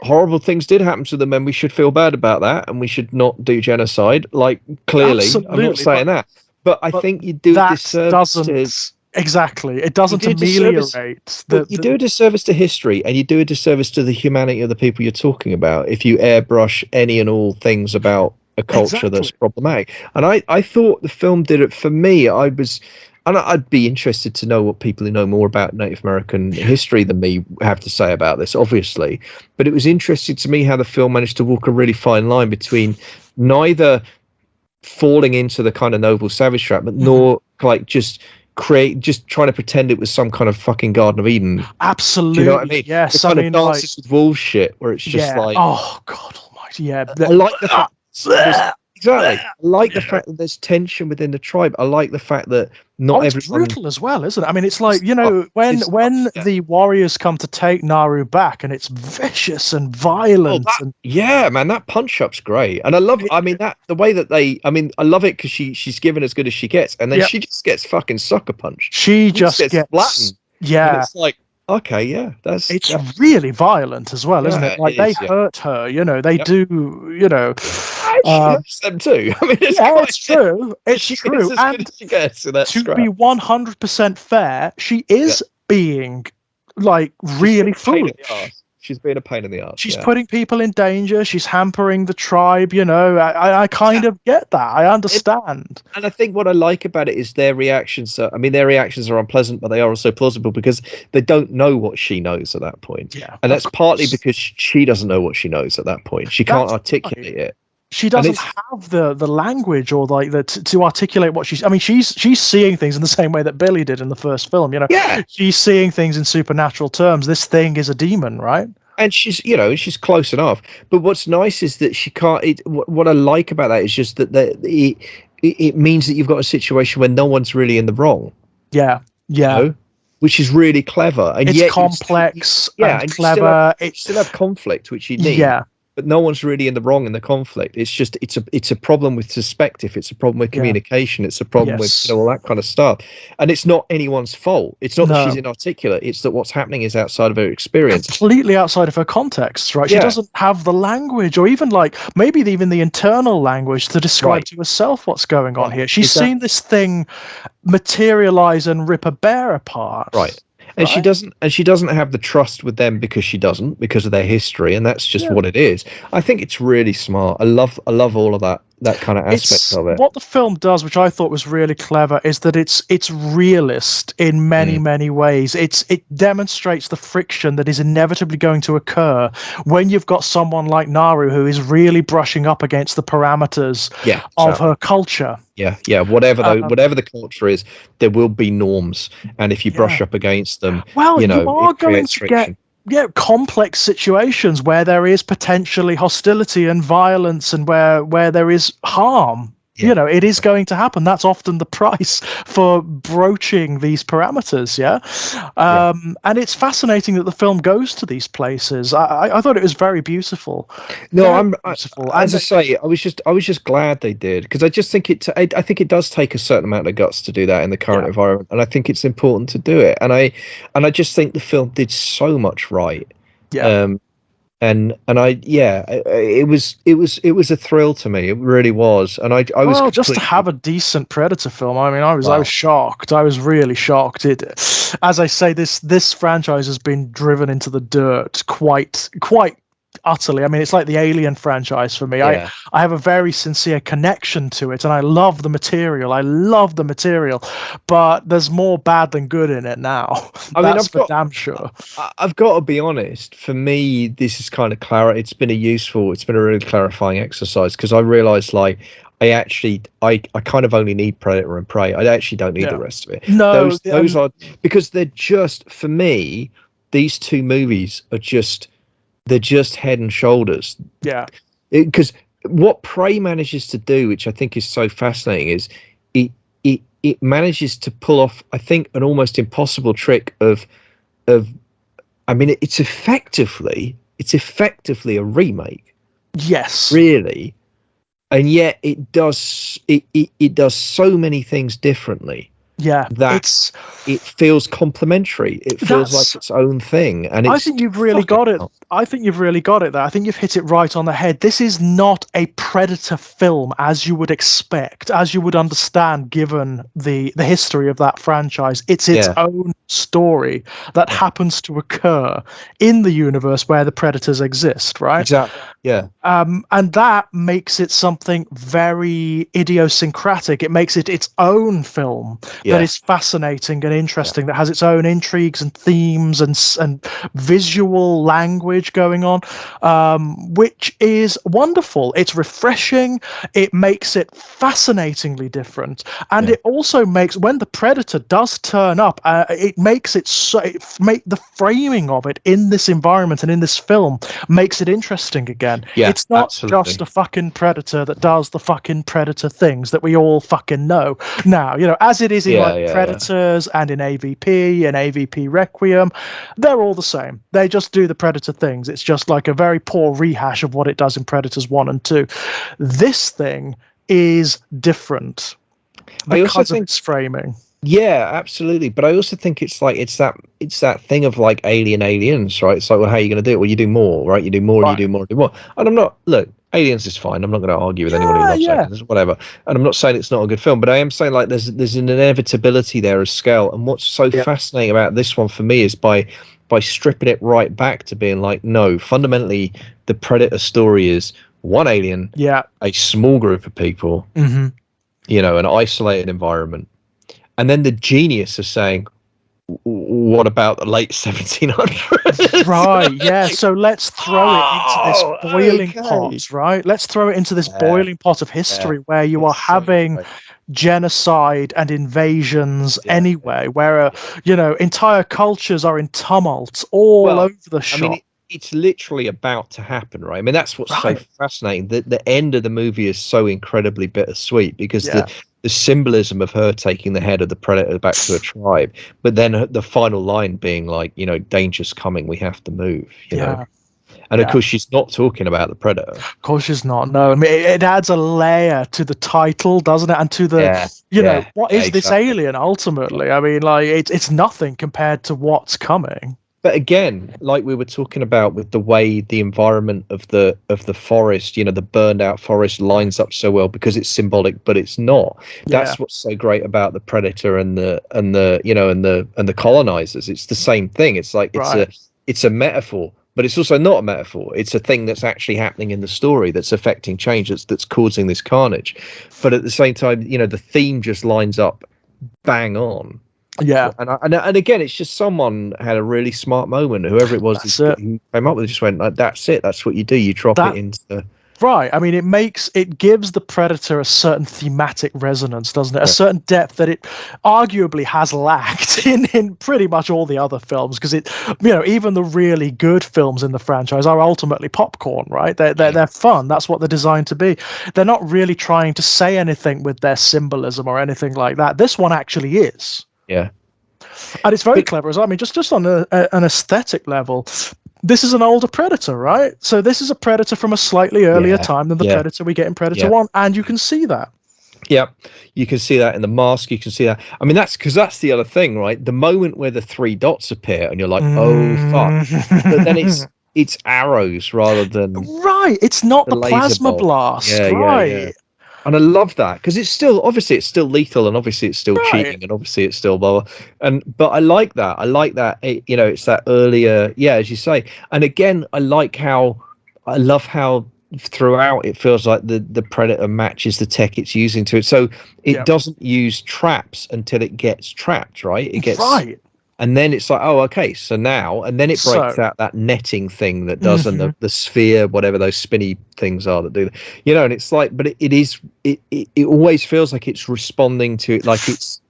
horrible things did happen to them, and we should feel bad about that, and we should not do genocide. Like, clearly, absolutely, I'm not saying that, but I think you do a disservice. Exactly, it doesn't ameliorate. You do a disservice to history, and you do a disservice to the humanity of the people you're talking about if you airbrush any and all things about a culture that's problematic. And I thought the film did it. For me, I'd be interested to know what people who know more about Native American history than me have to say about this, obviously. But it was interesting to me how the film managed to walk a really fine line between neither falling into the kind of noble savage trap, but nor like just trying to pretend it was some kind of fucking Garden of Eden. Absolutely. Do you know what I mean? Yes. The kind of Dances with Wolves shit, where it's just like, oh God Almighty, yeah. I like the fact. Exactly. I like the fact that there's tension within the tribe. I like the fact that not it's everyone... brutal as well, isn't it? I mean, it's like, when the warriors come to take Naru back, and it's vicious and violent. Yeah, man, that punch up's great, and I love. I mean, the way that I love it because she's given as good as she gets, and then she just gets fucking sucker punched. She just gets flattened. Yeah, and it's like, okay, yeah, it's really violent as well, isn't it? Like they hurt her, they do, she hurts them too. I mean, it's true. It's true. And to be 100% fair, she is being like really foolish. She's being a pain in the arse. She's putting people in danger. She's hampering the tribe. I kind of get that. I understand. And I think what I like about it is their reactions. Their reactions are unpleasant, but they are also plausible because they don't know what she knows at that point. Yeah, and that's partly because she doesn't know what she knows at that point. She can't articulate it. She doesn't have the language or like to articulate what she's. I mean, she's seeing things in the same way that Billy did in the first film. Yeah, she's seeing things in supernatural terms. This thing is a demon, right? And she's close enough. But what's nice is that she can't. What I like about that is just that it means that you've got a situation where no one's really in the wrong. Yeah, which is really clever, and it's yet complex and clever. You still have conflict, which you need. Yeah. But no one's really in the wrong in the conflict. It's just it's a problem with perspective. It's a problem with communication. It's a problem with all that kind of stuff. And it's not anyone's fault. It's not that she's inarticulate. It's that what's happening is outside of her experience, completely outside of her context. Right? She doesn't have the language, or even maybe even the internal language to describe to herself what's going on here. She's seen this thing materialize and rip a bear apart. Right. And she doesn't have the trust with them because of their history, and that's just what it is. I think it's really smart. I love all of that kind of aspect of it. What the film does, which I thought was really clever, is that it's realist in many ways. It demonstrates the friction that is inevitably going to occur when you've got someone like Naru who is really brushing up against the parameters of her culture. Yeah. Whatever the culture is, there will be norms, and if you brush up against them, you are going to get complex situations where there is potentially hostility and violence, and where there is harm. It is going to happen. That's often the price for broaching these parameters. And it's fascinating that the film goes to these places. I thought it was very beautiful. No, beautiful. As I say, I was just glad they did, because I just think I think it does take a certain amount of guts to do that in the current environment, and I think it's important to do it. And I just think the film did so much right. It was a thrill to me. It really was, and I was just to have a decent Predator film. I mean, I was shocked. I was really shocked. As I say, this franchise has been driven into the dirt quite utterly. I mean, it's like the Alien franchise for me. I have a very sincere connection to it, and I love the material. But there's more bad than good in it now. That's for damn sure. I've got to be honest. For me, this is kind of it's been a really clarifying exercise, because I realized I kind of only need Predator and Prey. I actually don't need the rest of it. No, those are, because they're just, for me, these two movies are just. They're just head and shoulders. Yeah. Because what Prey manages to do, which I think is so fascinating, is it manages to pull off, I think, an almost impossible trick of I mean, it's effectively a remake. Yes. Really. And yet it does so many things differently. Yeah, it feels complementary. It feels like its own thing, and I think you've really got it. I think you've really got it there. I think you've hit it right on the head. This is not a Predator film as you would expect, as you would understand, given the history of that franchise. It's its own story that happens to occur in the universe where the Predators exist, right? Exactly. Yeah. And that makes it something very idiosyncratic. It makes it its own film that is fascinating and interesting, that has its own intrigues and themes and visual language going on, which is wonderful. It's refreshing. It makes it fascinatingly different. And it also makes, when the Predator does turn up, it makes it so, the framing of it in this environment and in this film makes it interesting again. It's not just a fucking Predator that does the fucking Predator things that we all fucking know now, as it is in Predators and in AVP and AVP Requiem. They're all the same. They just do the Predator things. It's just like a very poor rehash of what it does in Predators 1 and 2. This thing is different because of its framing. Yeah, absolutely. But I also think it's that thing of like aliens, right? It's like, well, how are you going to do it? Well, you do more, right? You do more, and you do more, and do more. And I'm not, look, Aliens is fine. I'm not going to argue with anyone who loves Aliens, whatever. And I'm not saying it's not a good film, but I am saying like there's an inevitability there of scale. And what's so fascinating about this one for me is by stripping it right back to being like, no, fundamentally the Predator story is one alien, a small group of people, an isolated environment. And then the genius of saying, what about the late 1700s? Right, yeah. So let's throw it into this boiling pot, right? Let's throw it into this boiling pot of history where you are having genocide and invasions anyway, where, entire cultures are in tumult all over the shop. I mean, it's literally about to happen, right? I mean, that's what's so fascinating. The end of the movie is so incredibly bittersweet because the symbolism of her taking the head of the Predator back to her tribe, but then the final line being like, danger's coming, we have to move, you know? And of course, she's not talking about the Predator. Of course she's not. No, I mean, it adds a layer to the title, doesn't it? And to the, what is this alien ultimately? I mean, like, it's nothing compared to what's coming. But again, like we were talking about with the way the environment of the forest, the burned out forest lines up so well because it's symbolic, but it's not. That's what's so great about the Predator and the colonizers. It's the same thing. It's like it's a metaphor, but it's also not a metaphor. It's a thing that's actually happening in the story that's affecting change, that's causing this carnage. But at the same time, the theme just lines up bang on. Yeah, and again, it's just someone had a really smart moment. Whoever it was who came up with it just went like, "That's it. That's what you do. You drop it into." Right. I mean, it gives the Predator a certain thematic resonance, doesn't it? A certain depth that it arguably has lacked in pretty much all the other films, because even the really good films in the franchise are ultimately popcorn, right? They're fun. That's what they're designed to be. They're not really trying to say anything with their symbolism or anything like that. This one actually is. Yeah. And it's very clever as well. I mean, just on an aesthetic level, this is an older Predator, right? So this is a Predator from a slightly earlier time than the Predator we get in Predator 1, and you can see that. Yeah, you can see that in the mask. You can see that. I mean, that's the other thing, right? The moment where the 3 dots appear and you're like, oh, fuck. But then it's arrows rather than... Right, it's not the plasma blast, right. And I love that because it's still lethal, and obviously it's still cheating, and obviously it's still blah, blah. But I like that. It's that earlier, as you say. And again, I love how throughout it feels like the Predator matches the tech it's using to it. So it doesn't use traps until it gets trapped, right? It gets and then it's like, oh, okay, so now, and then it breaks out that netting thing that does, and the sphere, whatever those spinny things are that do, and it's like, but it always feels like it's responding to it, like it's,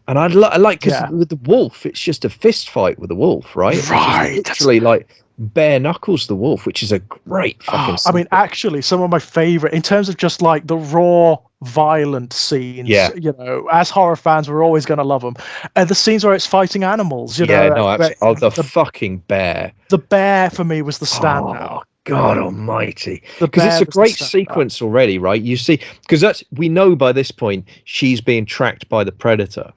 and I like, because with the wolf, it's just a fist fight with the wolf, right? Right. It's literally like bare knuckles the wolf, which is a great fucking I mean, actually, some of my favorite, in terms of just like the raw violent scenes, as horror fans, we're always going to love them. The scenes where it's fighting animals, the fucking bear. The bear for me was the standout. God almighty. Because it's a great sequence already, right? You see, because we know by this point she's being tracked by the Predator.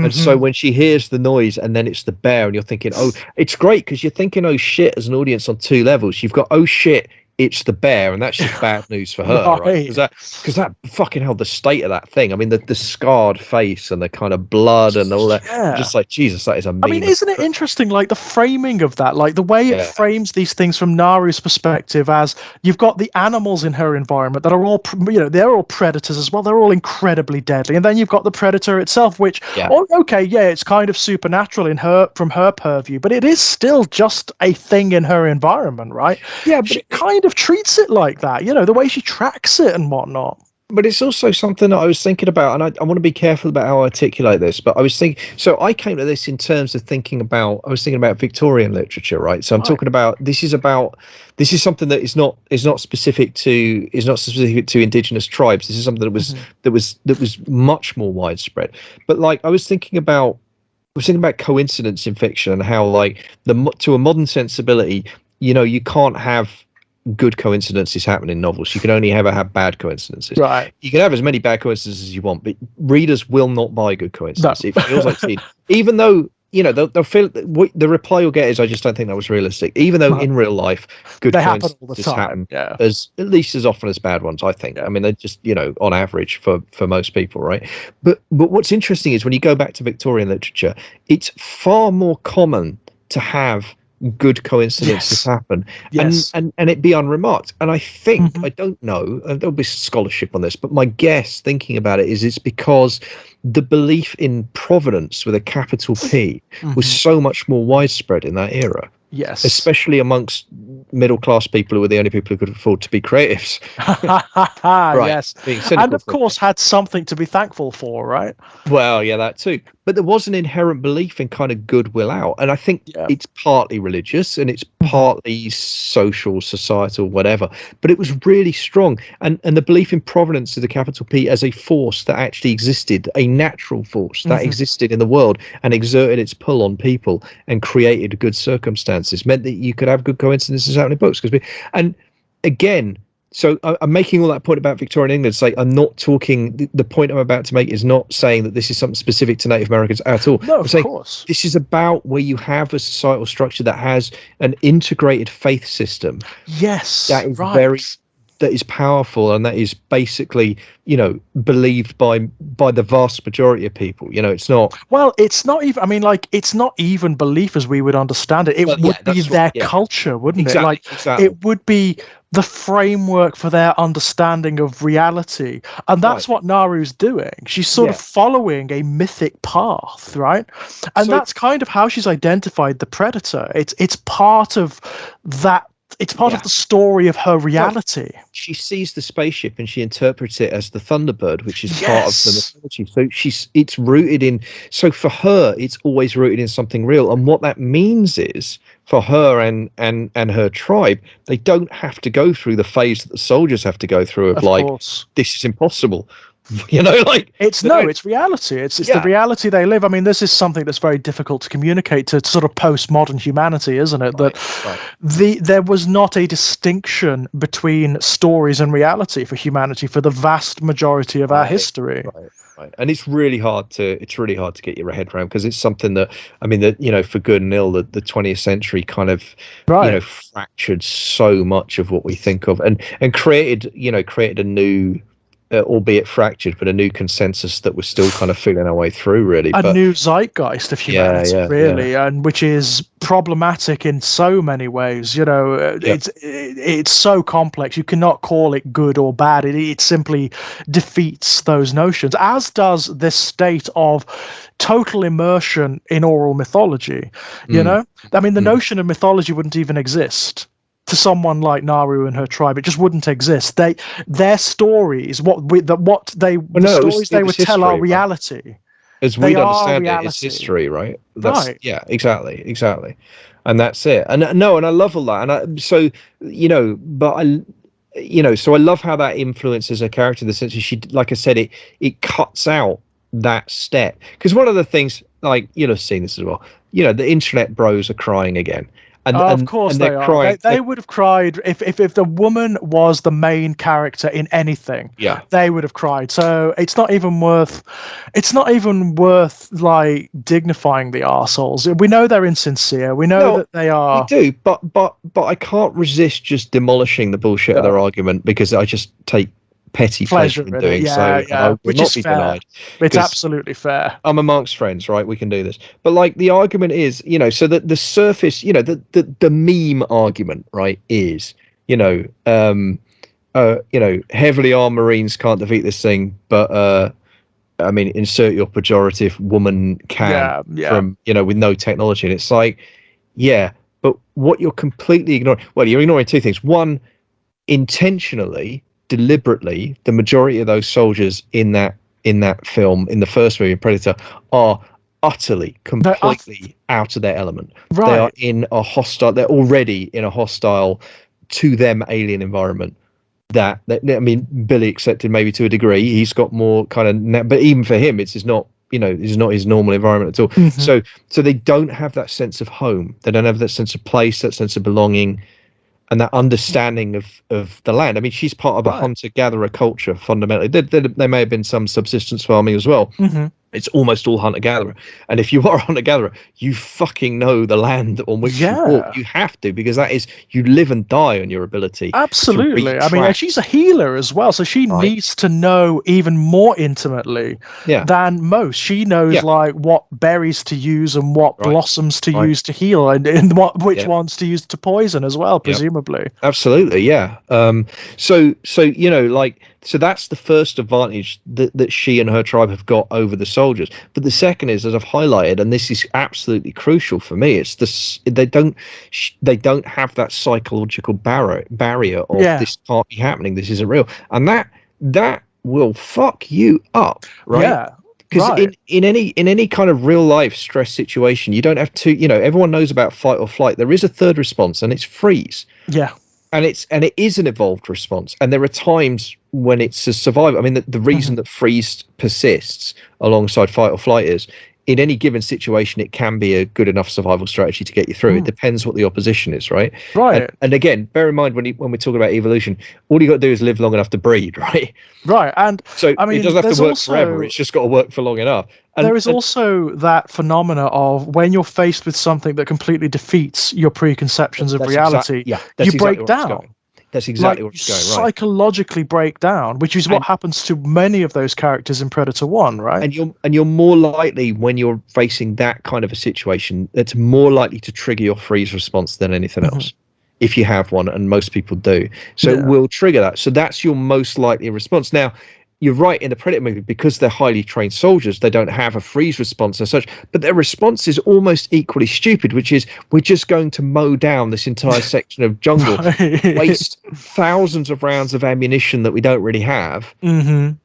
And so when she hears the noise and then it's the bear, and you're thinking, oh, it's great because you're thinking, oh shit, as an audience on two levels. You've got, oh shit, it's the bear, and that's just bad news for her, right? Because that fucking hell, the state of that thing. I mean, the scarred face and the kind of blood and all that. Yeah. Just like, Jesus, that is a meme. I mean, isn't it interesting, like the framing of that, like the way it frames these things from Naru's perspective, as you've got the animals in her environment that are all, they're all predators as well. They're all incredibly deadly, and then you've got the predator itself, which, it's kind of supernatural from her purview, but it is still just a thing in her environment, right? Yeah, but she kind of treats it like that, the way she tracks it and whatnot. But it's also something that I was thinking about, and I want to be careful about how I articulate this, but I was thinking, so I came to this in terms of thinking about Victorian literature, right? So I'm talking about, this is something that is not specific to indigenous tribes. This is something that was much more widespread. But like, I was thinking about coincidence in fiction, and how like to a modern sensibility, you can't have good coincidences happen in novels. You can only ever have bad coincidences. Right. You can have as many bad coincidences as you want, but readers will not buy good coincidences. No. It feels like speed. Even though, they'll feel the reply you'll get is, I just don't think that was realistic. Even though in real life, good coincidences happen as at least as often as bad ones, I think. I mean, they're just, on average for most people, right? But what's interesting is when you go back to Victorian literature, it's far more common to have good coincidences happen and it be unremarked. And I think, I don't know, and there'll be scholarship on this, but my guess thinking about it is it's because the belief in providence with a capital P was so much more widespread in that era. Yes. Especially amongst middle-class people who were the only people who could afford to be creatives. Yes. And of course had something to be thankful for, right? Well, yeah, that too. But there was an inherent belief in kind of goodwill out. And I think it's partly religious and it's partly social, societal, whatever. But it was really strong. And the belief in providence, with the capital P, as a force that actually existed, a natural force that existed in the world and exerted its pull on people and created good circumstances, meant that you could have good coincidences out in books. And again, so I'm making all that point about Victorian England. Say, I'm not talking. The point I'm about to make is not saying that this is something specific to Native Americans at all. No, of course. This is about where you have a societal structure that has an integrated faith system. Yes, that is that is powerful, and that is basically, believed by the vast majority of people. It's not. Well, it's not even. I mean, like, it's not even belief as we would understand it. It would be their culture, wouldn't it? Like, it would be the framework for their understanding of reality, and that's what Naru's doing. She's sort of following a mythic path, right? And that's kind of how she's identified the predator. It's part of that. It's part of the story of her reality. She sees the spaceship and she interprets it as the Thunderbird, which is part of the mythology. So it's rooted in. So for her, it's always rooted in something real. And what that means is, for her and her tribe, they don't have to go through the phase that the soldiers have to go through of this is impossible. It's reality. It's the reality they live. I mean, this is something that's very difficult to communicate to sort of postmodern humanity, isn't it? There was not a distinction between stories and reality for humanity for the vast majority of our history. Right. And it's really hard to get your head around, because it's something that, I mean, that, for good and ill, the 20th century kind of fractured so much of what we think of, and created a new, albeit fractured, but a new consensus that we're still kind of feeling our way through, really. A new zeitgeist of humanity, and which is problematic in so many ways. It's so complex. You cannot call it good or bad. It simply defeats those notions, as does this state of total immersion in oral mythology. I mean, the notion of mythology wouldn't even exist to someone like Naru and her tribe. It just wouldn't exist. Their stories, stories they would tell are reality. As we understand it, it's history, right? Yeah, exactly. And that's it. And I love all that. So I love how that influences her character, in the sense that she, like I said, it cuts out that step. Because one of the things, like, you'll have seen this as well, the internet bros are crying again. And, of course they are. They would have cried if the woman was the main character in anything. Yeah, they would have cried. So it's not even worth like dignifying the arseholes. We know they're insincere. We know that they are. We do, but I can't resist just demolishing the bullshit of their argument, because I just take petty pleasure in doing so. Yeah, which is fair. It's absolutely fair. I'm amongst friends, right? We can do this. But like, the argument is, so that the surface, the meme argument, right, is, heavily armed Marines can't defeat this thing, but I mean, insert your pejorative, woman can, from, with no technology. And it's like, yeah, but what you're completely ignoring, well, you're ignoring two things. One, intentionally, deliberately, the majority of those soldiers in that film, in the first movie, Predator, are utterly, completely out of their element. Right. They are in a hostile, they're already in a hostile, to them, alien environment. That I mean, Billy accepted maybe to a degree. He's got more kind of, but even for him, it's not, it's not his normal environment at all. Mm-hmm. So they don't have that sense of home. They don't have that sense of place, that sense of belonging, and that understanding of the land. I mean, she's part of a hunter-gatherer culture, fundamentally. There may have been some subsistence farming as well. Mm-hmm. It's almost all hunter-gatherer. And if you are a hunter-gatherer, you fucking know the land on which you walk. You have to, because that is, you live and die on your ability. Absolutely. I mean, she's a healer as well, so she needs to know even more intimately than most. She knows like what berries to use and what blossoms to use to heal, and which ones to use to poison as well, presumably. Absolutely, yeah. So that's the first advantage that she and her tribe have got over the soldiers. But the second is, as I've highlighted, and this is absolutely crucial for me, it's this: they don't have that psychological barrier of this can't be happening, this isn't real, and that will fuck you up, right? Yeah. Because in any kind of real life stress situation, you don't have to, everyone knows about fight or flight. There is a third response, and it's freeze. Yeah. And it is an evolved response, and there are times when it's a survival. I mean, the reason that freeze persists alongside fight or flight is, in any given situation, it can be a good enough survival strategy to get you through. It depends what the opposition is, right? Right. And again, bear in mind, when we talk about evolution, all you got to do is live long enough to breed, right? Right. And so I mean, it doesn't have to work forever. It's just got to work for long enough. And there is also that phenomena of when you're faced with something that completely defeats your preconceptions of reality, you break down. That's exactly where it's going, right? Psychologically break down, which is what happens to many of those characters in Predator 1, right? And you're more likely, when you're facing that kind of a situation, it's more likely to trigger your freeze response than anything else, if you have one, and most people do. So it will trigger that. So that's your most likely response. Now, you're right, in the Predator movie, because they're highly trained soldiers, they don't have a freeze response as such, but their response is almost equally stupid, which is, we're just going to mow down this entire section of jungle, waste thousands of rounds of ammunition that we don't really have, and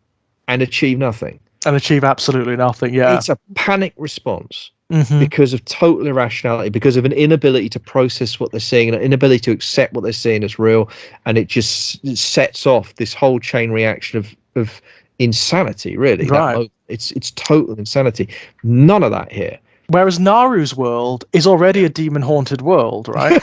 achieve nothing. And achieve absolutely nothing, yeah. It's a panic response because of total irrationality, because of an inability to process what they're seeing, and an inability to accept what they're seeing as real, and it sets off this whole chain reaction of insanity, really. Right. It's total insanity. None of that here. Whereas Naru's world is already a demon-haunted world, right?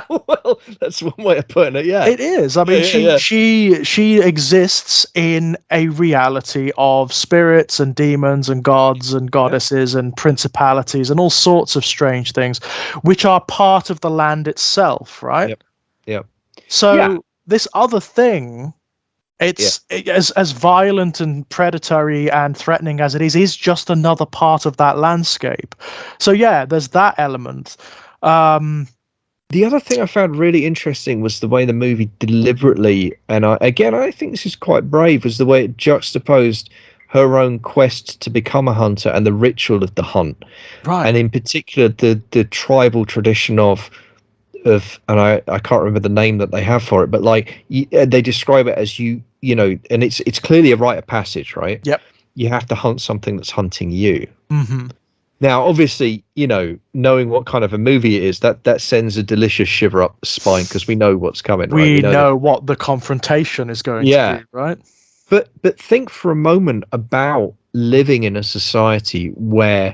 Well, that's one way of putting it, yeah. It is. I mean, she exists in a reality of spirits and demons and gods and goddesses and principalities and all sorts of strange things, which are part of the land itself, right? Yep. So this other thing, it's as violent and predatory and threatening as it is just another part of that landscape. So yeah, there's that element. The other thing I found really interesting was the way the movie deliberately, and I think this is quite brave, was the way it juxtaposed her own quest to become a hunter and the ritual of the hunt. Right. And in particular, the tribal tradition of and I can't remember the name that they have for it, but like they describe it as you know, and it's clearly a rite of passage, right? Yep. You have to hunt something that's hunting you. Mm-hmm. Now, obviously, knowing what kind of a movie it is, that sends a delicious shiver up the spine, because we know what's coming. We know what the confrontation is going to be, right? But think for a moment about living in a society where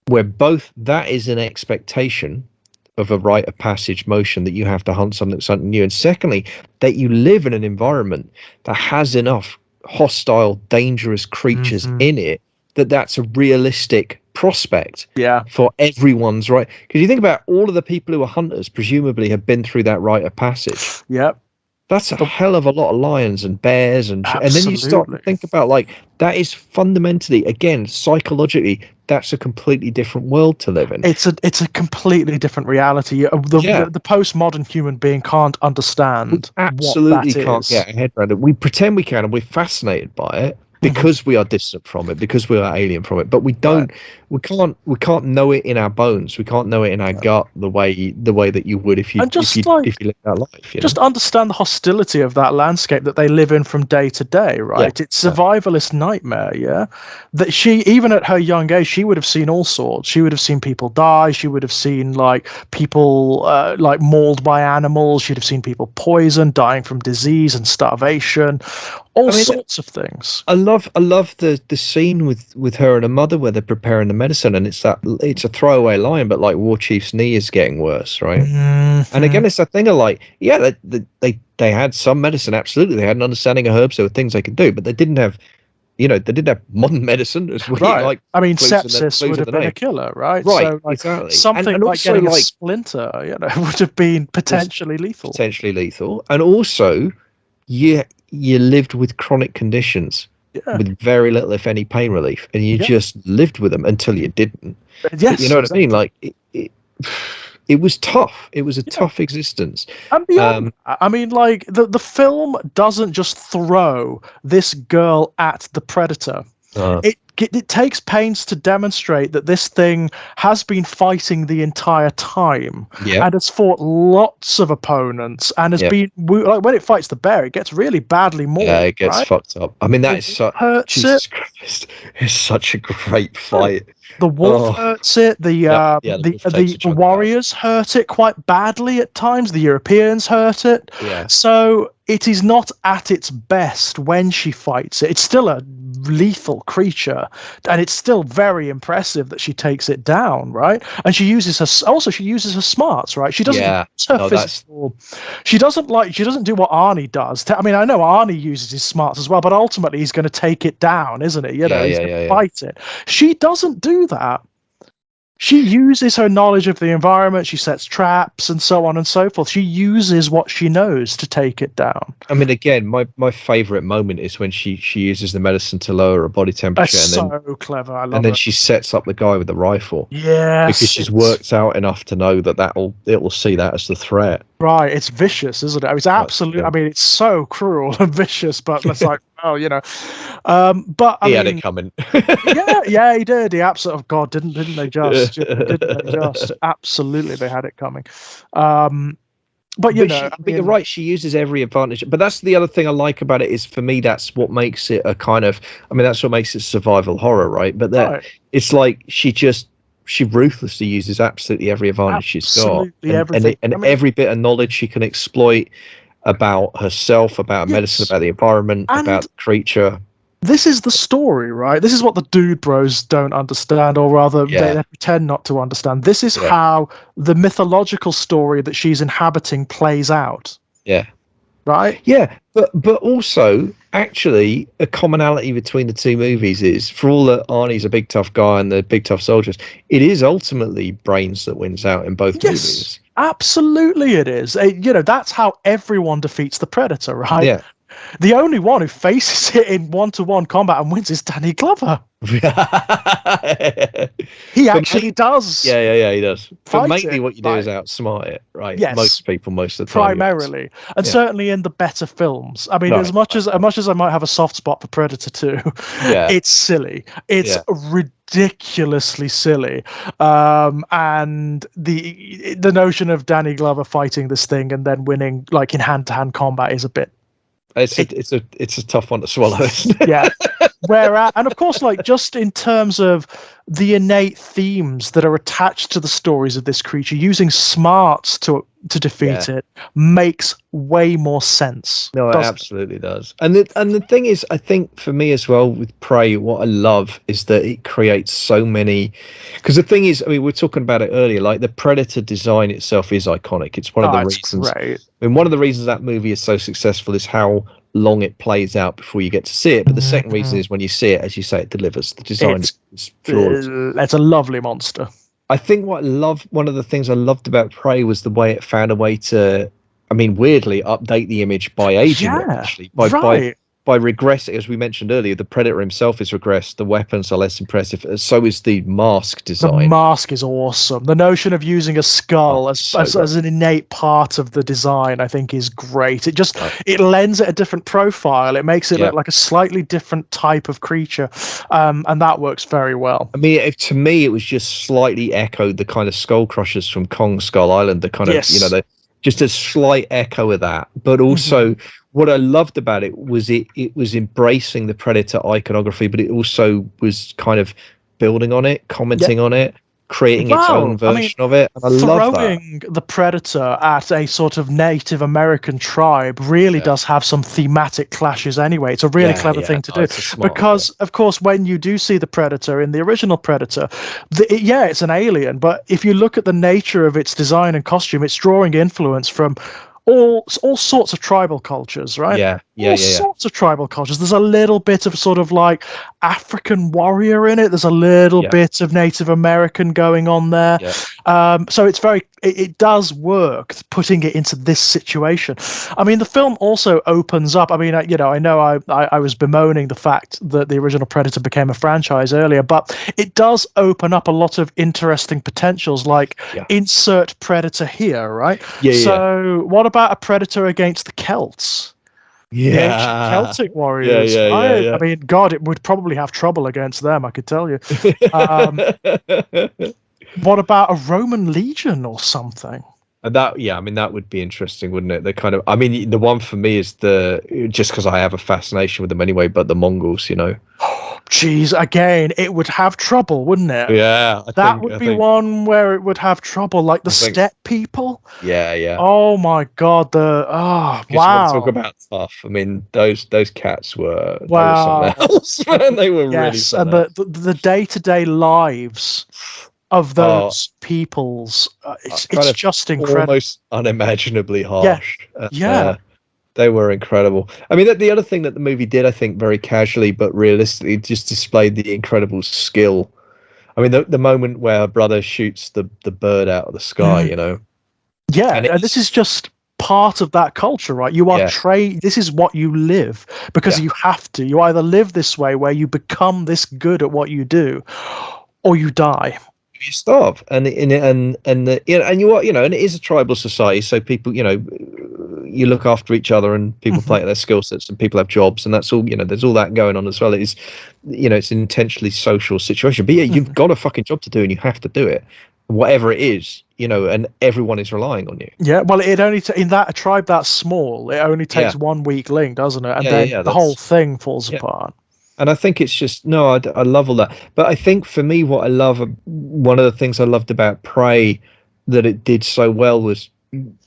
both that is an expectation, of a rite of passage motion that you have to hunt something new, and secondly, that you live in an environment that has enough hostile, dangerous creatures in it that's a realistic prospect for everyone's right. Because you think about all of the people who are hunters presumably have been through that rite of passage. Yep. That's a hell of a lot of lions and bears and then you start to think about, like, that is fundamentally, again, psychologically, that's a completely different world to live in. It's a completely different reality. The postmodern human being can't understand. We absolutely what that can't is. get our head around it. We pretend we can, and we're fascinated by it because we are distant from it, because we are alien from it. But we don't. We can't know it in our bones. We can't know it in our gut the way that you would if you live that life. Just understand the hostility of that landscape that they live in from day to day, right? It's survivalist nightmare. Yeah, that she, even at her young age, she would have seen all sorts. She would have seen people die. She would have seen like people like mauled by animals. She'd have seen people poisoned, dying from disease and starvation. All sorts of things. I love the scene with her and her mother where they're preparing the medicine, and it's a throwaway line, but like, War Chief's knee is getting worse, right? And again, it's that thing of like, they had some medicine, absolutely, they had an understanding of herbs, there were things they could do, but they didn't have, they didn't have modern medicine as well. Right. Like, I mean, sepsis would have been a killer, right? Right, so, like, exactly. Something like getting a splinter, would have been potentially lethal. And also, you lived with chronic conditions with very little, if any, pain relief, and you just lived with them until you didn't. Yes, you know what I mean? Like, it was tough. It was a tough existence. And beyond that, I mean, like, the film doesn't just throw this girl at the predator. It takes pains to demonstrate that this thing has been fighting the entire time and has fought lots of opponents and has been, like, when it fights the bear, it gets really badly mauled. Yeah, it gets fucked up. I mean, that is Jesus Christ, it's such a great fight. The wolf hurts it. The warriors hurt it quite badly at times. The Europeans hurt it. Yeah. So it is not at its best when she fights it. It's still a lethal creature, and it's still very impressive that she takes it down, right? And she uses her smarts, right? She doesn't use her physical. She doesn't do what Arnie does. I mean, I know Arnie uses his smarts as well, but ultimately he's going to take it down, isn't he? He's going to fight it. She doesn't do that. She uses her knowledge of the environment. She sets traps and so on and so forth. She uses what she knows to take it down. I mean, again, my favorite moment is when she uses the medicine to lower her body temperature. That's so clever. I love it. And then she sets up the guy with the rifle. Yes. Because she's worked out enough to know that it will see that as the threat. Right. It's vicious, isn't it? It's absolutely. I mean, it's so cruel and vicious, but it's like, oh, But I mean, had it coming. yeah, he did. He absolutely. Oh God, didn't they just? Absolutely, they had it coming. But you're right. She uses every advantage. But that's the other thing I like about it is, for me, that's what makes it a kind of. I mean, that's what makes it survival horror, right? But it's like she ruthlessly uses absolutely every advantage she's got, and every bit of knowledge she can exploit about herself, about medicine, about the environment, about the creature. This is the story, right? This is what the dude bros don't understand, or rather they pretend not to understand. This is how the mythological story that she's inhabiting plays out. Yeah. Right? Yeah, but also, actually, a commonality between the two movies is, for all that Arnie's a big tough guy and the big tough soldiers, it is ultimately brains that wins out in both movies. Absolutely it is. That's how everyone defeats the Predator, right? Yeah. The only one who faces it in one-to-one combat and wins is Danny Glover. He actually does. Yeah, he does. But mainly what you do is outsmart it, right? Yes. Most people, most of the time. Primarily. And certainly in the better films. I mean, as much as I might have a soft spot for Predator 2, it's silly. It's ridiculously silly. And the notion of Danny Glover fighting this thing and then winning, like, in hand-to-hand combat is a bit. It's a tough one to swallow, isn't it? Yeah. And of course, like, just in terms of the innate themes that are attached to the stories of this creature, using smarts to defeat it, makes way more sense. No, it absolutely does. And the thing is, I think for me as well with Prey, what I love is that it creates so many. Because the thing is, I mean, we were talking about it earlier. Like the Predator design itself is iconic. It's one of the reasons. Great. I mean, one of the reasons that movie is so successful is how long it plays out before you get to see it. But the second reason is when you see it, as you say, it delivers. The design is flawless. It's a lovely monster. I think one of the things I loved about Prey was the way it found a way to, I mean, weirdly update the image by aging it, actually. By regressing, as we mentioned earlier, the Predator himself is regressed, the weapons are less impressive, so is the mask design. The mask is awesome. The notion of using a skull as an innate part of the design, I think, is great. It lends it a different profile. It makes it look like a slightly different type of creature, and that works very well. I mean, to me, it was just slightly echoed the kind of Skull Crushers from Kong Skull Island, the kind of, just a slight echo of that, but also what I loved about it was it was embracing the Predator iconography, but it also was kind of building on it, commenting on it, creating its own version of it. And I love that. Throwing the Predator at a sort of Native American tribe really does have some thematic clashes anyway. It's a really clever thing to do. Because, of course, when you do see the Predator in the original Predator, it's an alien, but if you look at the nature of its design and costume, it's drawing influence from all sorts of tribal cultures, right? All sorts of tribal cultures. There's a little bit of sort of like African warrior in it. There's a little bit of Native American going on there. So it does work putting it into this situation. I mean, the film also opens up. I mean, I know I was bemoaning the fact that the original Predator became a franchise earlier, but it does open up a lot of interesting potentials, like insert Predator here, right? So what about a Predator against the Celts? The ancient Celtic warriors. I mean, God, it would probably have trouble against them, I could tell you. What about a Roman legion or something? That would be interesting, wouldn't it? The kind of, I mean, the one for me is just because I have a fascination with them anyway, but the Mongols, Geez, again, it would have trouble, wouldn't it? Yeah, that would be one where it would have trouble, like the steppe people. Yeah. Oh my God, wow. Talk about tough. I mean, those cats were something else, man. They were really and the day-to-day lives of those peoples, it's just incredible. Almost unimaginably harsh. Yeah. They were incredible. I mean, the other thing that the movie did, I think, very casually but realistically, just displayed the incredible skill. I mean, the moment where her brother shoots the bird out of the sky, Yeah, and this is just part of that culture, right? You are trained. This is what you live because you have to. You either live this way where you become this good at what you do, or you die. You starve, and it is a tribal society, so people, you look after each other, and people play at their skill sets, and people have jobs, and that's all. There's all that going on as well. It is, it's an intensely social situation, but you've got a fucking job to do, and you have to do it, whatever it is, and everyone is relying on you. Yeah, well, it only in a tribe that small, it only takes 1 week link, doesn't it? And then the whole thing falls apart. And I think it's just, I love all that. But I think for me, one of the things I loved about Prey that it did so well was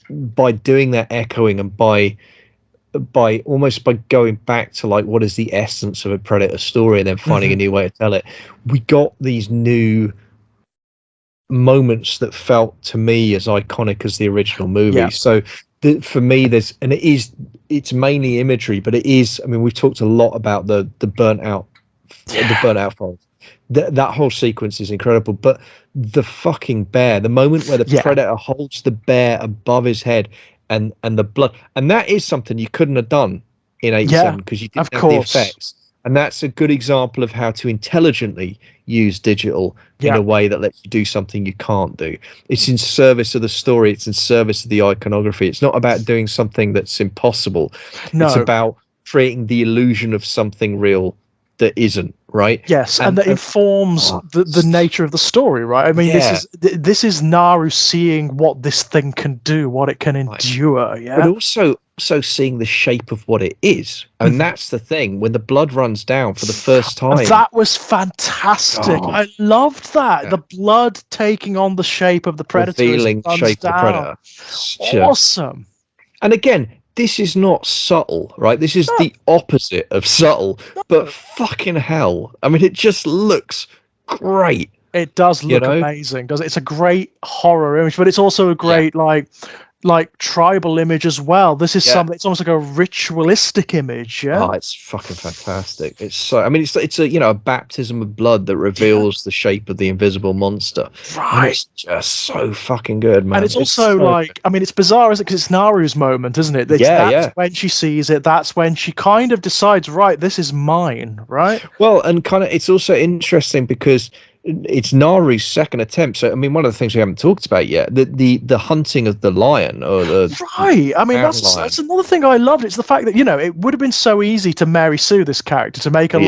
by doing that echoing and by going back to like, what is the essence of a Predator story and then finding a new way to tell it. We got these new moments that felt to me as iconic as the original movie. Yeah. So for me, it's mainly imagery, but it is. I mean, we've talked a lot about the burnt out forest. That whole sequence is incredible. But the fucking bear, the moment where the Predator holds the bear above his head, and the blood, and that is something you couldn't have done in 87 because you didn't have the effects. And that's a good example of how to intelligently use digital in a way that lets you do something you can't do. It's in service of the story. It's in service of the iconography. It's not about doing something that's impossible. No. It's about creating the illusion of something real that isn't. right? Yes, and that informs the nature of the story, right? I mean, this is Naru seeing what this thing can do, what it can endure, But also seeing the shape of what it is. And that's the thing, when the blood runs down for the first time. That was fantastic. I loved that. Yeah. The blood taking on the shape of the predator. Revealing the shape of the predator. Awesome. And again, this is not subtle, right? This is the opposite of subtle, but fucking hell. I mean, it just looks great. It does look amazing, does it? It's a great horror image, but it's also a great, like tribal image as well. This is something, it's almost like a ritualistic image. Oh, it's fucking fantastic. It's so, I mean, it's a, you know, a baptism of blood that reveals the shape of the invisible monster. Right. And it's just so fucking good, man. And it's also good. I mean, it's bizarre, isn't it? Because it's Naru's moment, isn't it? That's when she sees it. That's when she kind of decides, right, this is mine, right? Well, and kind of, it's also interesting because it's Naru's second attempt. So I mean, one of the things we haven't talked about yet, the hunting of the lion, or the I mean, that's another thing I loved. It's the fact that, you know, it would have been so easy to Mary Sue this character, to make her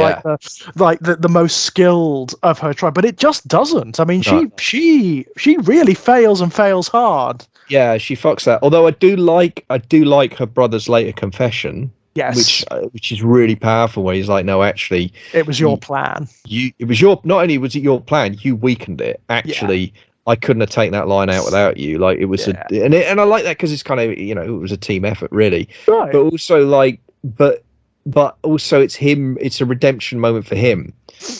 like the most skilled of her tribe, but it just doesn't. I mean, she really fails, and fails hard. Yeah, she fucks that. Although I do like her brother's later confession. Yes, which is really powerful. Where he's like, no, actually, it was your plan. It was your. Not only was it your plan, you weakened it. Actually, I couldn't have taken that line out without you. Like, it was and I like that because it's kind of, you know, it was a team effort, really. Right. But also but also it's him. It's a redemption moment for him.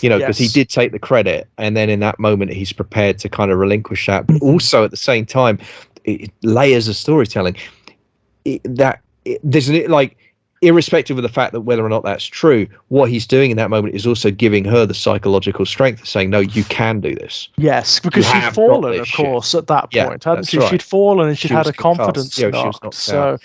You know, because he did take the credit, and then in that moment he's prepared to kind of relinquish that. But also at the same time, it layers of storytelling. Irrespective of the fact that whether or not that's true, what he's doing in that moment is also giving her the psychological strength of saying, no, you can do this. Yes, because she'd fallen, of course, at that point, hadn't she? Right. She'd fallen, and she'd had her confidence knocked. So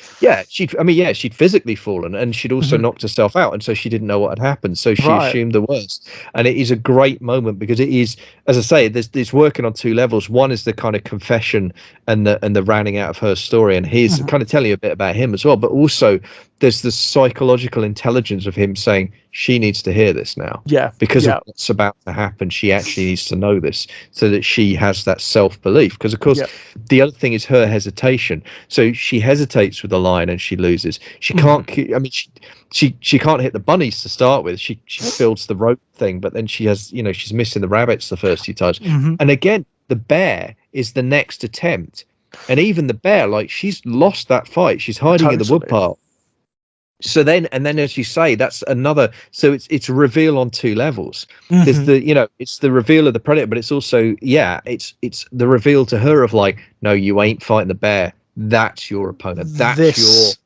she'd physically fallen, and she'd also knocked herself out, and so she didn't know what had happened. So she assumed the worst. And it is a great moment because it is, as I say, there's working on two levels. One is the kind of confession and the rounding out of her story, and his kind of telling you a bit about him as well, but also there's the psychological intelligence of him saying she needs to hear this now. Because of what's about to happen, she actually needs to know this so that she has that self-belief. Because of course, the other thing is her hesitation. So she hesitates with the line and she loses. She can't. I mean, she can't hit the bunnies to start with. She builds the rope thing, but then she has, you know, she's missing the rabbits the first few times. And again, the bear is the next attempt, and even the bear, like, she's lost that fight. She's hiding in the wood pile. So then, and then, as you say, that's another. So it's a reveal on two levels. There's the, you know, it's the reveal of the predator, but it's also, it's the reveal to her of like, no, you ain't fighting the bear. That's your opponent. That's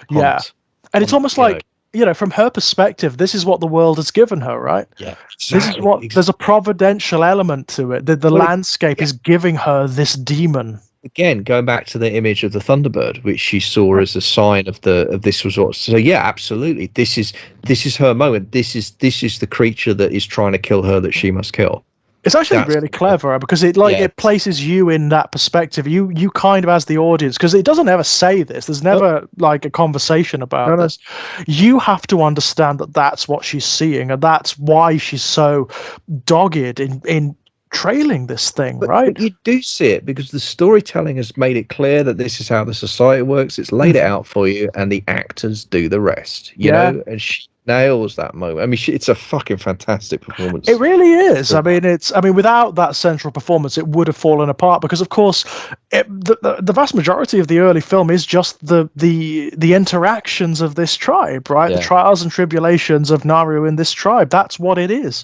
your hunt. And it's almost like, you know, from her perspective, this is what the world has given her, right? Yeah, exactly. This is what there's a providential element to it. The landscape is giving her this demon. Again, going back to the image of the Thunderbird, which she saw as a sign of this was what. So yeah, absolutely. This is her moment. This is the creature that is trying to kill her that she must kill. It's actually really clever because it places you in that perspective. You kind of, as the audience, because it doesn't ever say this. There's never like a conversation about this. You have to understand that that's what she's seeing, and that's why she's so dogged in trailing this thing, right? But you do see it because the storytelling has made it clear that this is how the society works. It's laid it out for you, and the actors do the rest. You know, and she nails that moment. I mean, it's a fucking fantastic performance. It really is. I mean, without that central performance, it would have fallen apart because, of course, the vast majority of the early film is just the interactions of this tribe, right? The trials and tribulations of Naru in this tribe. That's what it is.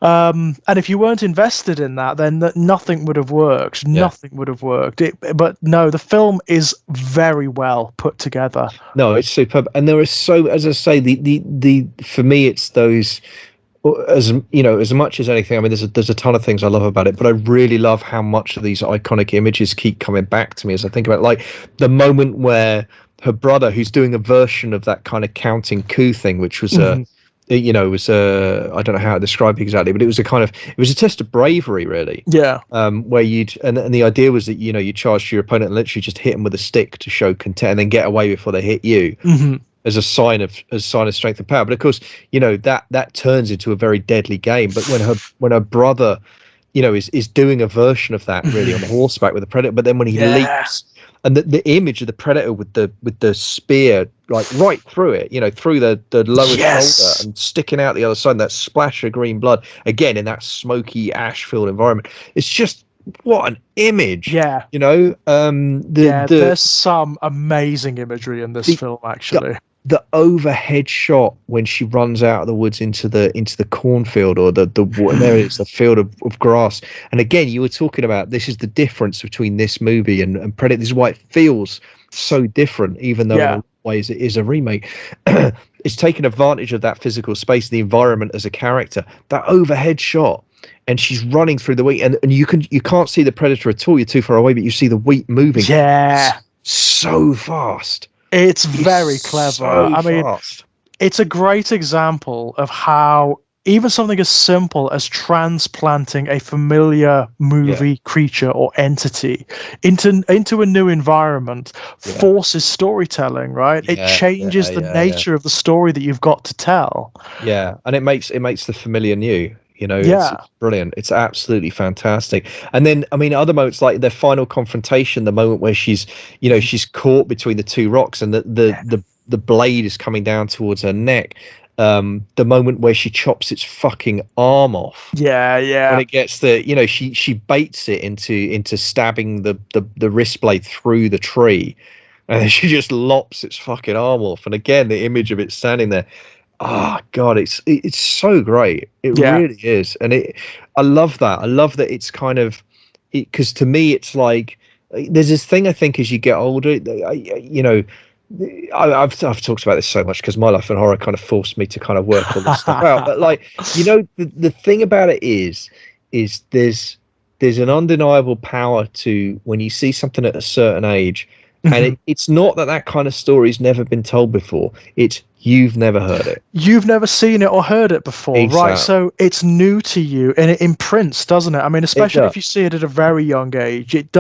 And if you weren't invested in that, then nothing would have worked. Nothing would have worked. But no, the film is very well put together. No, it's superb. And there is so, as I say, the for me, it's those, as you know, as much as anything. I mean, there's a ton of things I love about it, but I really love how much of these iconic images keep coming back to me as I think about it. Like the moment where her brother, who's doing a version of that kind of counting coup thing, which was you know, it was I don't know how to describe it exactly, but it was a test of bravery, really. Yeah. Where and the idea was that, you know, you charge your opponent and literally just hit them with a stick to show contempt, and then get away before they hit you. as a sign of strength and power. But of course, you know, that turns into a very deadly game. But when her brother, you know, is doing a version of that really on horseback with the predator, but then when he leaps, and the image of the predator with the spear like right through it, you know, through the lower shoulder and sticking out the other side, that splash of green blood again in that smoky ash filled environment, it's just what an image. You know, there's some amazing imagery in this film actually. The overhead shot when she runs out of the woods into the cornfield, or there it is, the field of grass. And again, you were talking about, this is the difference between this movie and Predator. This is why it feels so different, even though in a ways it is a remake. It's taken advantage of that physical space, the environment as a character. That overhead shot, and she's running through the wheat, and you can't see the Predator at all. You're too far away, but you see the wheat moving. So fast. It's very clever. So I mean, it's a great example of how even something as simple as transplanting a familiar movie creature or entity into a new environment forces storytelling, right? It changes the nature of the story that you've got to tell. Yeah, and it makes the familiar new. You know, it's brilliant. It's absolutely fantastic. And then, I mean, other moments like the final confrontation, the moment where she's caught between the two rocks, and the blade is coming down towards her neck. The moment where she chops its fucking arm off. When it gets she baits it into stabbing the wrist blade through the tree, and then she just lops its fucking arm off. And again, the image of it standing there. Oh God, it's so great. It really is. And I love that. I love that it's kind of, because to me it's like, there's this thing I think as you get older, you know, I've talked about this so much because My Life in Horror kind of forced me to kind of work all this stuff out. But like, you know, the thing about it is there's an undeniable power to when you see something at a certain age. And it's not that kind of story's never been told before. It's you've never heard it. You've never seen it or heard it before, right? So it's new to you, and it imprints, doesn't it? I mean, especially if you see it at a very young age, it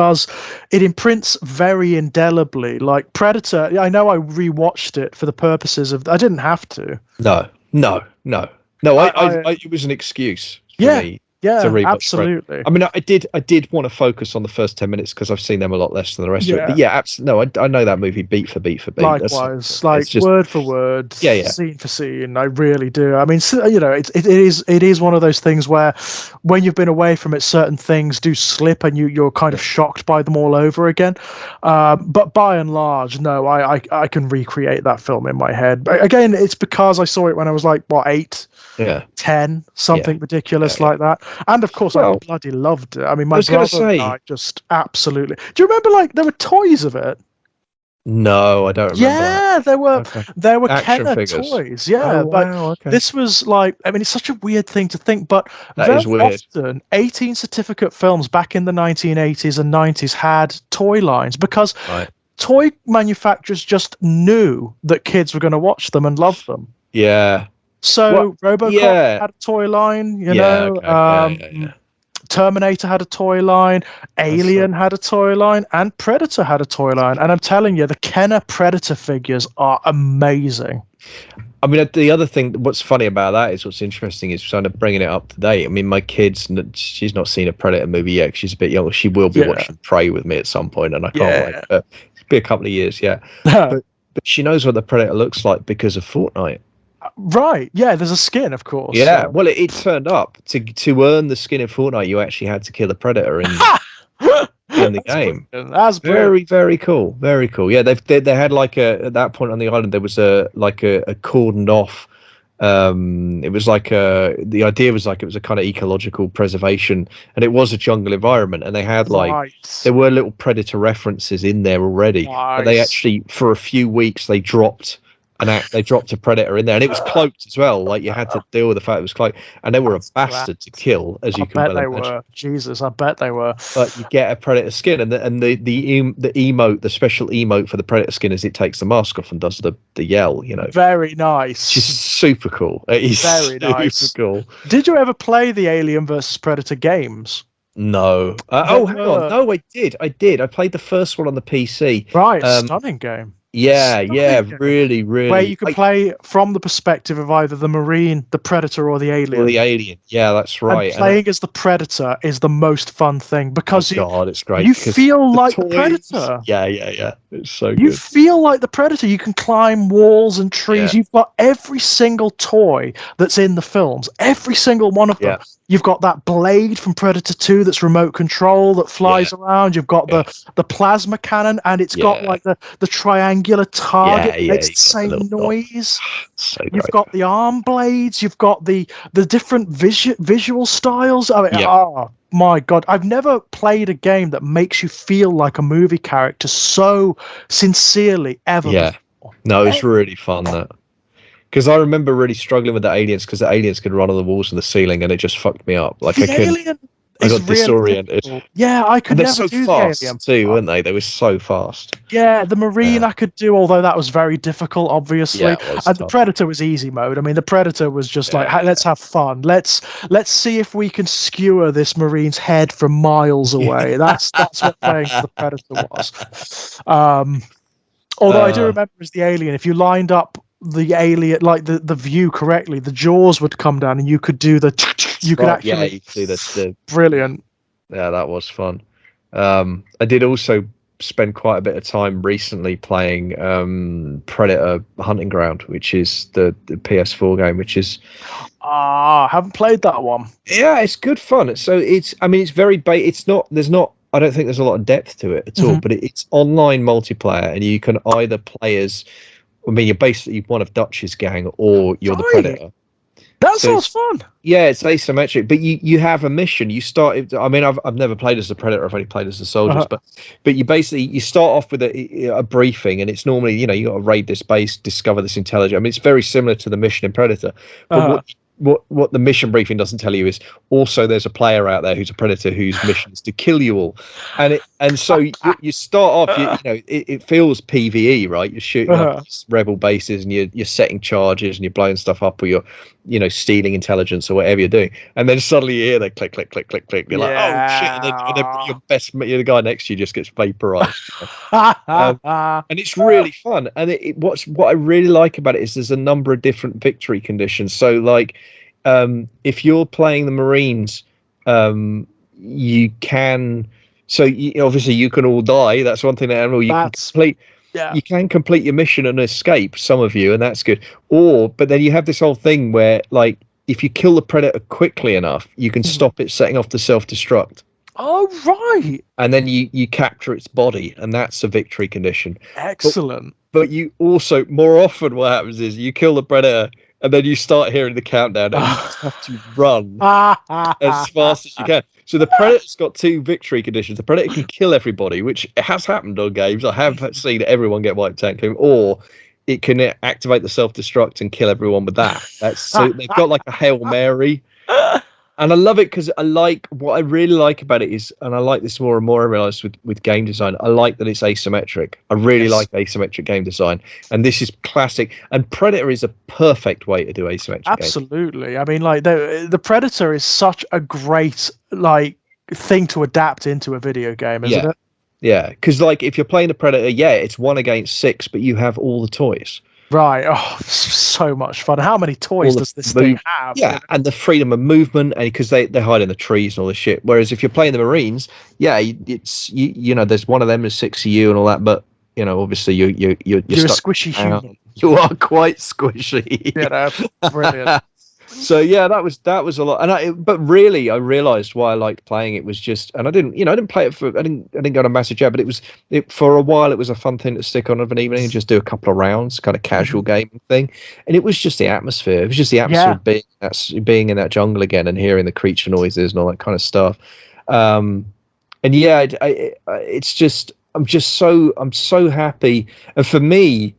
imprints very indelibly. Like Predator, I know I rewatched it for the purposes of, I didn't have to. No, it was an excuse for me. Yeah, absolutely. I mean, I did want to focus on the first 10 minutes because I've seen them a lot less than the rest of it. But absolutely, no, I know that movie beat for beat for beat. Likewise, word for word, scene for scene. I really do. I mean, you know, it is one of those things where when you've been away from it, certain things do slip, and you're kind of shocked by them all over again. But by and large, no, I can recreate that film in my head. But again, it's because I saw it when I was like 8. 10, something ridiculous like that. And of course, I bloody loved it. I mean, my brother and I just absolutely. Do you remember, like, there were toys of it? No, I don't remember. Yeah, there were Kenner toys. This was like, I mean, it's such a weird thing to think, but very often 18 certificate films back in the 1980s and 90s had toy lines because toy manufacturers just knew that kids were going to watch them and love them. So Robocop had a toy line, you know. Terminator had a toy line, Alien had a toy line, and Predator had a toy line. And I'm telling you, the Kenner Predator figures are amazing. I mean, the other thing, what's funny about that is what's interesting is kind of bringing it up to date. I mean, my kids, she's not seen a Predator movie yet. She's a bit young. She will be watching Prey with me at some point, and I can't wait. But it'll be a couple of years, but she knows what the Predator looks like because of Fortnite. Right, there's a skin, of course. Well, it turned up to earn the skin in Fortnite. You actually had to kill a predator in the game. That's very, very cool. Very cool. Yeah, they had like at that point on the island there was a cordoned off. It was like the idea was like it was a kind of ecological preservation, and it was a jungle environment, and they had like there were little predator references in there already. But they actually for a few weeks they dropped a predator in there, and it was cloaked as well. Like you had to deal with the fact it was cloaked, and they were a bastard to kill, as you can well imagine. Were. Jesus, I bet they were. But you get a predator skin, and the emote, the special emote for the predator skin is it takes the mask off and does the yell. You know, very nice. Just super cool. It is very nice. Cool. Did you ever play the Alien vs Predator games? No. Hang on. No, I did. I played the first one on the PC. Right, stunning game. Yeah, really, really. Where you can play from the perspective of either the Marine, the Predator, or the Alien. Or the Alien. Yeah, that's right. And playing as the Predator is the most fun thing because it's great. You feel like the Predator. Yeah. It's so good. You feel like the Predator. You can climb walls and trees. You've got every single toy that's in the films. Every single one of them. Yeah. You've got that blade from Predator 2 that's remote control that flies around. You've got the plasma cannon, and it's got like the triangular target that makes the same noise. So You've got the arm blades. You've got the different visual styles. I mean, oh my God. I've never played a game that makes you feel like a movie character so sincerely ever. Yeah. No, it's really fun, that. Because I remember really struggling with the aliens, because the aliens could run on the walls and the ceiling, and it just fucked me up. Like I got disoriented. Yeah, I could never do the fast alien too, weren't they? They were so fast. Yeah, the Marine I could do, although that was very difficult, obviously. Yeah, it was and tough. The Predator was easy mode. I mean, the Predator was just let's have fun. Let's see if we can skewer this Marine's head from miles away. That's what playing the Predator was. Although I do remember as the Alien, if you lined up the alien, like the view correctly, the jaws would come down and you could do the actually do the brilliant. Yeah, that was fun. I did also spend quite a bit of time recently playing Predator Hunting Ground, which is the PS4 game, which is I haven't played that one. Yeah, it's good fun. So it's very I don't think there's a lot of depth to it at all, but it's online multiplayer, and you can either play as, you're basically one of Dutch's gang, or you're the Predator. That sounds fun. Yeah, it's asymmetric, but you have a mission. You start. I mean, I've never played as the Predator. I've only played as the soldiers, but you start off with a briefing, and it's normally you got to raid this base, discover this intelligence. I mean, it's very similar to the mission in Predator, but what the mission briefing doesn't tell you is also there's a player out there who's a Predator whose mission is to kill you all, and so you start off, it feels PvE, right? You're shooting up these rebel bases, and you're setting charges, and you're blowing stuff up, or you're stealing intelligence or whatever you're doing, and then suddenly you hear they click click click click click. You're like, oh shit, and then the guy next to you just gets vaporized. And it's really fun, and what I really like about it is there's a number of different victory conditions. So like if you're playing the Marines, you can obviously you can all die. That's one thing that you can complete. Yeah. You can complete your mission and escape, some of you, and that's good. But then you have this whole thing where, like, if you kill the Predator quickly enough, you can stop it setting off the self-destruct. Oh, right. And then you capture its body, and that's a victory condition. Excellent. But you also, more often what happens is you kill the Predator, and then you start hearing the countdown, and you just have to run as fast as you can. So the Predator's got two victory conditions. The Predator can kill everybody, which has happened on games. I have seen everyone get wiped out, or it can activate the self-destruct and kill everyone with that. So they've got like a Hail Mary. And I love it because what I really like about it is, and I like this more and more, I realize with game design, I like that it's asymmetric. I really like asymmetric game design. And this is classic. And Predator is a perfect way to do asymmetric Absolutely. Game. I mean, like the Predator is such a great thing to adapt into a video game, isn't it? Yeah, because like if you're playing the Predator, it's 1 against 6, but you have all the toys. Right. Oh, so much fun. How many toys does this thing have? Yeah, and the freedom of movement, and because they hide in the trees and all this shit. Whereas if you're playing the Marines, it's there's one of them, there's 6 of you and all that, but obviously you're a squishy human. You are quite squishy. Brilliant. So yeah, that was a lot, but really, I realized why I liked playing it was just, and I didn't play it I didn't go on a massive jab, but for a while it was a fun thing to stick on of an evening and just do a couple of rounds, kind of casual gaming thing, and it was just the atmosphere. It was just the atmosphere of being in that jungle again and hearing the creature noises and all that kind of stuff. It's just I'm so happy, and for me,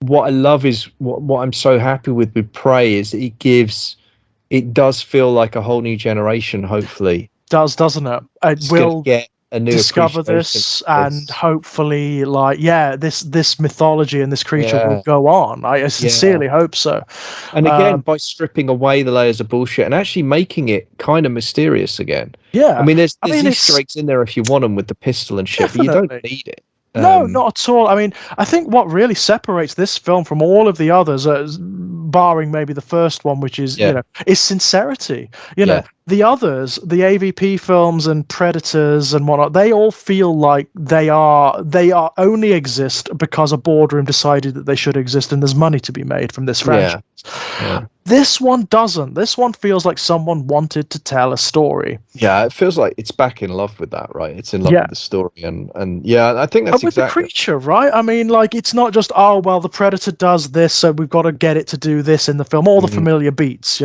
what I love is what I'm so happy with Prey is it does feel like a whole new generation, hopefully. Doesn't it? It will get a new discover this, and hopefully this mythology and this creature will go on. I sincerely hope so. And again, by stripping away the layers of bullshit and actually making it kind of mysterious again. Yeah. I mean, there's Easter eggs in there if you want them with the pistol and shit, but you don't need it. No, not at all. I mean, I think what really separates this film from all of the others, barring maybe the first one, which is is sincerity. The others, the AVP films and Predators and whatnot, they all feel like they are only exist because a boardroom decided that they should exist, and there's money to be made from this franchise. Yeah. This one doesn't. This one feels like someone wanted to tell a story. Yeah, it feels like it's back in love with that, right? It's in love with the story, and I think that's with the creature, right? I mean, like, it's not just the Predator does this, so we've got to get it to do this in the film. All the familiar beats,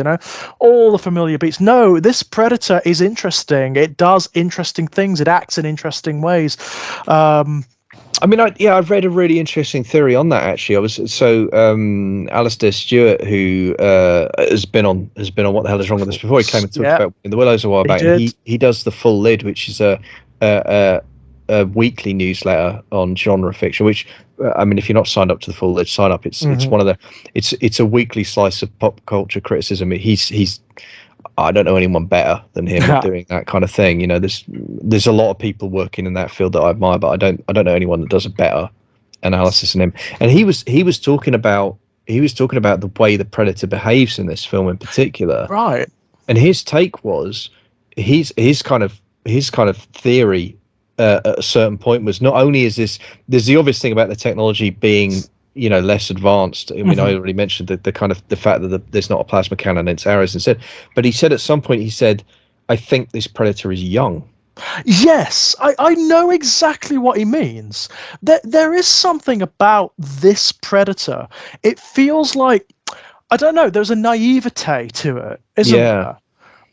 all the familiar beats. No, this Predator is interesting. It does interesting things. It acts in interesting ways. I mean, I've read a really interesting theory on that, actually. Alistair Stewart, who has been on What the Hell Is Wrong With Us before. He came and talked about In the Willows a while back. He does the Full Lid, which is a weekly newsletter on genre fiction. Which, I mean, if you're not signed up to the Full Lid, sign up. It's one of the it's a weekly slice of pop culture criticism. He's I don't know anyone better than him at doing that kind of thing. There's a lot of people working in that field that I admire, but I don't know anyone that does a better analysis than him. And he was talking about the way the Predator behaves in this film in particular. Right. And his take was his kind of theory at a certain point was, not only is there's the obvious thing about the technology being less advanced. I mean, I already mentioned the kind of the fact that there's not a plasma cannon, it's arrows instead. But he said at some point, I think this Predator is young. Yes, I know exactly what he means. There is something about this Predator. It feels like, I don't know, there's a naivete to it, isn't there?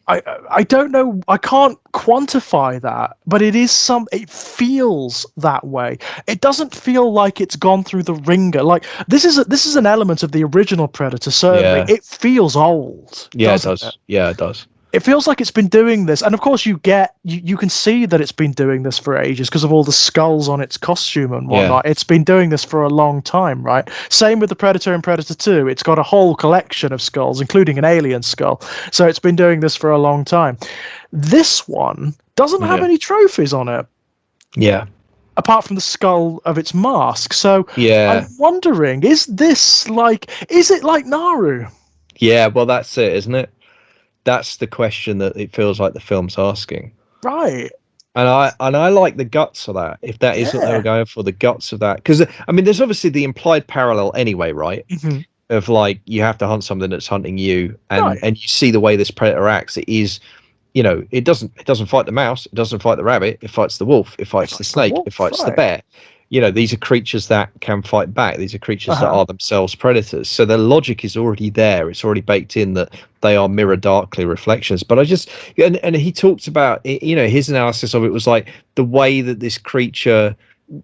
I don't know, I can't quantify that, but it feels that way. It doesn't feel like it's gone through the ringer. Like, this is an element of the original Predator, certainly. Yeah. It feels old. Yeah, it does. Yeah, it does. It feels like it's been doing this, and of course you can see that it's been doing this for ages because of all the skulls on its costume and whatnot. It's been doing this for a long time, right? Same with the Predator and Predator 2. It's got a whole collection of skulls, including an alien skull. So it's been doing this for a long time. This one doesn't have any trophies on it. Yeah. Apart from the skull of its mask. So I'm wondering, is it like Naru? Yeah, well, that's it, isn't it? That's the question that it feels like the film's asking. Right. And I like the guts of that, if that is what they were going for, the guts of that. Because, I mean, there's obviously the implied parallel anyway, right? Mm-hmm. Of, like, you have to hunt something that's hunting you. And you see the way this Predator acts. It is, it doesn't fight the mouse. It doesn't fight the rabbit. It fights the wolf. It fights the snake. It fights the bear. These are creatures that can fight back. These are creatures that are themselves predators. So the logic is already there. It's already baked in that they are mirror darkly reflections. But I just, and he talked about, his analysis of it was like the way that this creature,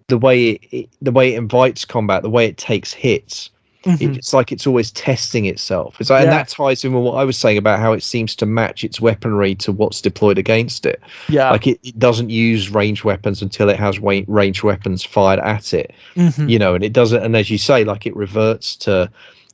the way it invites combat, the way it takes hits. Mm-hmm. It's like it's always testing itself. It's like, and that ties in with what I was saying about how it seems to match its weaponry to what's deployed against it. Yeah, like it doesn't use ranged weapons until it has ranged weapons fired at it. Mm-hmm. And it doesn't. And as you say, like it reverts to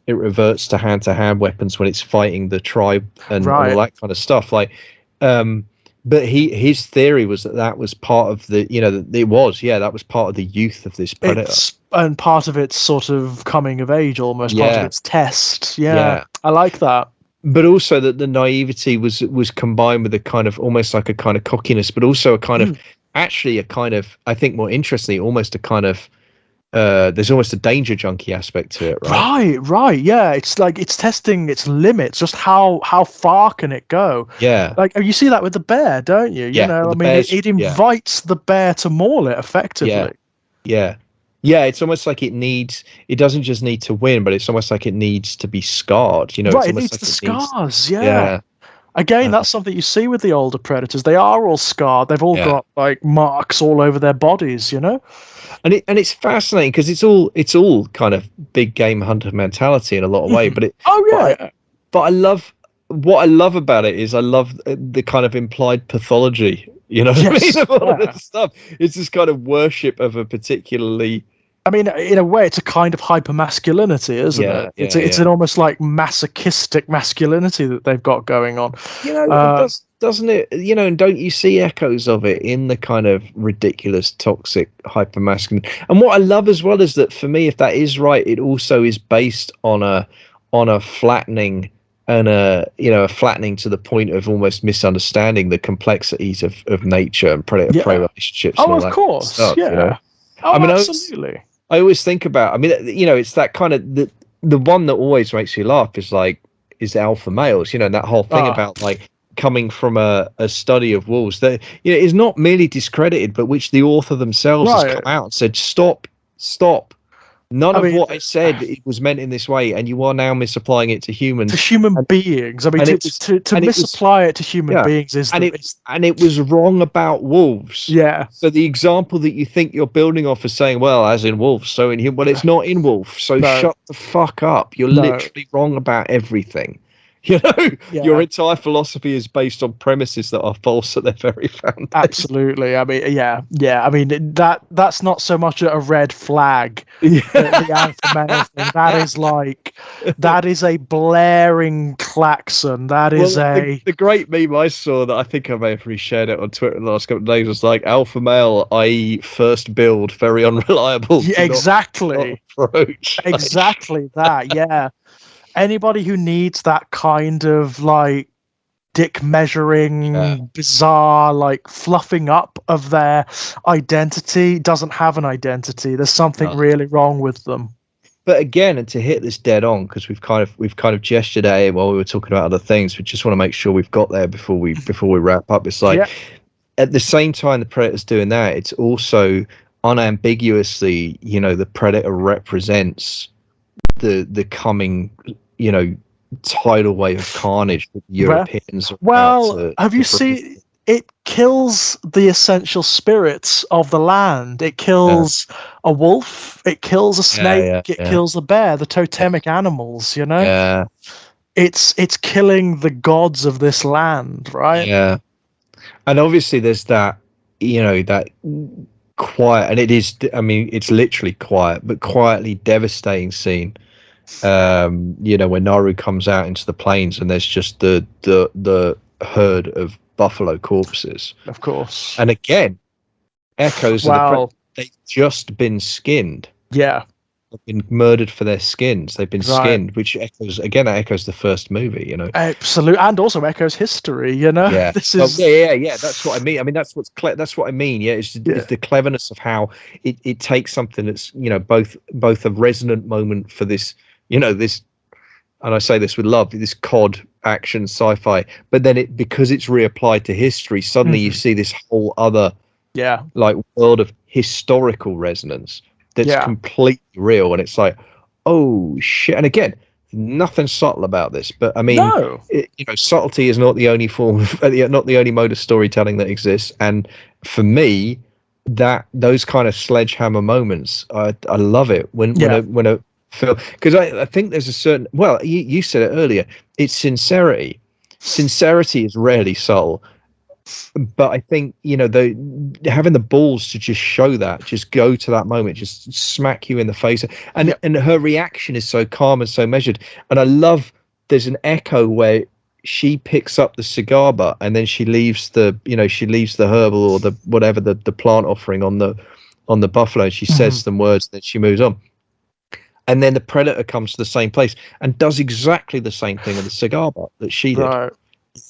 hand-to-hand weapons when it's fighting the tribe and all that kind of stuff. Like, but his theory was that was part of the, that was part of the youth of this Predator. And part of its sort of coming of age, almost part of its test. Yeah, I like that. But also that the naivety was combined with a kind of almost like a kind of cockiness, but also a kind of actually a kind of, I think more interestingly, almost a kind of there's almost a danger junkie aspect to it, right? Right. Yeah, it's like it's testing its limits. Just how far can it go? Yeah. Like you see that with the bear, don't you? It invites the bear to maul it effectively. Yeah, it's almost like it doesn't just need to win, but it's almost like it needs to be scarred. Right, it needs the scars. Yeah. Again, that's something you see with the older predators. They are all scarred. They've all got like marks all over their bodies, And it's fascinating because it's all kind of big game hunter mentality in a lot of way. But but I love what I love about it is I love the kind of implied pathology. You know what I mean? Of all of this stuff. It's this kind of worship of a particularly. I mean, in a way, it's a kind of hypermasculinity, isn't it? It's an almost like masochistic masculinity that they've got going on. doesn't it? And don't you see echoes of it in the kind of ridiculous, toxic, hypermasculine? And what I love as well is that for me, if that is right, it also is based on a flattening and a flattening to the point of almost misunderstanding the complexities of nature and predator-prey relationships. Oh, of course, stuff, Oh, I mean, absolutely. I always think about. I mean, it's that kind of the one that always makes me laugh is alpha males. And that whole thing about like coming from a study of wolves that is not merely discredited, but which the author themselves has come out and said, stop. None of what I said it was meant in this way, and you are now misapplying it to humans. To human beings. I mean, to misapply it to human beings is... And it was wrong about wolves. Yeah. So the example that you think you're building off is saying, well, as in wolves, so in human... Well, it's not in wolves, so shut the fuck up. You're literally wrong about everything. Your entire philosophy is based on premises that are false at their very foundation. Absolutely. I mean, I mean, that's not so much a red flag. The alpha male thing. That is a blaring klaxon. That is the great meme I saw that I think I may have reshared it on Twitter the last couple of days was like alpha male, i.e. first build, very unreliable. Exactly. Approach. Exactly that. Yeah. Anybody who needs that kind of like dick measuring, bizarre, like fluffing up of their identity doesn't have an identity. There's something really wrong with them. But again, and to hit this dead on, because we've kind of gestured at it while we were talking about other things. We just want to make sure we've got there before we wrap up. It's like at the same time the predator's doing that, it's also unambiguously, the predator represents the coming tidal wave of carnage that Europeans have you seen it kills the essential spirits of the land. It kills a wolf, it kills a snake, it kills a bear, the totemic animals, it's killing the gods of this land, right? And obviously there's that that quiet, and it is, I mean, it's literally quiet but quietly devastating scene when Naru comes out into the plains and there's just the herd of buffalo corpses, of course, and again echoes of they've just been skinned. They've been murdered for their skins. They've been skinned, which echoes the first movie. Absolutely, and also echoes history. This is that's what I mean. I mean, that's what I mean. It's the cleverness of how it takes something that's both a resonant moment for this this, and I say this with love, this COD action sci-fi, but then because it's reapplied to history, suddenly you see this whole other like world of historical resonance that's completely real, and it's like, oh shit. And again, nothing subtle about this, but I mean, subtlety is not the only form of, not the only mode of storytelling that exists. And for me, those kind of sledgehammer moments, I love it when a film, because I think there's a certain, well, you said it earlier, it's sincerity is rarely subtle, but I think having the balls to just show that, just go to that moment, just smack you in the face, and her reaction is so calm and so measured. And I love, there's an echo where she picks up the cigar butt and then she leaves the herbal or the whatever, the plant offering on the buffalo, and she says some words, then she moves on. And then the predator comes to the same place and does exactly the same thing with the cigar butt that she did. Right.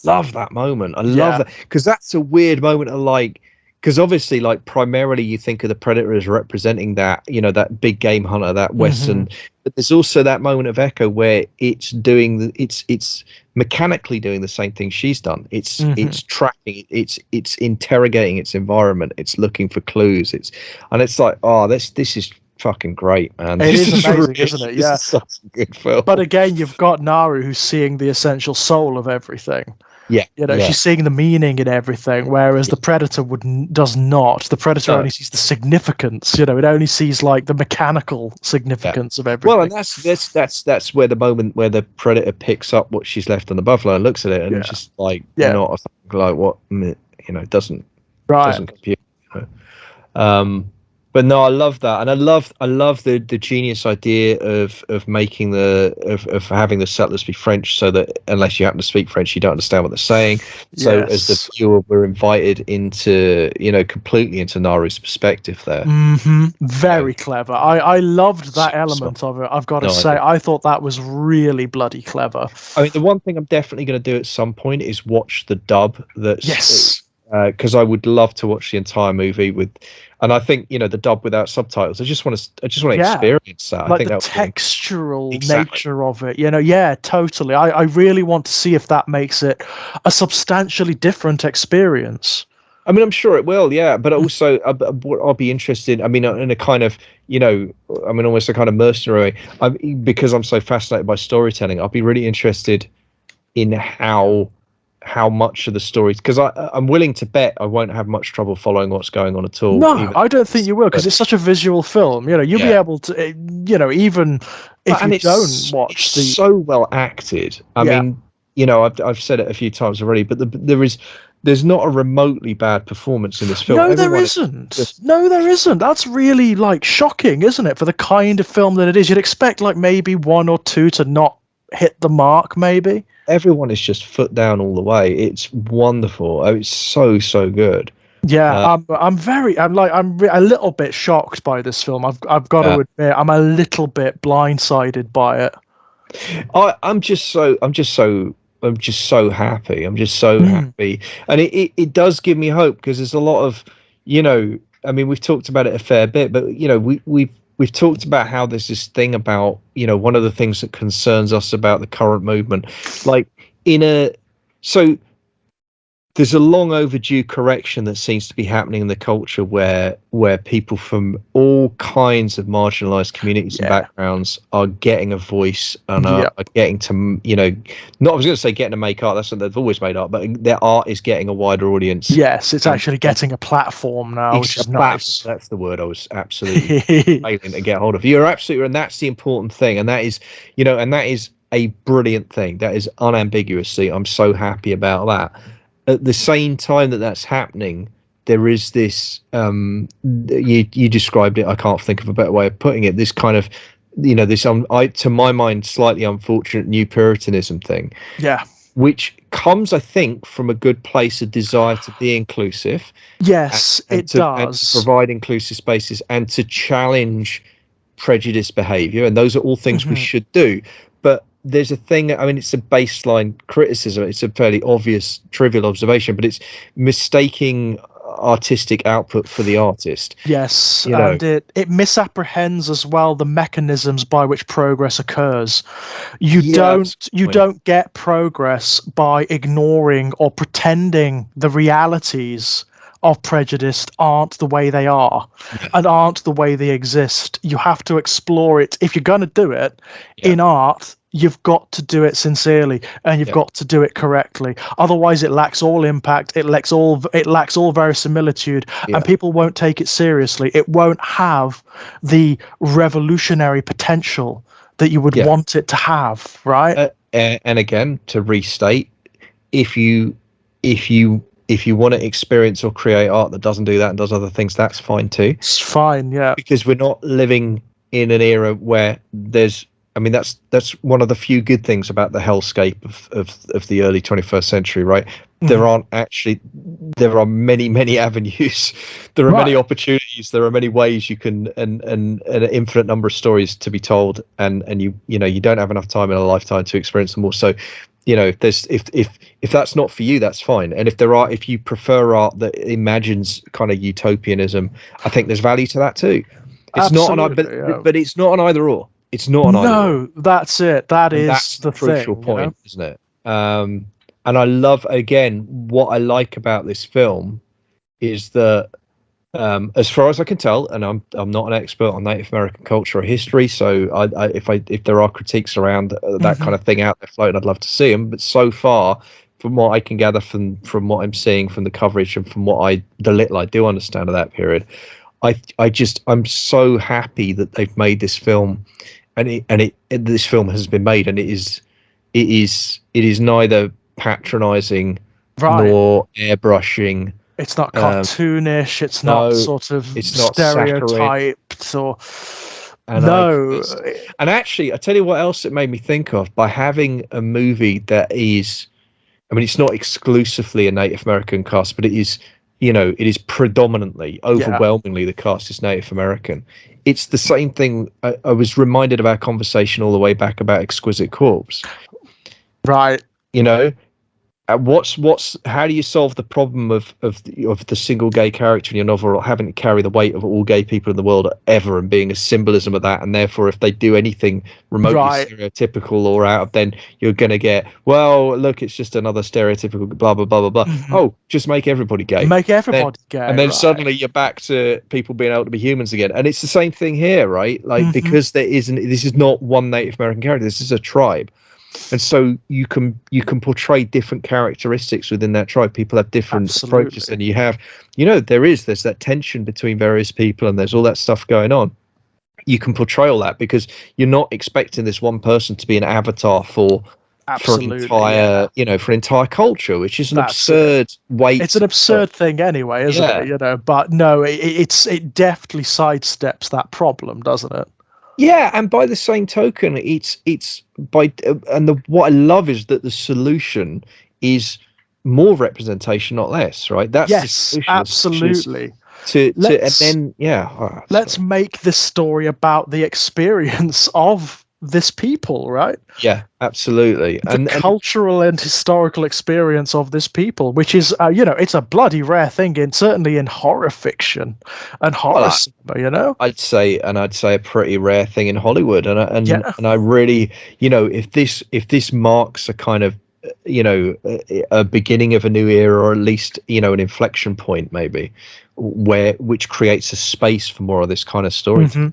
Love that moment. I love that, because that's a weird moment of because obviously primarily you think of the predator as representing that, that big game hunter, that Western, but there's also that moment of echo where it's doing it's mechanically doing the same thing she's done. It's tracking, it's interrogating its environment, it's looking for clues, it's like, oh, this is fucking great, man. It is amazing, isn't it? This is such a good film. But again, you've got Naru who's seeing the essential soul of everything. She's seeing the meaning in everything, whereas the predator does not. The predator only sees the significance. It only sees the mechanical significance of everything. Well, and that's where the moment where the predator picks up what she's left on the buffalo and looks at it, and it's just not what doesn't compute. But no, I love that, and I love the genius idea of making of having the settlers be French, so that unless you happen to speak French, you don't understand what they're saying. So as the viewer, we're invited into, completely into Naru's perspective there. Very clever. I loved that element of it. I've got to say, I thought that was really bloody clever. I mean, the one thing I'm definitely going to do at some point is watch the dub. Because I would love to watch the entire movie and I think the dub without subtitles. I just want to experience that. Like I think the that textural nature of it. Yeah, totally. I really want to see if that makes it a substantially different experience. I mean, I'm sure it will, yeah. But also, I'll be interested. I mean, in a kind of, almost a kind of mercenary way. Because I'm so fascinated by storytelling, I'll be really interested in how much of the stories, because I'm willing to bet I won't have much trouble following what's going on at all. No, I don't think you will, because it's such a visual film. You'll be able to, even if you don't watch the. So well acted. I mean, I've said it a few times already, but there's not a remotely bad performance in this film. No, there isn't. No, there isn't. That's really shocking, isn't it? For the kind of film that it is, you'd expect maybe one or two to not hit the mark, maybe. Everyone is just foot down all the way. It's wonderful. Oh, it's so good. Yeah, I'm a little bit shocked by this film. I've got to admit, I'm a little bit blindsided by it. I'm just so happy. I'm just so happy, and it does give me hope, because there's a lot of, I mean, we've talked about it a fair bit, but we've talked about how there's this thing about, one of the things that concerns us about the current movement, so there's a long overdue correction that seems to be happening in the culture where people from all kinds of marginalized communities and backgrounds are getting a voice and are getting to, not, I was going to say getting to make art. That's what they've always made art, but their art is getting a wider audience. Yes, it's actually getting a platform now, which is nice. That's the word I was absolutely failing to get hold of. You're absolutely, and that's the important thing. And that is, and that is a brilliant thing. That is unambiguously, I'm so happy about that. At the same time that's happening, there is this, you described it, I can't think of a better way of putting it, this kind of, this, to my mind, slightly unfortunate new Puritanism thing. Yeah. Which comes, I think, from a good place of desire to be inclusive. Yes, it does. And to provide inclusive spaces and to challenge prejudice behavior. And those are all things we should do. But there's a thing, I mean, it's a baseline criticism. It's a fairly obvious, trivial observation, but it's mistaking artistic output for the artist. Yes, and it misapprehends as well the mechanisms by which progress occurs. You don't get progress by ignoring or pretending the realities of prejudice aren't the way they are and aren't the way they exist. You have to explore it. If you're going to do it in art, you've got to do it sincerely, and you've got to do it correctly. Otherwise, it lacks all impact. It lacks all verisimilitude, and people won't take it seriously. It won't have the revolutionary potential that you would want it to have, right? And again, to restate, if you want to experience or create art that doesn't do that and does other things, that's fine too. It's fine, yeah. Because we're not living in an era where there's, I mean, that's one of the few good things about the hellscape of the early 21st century, right? There are many avenues. There are many opportunities. There are many ways you can, and an infinite number of stories to be told. And you don't have enough time in a lifetime to experience them all. So, if that's not for you, that's fine. And if you prefer art that imagines kind of utopianism, I think there's value to that too. It's but it's not an either or. It's not an either. No, that's it. That's the crucial thing, point, isn't it? And I love, again, what I like about this film is that, as far as I can tell, and I'm not an expert on Native American culture or history, so if there are critiques around that kind of thing out there floating, I'd love to see them. But so far, from what I can gather from what I'm seeing from the coverage and from the little I do understand of that period, I'm so happy that they've made this film, and this film has been made, and it is neither patronizing nor airbrushing It's not cartoonish. It's no, not sort of it's not stereotyped or. And actually, I tell you what else it made me think of, by having a movie that is, I mean, it's not exclusively a Native American cast, but it is, it is predominantly, overwhelmingly, the cast is Native American. It's the same thing. I was reminded of our conversation all the way back about Exquisite Corpse. Right. How do you solve the problem of the single gay character in your novel, or having to carry the weight of all gay people in the world ever, and being a symbolism of that, and therefore if they do anything remotely stereotypical or out of, then you're going to get, well, look, it's just another stereotypical blah blah blah blah blah. Oh, just make everybody gay, gay, and then suddenly you're back to people being able to be humans again. And it's the same thing here, right? Like, because this is not one Native American character, this is a tribe. And so you can portray different characteristics within that tribe. People have different approaches, and you have, there's that tension between various people, and there's all that stuff going on. You can portray all that because you're not expecting this one person to be an avatar for an entire culture, which is an absurd way. It's an absurd thing anyway, isn't it? But no, it definitely sidesteps that problem, doesn't it? Yeah, and by the same token, what I love is that the solution is more representation, not less, right? That's the solution, absolutely. Let's make this story about the experience of this people, right? Yeah, absolutely. The cultural and historical experience of this people, which is, it's a bloody rare thing certainly in horror fiction and horror cinema, I'd say a pretty rare thing in Hollywood, and I really, if this marks a kind of, a beginning of a new era, or at least, an inflection point, maybe, which creates a space for more of this kind of storytelling.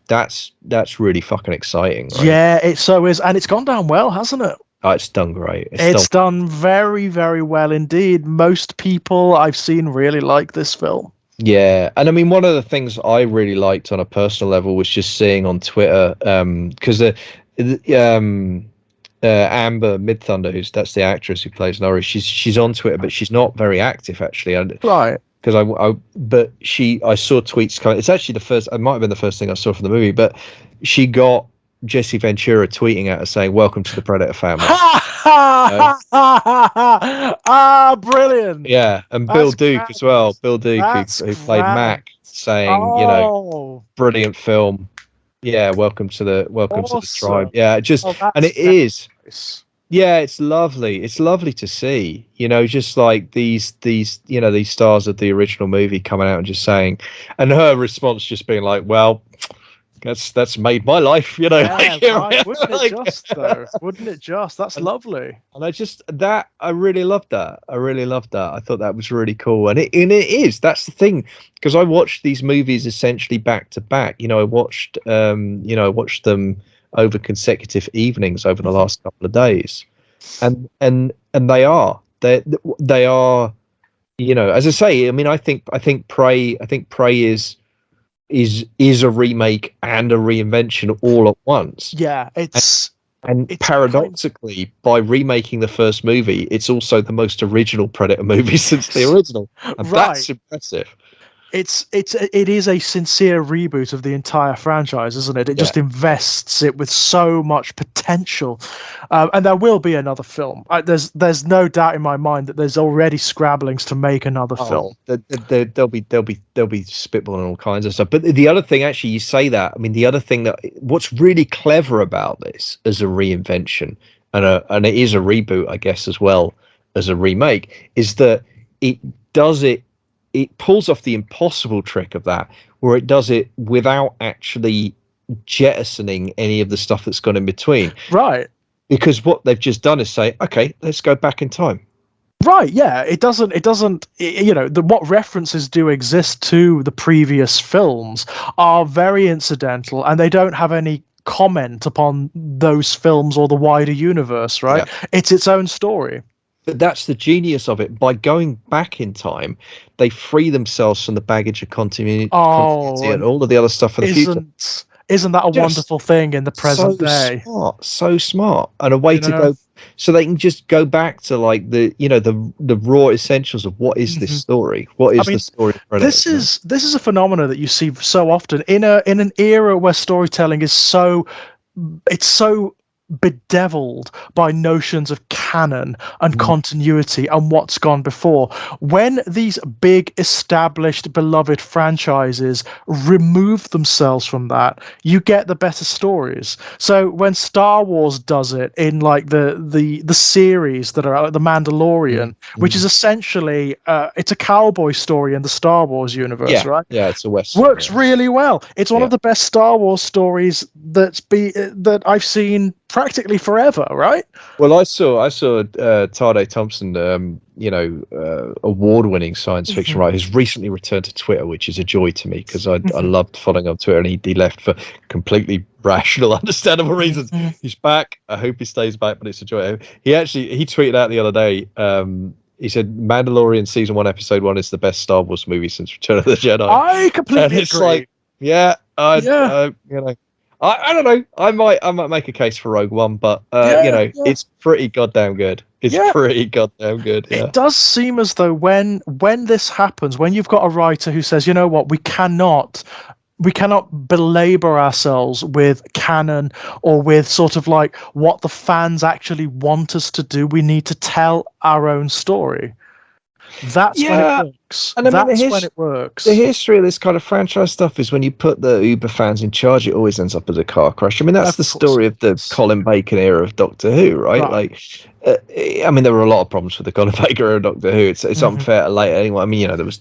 That's really fucking exciting, right? Yeah, it so is, and it's gone down well, hasn't it? Oh, it's done great. It's done very, very well indeed. Most people I've seen really like this film. Yeah, and I mean, one of the things I really liked on a personal level was just seeing on Twitter, because Amber Midthunder, that's the actress who plays Norrie. She's on Twitter, but she's not very active actually. Right. Because I saw tweets coming. It's actually it might have been the first thing I saw from the movie, but she got Jesse Ventura tweeting at her saying, "Welcome to the Predator family." Brilliant. Yeah, and Bill Duke as well. Bill Duke, who played Mac, saying, brilliant film. Yeah, welcome to the tribe. Yeah, and it is. Nice. Yeah, it's lovely. It's lovely to see, just like these stars of the original movie coming out and just saying, and her response just being like, well, that's made my life, right. Wouldn't it just? That's lovely. And I really loved that. I thought that was really cool. And it is, that's the thing, because I watched these movies essentially back to back. I watched them over consecutive evenings over the last couple of days, and they are, as I say, I mean, I think Prey is a remake and a reinvention all at once. Yeah, it's paradoxically, by remaking the first movie, it's also the most original Predator movie since the original, and that's impressive. It is a sincere reboot of the entire franchise, isn't it? It just invests it with so much potential, and there will be another film. There's no doubt in my mind that there's already scrabblings to make another film. They'll be spitballing all kinds of stuff. But the other thing, actually, you say that. I mean, the other thing what's really clever about this as a reinvention, and it is a reboot, I guess, as well as a remake, is that it pulls off the impossible trick of that, where it does it without actually jettisoning any of the stuff that's gone in between. Right. Because what they've just done is say, okay, let's go back in time. Right, yeah. It doesn't, what references do exist to the previous films are very incidental, and they don't have any comment upon those films or the wider universe, right? Yeah. It's its own story. But that's the genius of it. By going back in time, they free themselves from the baggage of continuity and all of the other stuff for the future. Isn't that a wonderful thing in the present day? So smart, and a way to go, so they can just go back to like the raw essentials of what is this story? What is the story? This is a phenomenon that you see so often in an era where storytelling is so bedeviled by notions of canon and continuity and what's gone before. When these big established beloved franchises remove themselves from that, you get the better stories. So when Star Wars does it in like the series that are The Mandalorian, which is essentially it's a cowboy story in the Star Wars universe, right? Yeah, it's a Western. Works really well. It's one of the best Star Wars stories that I've seen practically forever, right? Well, I saw Tade Thompson, award-winning science fiction writer, who's recently returned to Twitter, which is a joy to me because I loved following on Twitter, and he left for completely rational, understandable reasons. He's back. I hope he stays back, but it's a joy. He tweeted out the other day. He said Mandalorian season 1 episode 1 is the best Star Wars movie since Return of the Jedi. I completely agree. I don't know. I might make a case for Rogue One, but it's pretty goddamn good. It's pretty goddamn good. Yeah. It does seem as though when this happens, when you've got a writer who says, you know what, we cannot belabor ourselves with canon or with sort of like what the fans actually want us to do. We need to tell our own story. That's when it works. And when it works. The history of this kind of franchise stuff is when you put the uber fans in charge, it always ends up as a car crash. I mean, that's the story of the Colin Bacon era of Doctor Who, right? Like, I mean, there were a lot of problems with the Colin Bacon era of Doctor Who. It's unfair to lay anyone. I mean, there was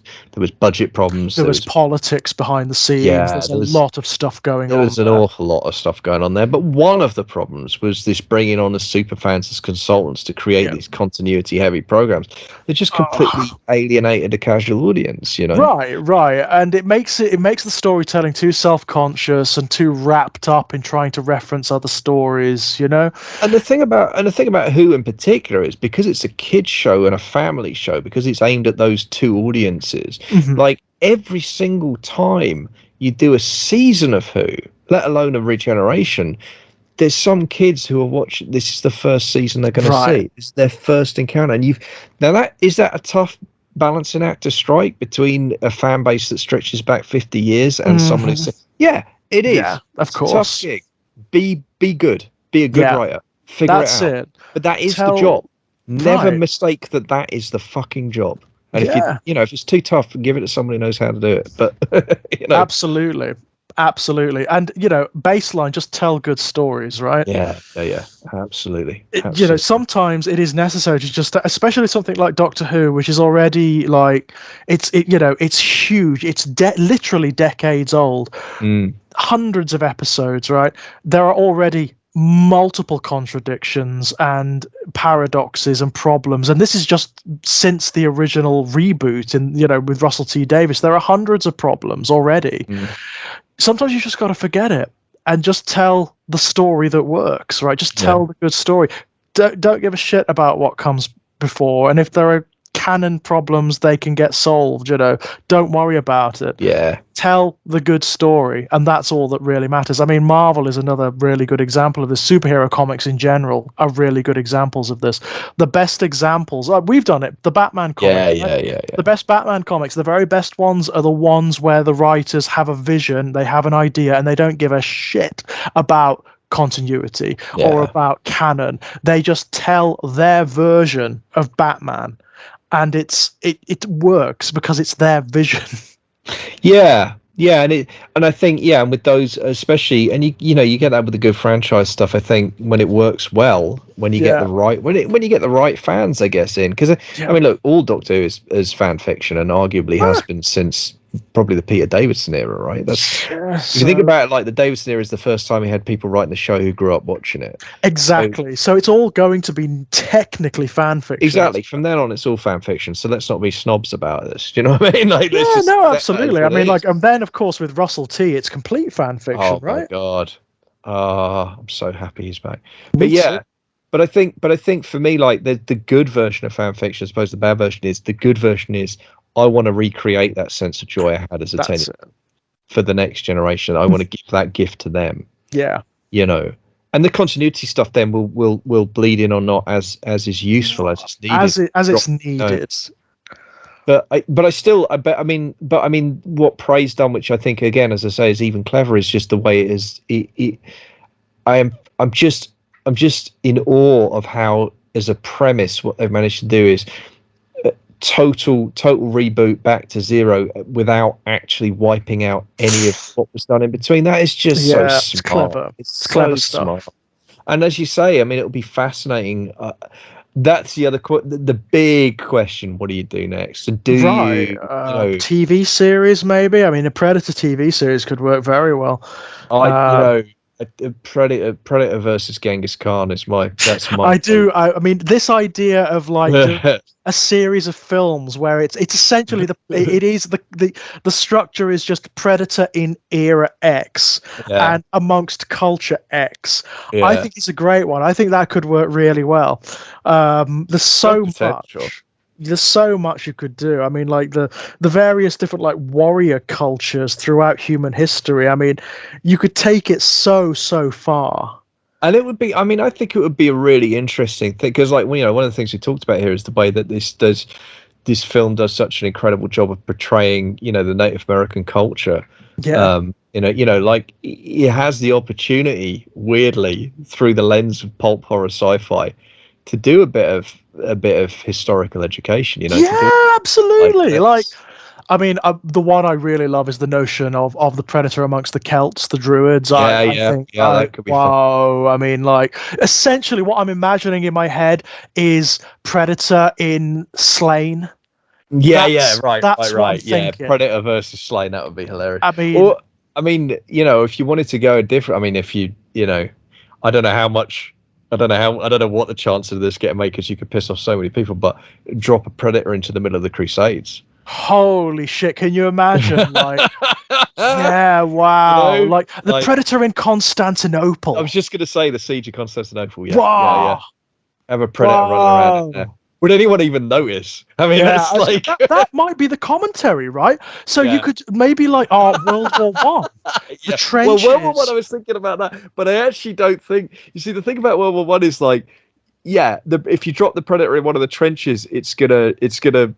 budget problems. There was politics behind the scenes. There's a lot of stuff going on. There was an awful lot of stuff going on there. But one of the problems was this bringing on the super fans as consultants to create these continuity-heavy programs. They just completely alienated a casual audience, Right, and it makes the storytelling too self-conscious and too wrapped up in trying to reference other stories, And the thing about Who in particular is because it's a kids show and a family show, because it's aimed at those two audiences. Like every single time you do a season of Who, let alone a regeneration, there's some kids who are watching. This is the first season they're going to see. It's their first encounter, and is that a tough balancing act to strike between a fan base that stretches back 50 years and someone who's it is. Yeah, of course. Tough gig. Be good. Be a good writer. That's it. But that is the job. Never mistake that is the fucking job. And if it's too tough, give it to somebody who knows how to do it. But Absolutely. And baseline, just tell good stories, right? Yeah, absolutely. Sometimes it is necessary to just, especially something like Doctor Who, which is already like it's huge. It's literally decades old. Hundreds of episodes, right? There are already multiple contradictions and paradoxes and problems, and this is just since the original reboot with Russell T Davies. There are hundreds of problems already. Sometimes you just got to forget it and just tell the story that works, right? Just tell the good story. Don't give a shit about what comes before, and if there are canon problems, they can get solved. Don't worry about it. Tell the good story, and that's all that really matters. I mean, Marvel is another really good example of this. Superhero comics in general are really good examples of this. The best examples, we've done it, the Batman comics. The best Batman comics, the very best ones, are the ones where the writers have a vision, they have an idea, and they don't give a shit about continuity or about canon. They just tell their version of Batman, and it works because it's their vision. And I think and with those especially, and you get that with the good franchise stuff. I think when it works well, when you get the right when you get the right fans, I guess, in, because I mean, look, all Doctor Who is fan fiction, and arguably has been since probably the Peter Davison era, right? That's if you think about it, like the Davison era is the first time we had people writing the show who grew up watching it. Exactly. So it's all going to be technically fan fiction. Exactly. From then on, it's all fan fiction. So let's not be snobs about this. Do you know what I mean? Like, absolutely. I mean, like, and then of course with Russell T, it's complete fan fiction, right? Oh my god. I'm so happy he's back. But I think for me, like the good version of fan fiction, I suppose the bad version is I want to recreate that sense of joy I had as a 10-year-old. for the next generation. I want to give that gift to them. Yeah. You know, and the continuity stuff then will bleed in or not as is useful as it's needed. As it's needed. But I mean, what Prey's done, which I think again, as I say, is even clever, is just the way it is. I'm just in awe of how, as a premise, what they've managed to do is total reboot back to zero without actually wiping out any of what was done in between. That is just so smart. It's clever. It's clever so stuff. Smart. And as you say, I mean, it'll be fascinating. That's the other the big question. What do you do next? So do you know, TV series maybe? I mean, a Predator TV series could work very well. A Predator versus Genghis Khan is my. I mean, this idea of like a series of films where it's essentially the structure is just Predator in era X and amongst culture X. Yeah. I think it's a great one. I think that could work really well. There's so much. There's so much you could do. I mean, like the various different like warrior cultures throughout human history. I mean, you could take it so far. And it would be, I mean, I think it would be a really interesting thing, because like, you know, one of the things we talked about here is the way that this film does such an incredible job of portraying, you know, the Native American culture. Yeah. You know, like it has the opportunity, weirdly, through the lens of pulp horror sci-fi, to do a bit of historical education, you know. Yeah, absolutely. Like I mean, the one I really love is the notion of the Predator amongst the Celts, the Druids. I think that could be fun. I mean, like essentially what I'm imagining in my head is Predator in Slain. Right. Thinking. Predator versus Slain, that would be hilarious. I mean, you know, if you wanted to go a different, I mean, if you know, I don't know what the chances of this getting made, because you could piss off so many people, but drop a Predator into the middle of the Crusades. Holy shit, can you imagine? Like, yeah, wow. You know, like the Predator in Constantinople. I was just going to say the Siege of Constantinople. Yeah. Wow. Yeah. Have a Predator running around in there. Would anyone even notice? I mean, that's like that might be the commentary, right? So you could maybe like World War One, the trenches. Well, World War One, I was thinking about that, but I actually don't think. You see, the thing about World War One is like, if you drop the Predator in one of the trenches, it's gonna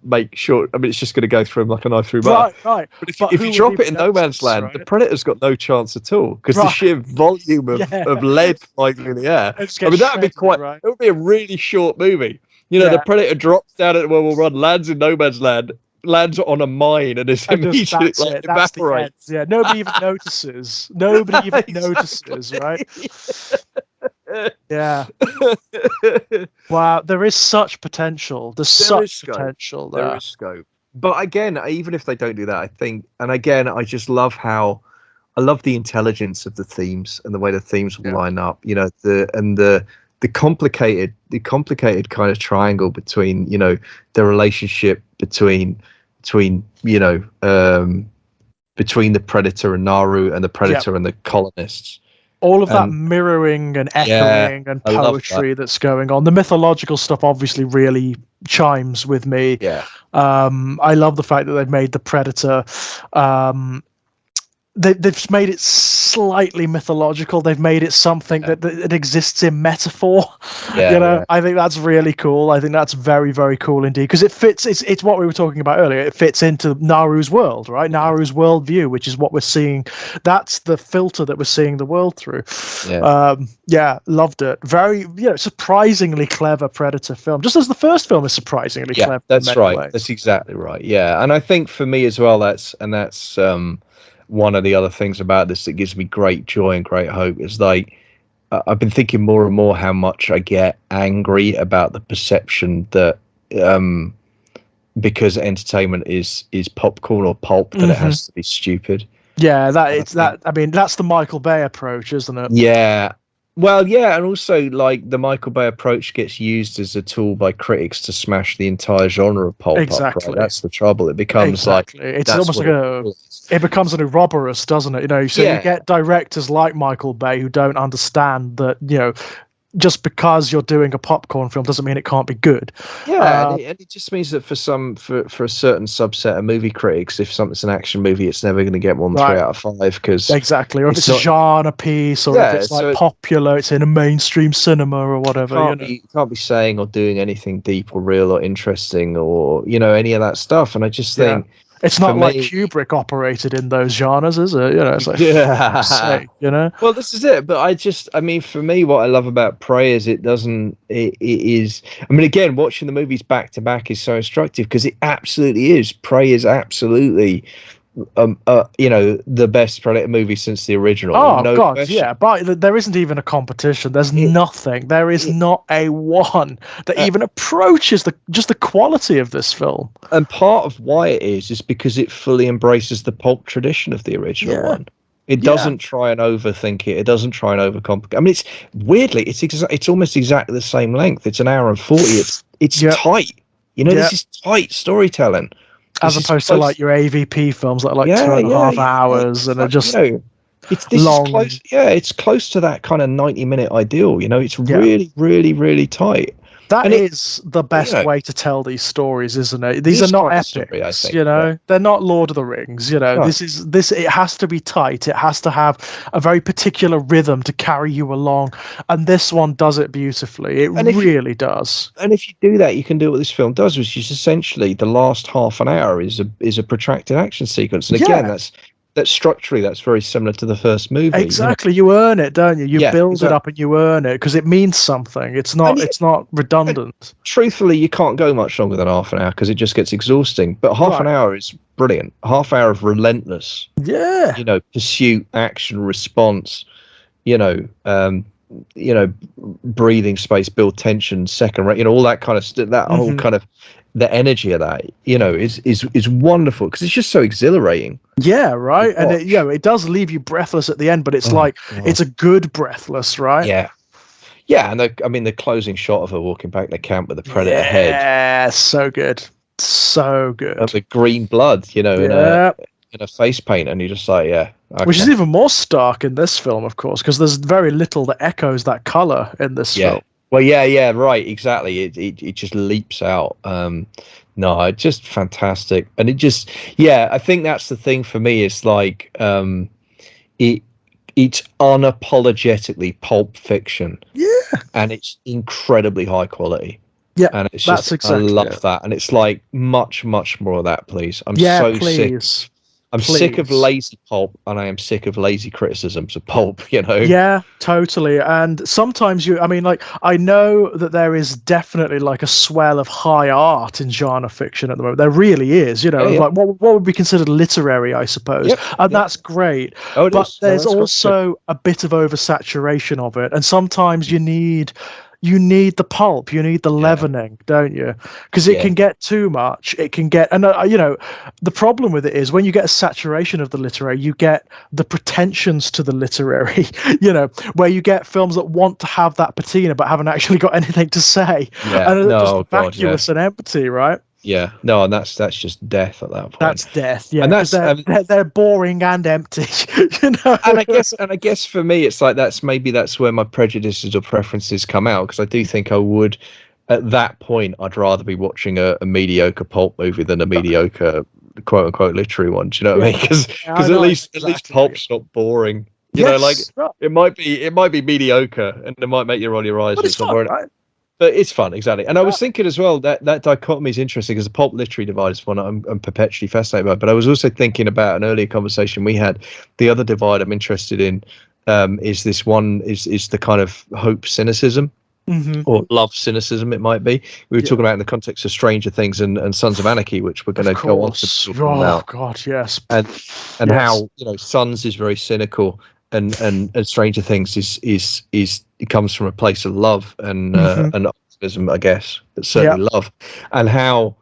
make sure. I mean, it's just gonna go through him like a knife through butter. Right. But if you drop it in no man's land, the Predator's got no chance at all, because the sheer volume of lead flying through the air. I mean, that would be quite. Right. It would be a really short movie. You know, the Predator drops down at World War One, lands in no man's land, lands on a mine, and is immediately like, evaporates. Yeah, nobody even notices. Nobody even notices, right? Yeah. Wow, there is such potential. There's such potential there. There is scope. But again, even if they don't do that, I think, and again, I just love I love the intelligence of the themes and the way the themes will line up. You know, the complicated kind of triangle between, you know, the relationship between you know, between the Predator and Naru, and the Predator and the colonists. All of that mirroring and echoing and poetry that's going on. The mythological stuff obviously really chimes with me. Yeah. I love the fact that they've made the Predator. They've made it slightly mythological. They've made it something that exists in metaphor. Yeah, you know, I think that's really cool. I think that's very, very cool indeed, because it fits. It's what we were talking about earlier. It fits into Naru's world, right? Naru's worldview, which is what we're seeing. That's the filter that we're seeing the world through. Yeah, loved it. Very, surprisingly clever Predator film. Just as the first film is surprisingly clever. That's right. Ways. That's exactly right. Yeah, and I think for me as well, that's one of the other things about this that gives me great joy and great hope is like I've been thinking more and more how much I get angry about the perception that because entertainment is popcorn or pulp, that it has to be stupid. Yeah, I mean, that's the Michael Bay approach, isn't it? Yeah. Well, yeah, and also like the Michael Bay approach gets used as a tool by critics to smash the entire genre of pulp. Exactly. Up, right? That's the trouble. It becomes like it's almost like it becomes an Ouroboros, doesn't it? You know, so you get directors like Michael Bay who don't understand that, just because you're doing a popcorn film doesn't mean it can't be good. Yeah, and it just means that for a certain subset of movie critics, if something's an action movie, it's never going to get more than 3 out of 5 because exactly, or if it's a genre piece, or if it's like popular, it's in a mainstream cinema or whatever. You can't be saying or doing anything deep or real or interesting or any of that stuff. And I just think. It's not like Kubrick operated in those genres, is it? It's like, sake, Well, this is it. But I mean, for me, what I love about Prey is it is. I mean, again, watching the movies back to back is so instructive because it absolutely is. Prey is absolutely, the best Predator movie since the original. Oh, no God, question. Yeah. But there isn't even a competition. There's nothing. There is not a one that even approaches just the quality of this film. And part of why it is because it fully embraces the pulp tradition of the original one. It doesn't try and overthink it. It doesn't try and overcomplicate. I mean, it's weirdly, it's almost exactly the same length. It's an hour and 40. It's tight. This is tight storytelling. As opposed to like your AVP films that are like 2.5 hours and are just long. Close, it's close to that kind of 90-minute ideal. It's really, really, really tight. That is the best way to tell these stories, isn't it? These are not epics, story, They're not Lord of the Rings, No. It has to be tight. It has to have a very particular rhythm to carry you along, and this one does it beautifully. It really does. And if you do that, you can do what this film does, which is essentially the last half an hour is a protracted action sequence. And again, that's structurally that's very similar to the first movie. Exactly, you earn it, don't you? You build it up and you earn it because it means something. It's not redundant. Truthfully, you can't go much longer than half an hour because it just gets exhausting. But half an hour is brilliant. Half hour of relentless. Yeah. Pursuit, action, response. Breathing space, build tension, second rate. All that kind of stuff. That whole kind of. The energy of that, is wonderful because it's just so exhilarating. Yeah, right. And it does leave you breathless at the end, but it's it's a good breathless, right? Yeah. Yeah, and the closing shot of her walking back the camp with the predator head. Yeah, so good. So good. Of the green blood, in a face paint, and you're just like, okay. Which is even more stark in this film, of course, because there's very little that echoes that color in this film. Well, yeah, right, exactly. It just leaps out. No, it's just fantastic, and it just, I think that's the thing for me. It's like, it's unapologetically pulp fiction. Yeah, and it's incredibly high quality. Yeah, and it's just I love that, and it's like much more of that, please. I'm so sick. I'm sick of lazy pulp, and I am sick of lazy criticisms of pulp, Yeah, totally. And sometimes I know that there is definitely like a swell of high art in genre fiction at the moment. There really is, like what would be considered literary, I suppose. And that's great. But there's also a bit of oversaturation of it. And sometimes you need the pulp, you need the leavening, don't you? Because it can get too much. It can get, and the problem with it is when you get a saturation of the literary, you get the pretensions to the literary, where you get films that want to have that patina but haven't actually got anything to say, and it's just vacuous and empty, right? Yeah, no, and that's just death at that point. That's death, yeah. And they're boring and empty, And I guess for me, it's like that's where my prejudices or preferences come out, because I do think I would, at that point, I'd rather be watching a mediocre pulp movie than a mediocre quote unquote literary one. Do you know what I mean? Because at least pulp's not boring. It might be mediocre and it might make you roll your eyes. But it's fun, right? But it's fun, exactly. And I was thinking as well that dichotomy is interesting because the pulp literary divide is one I'm perpetually fascinated by. But I was also thinking about an earlier conversation we had. The other divide I'm interested in is this one is the kind of hope cynicism or love cynicism, it might be. We were talking about in the context of Stranger Things and Sons of Anarchy, which we're going to go on to talk about. Oh God, yes. And how Sons is very cynical. And Stranger Things is it comes from a place of love and optimism, I guess, but certainly love, and how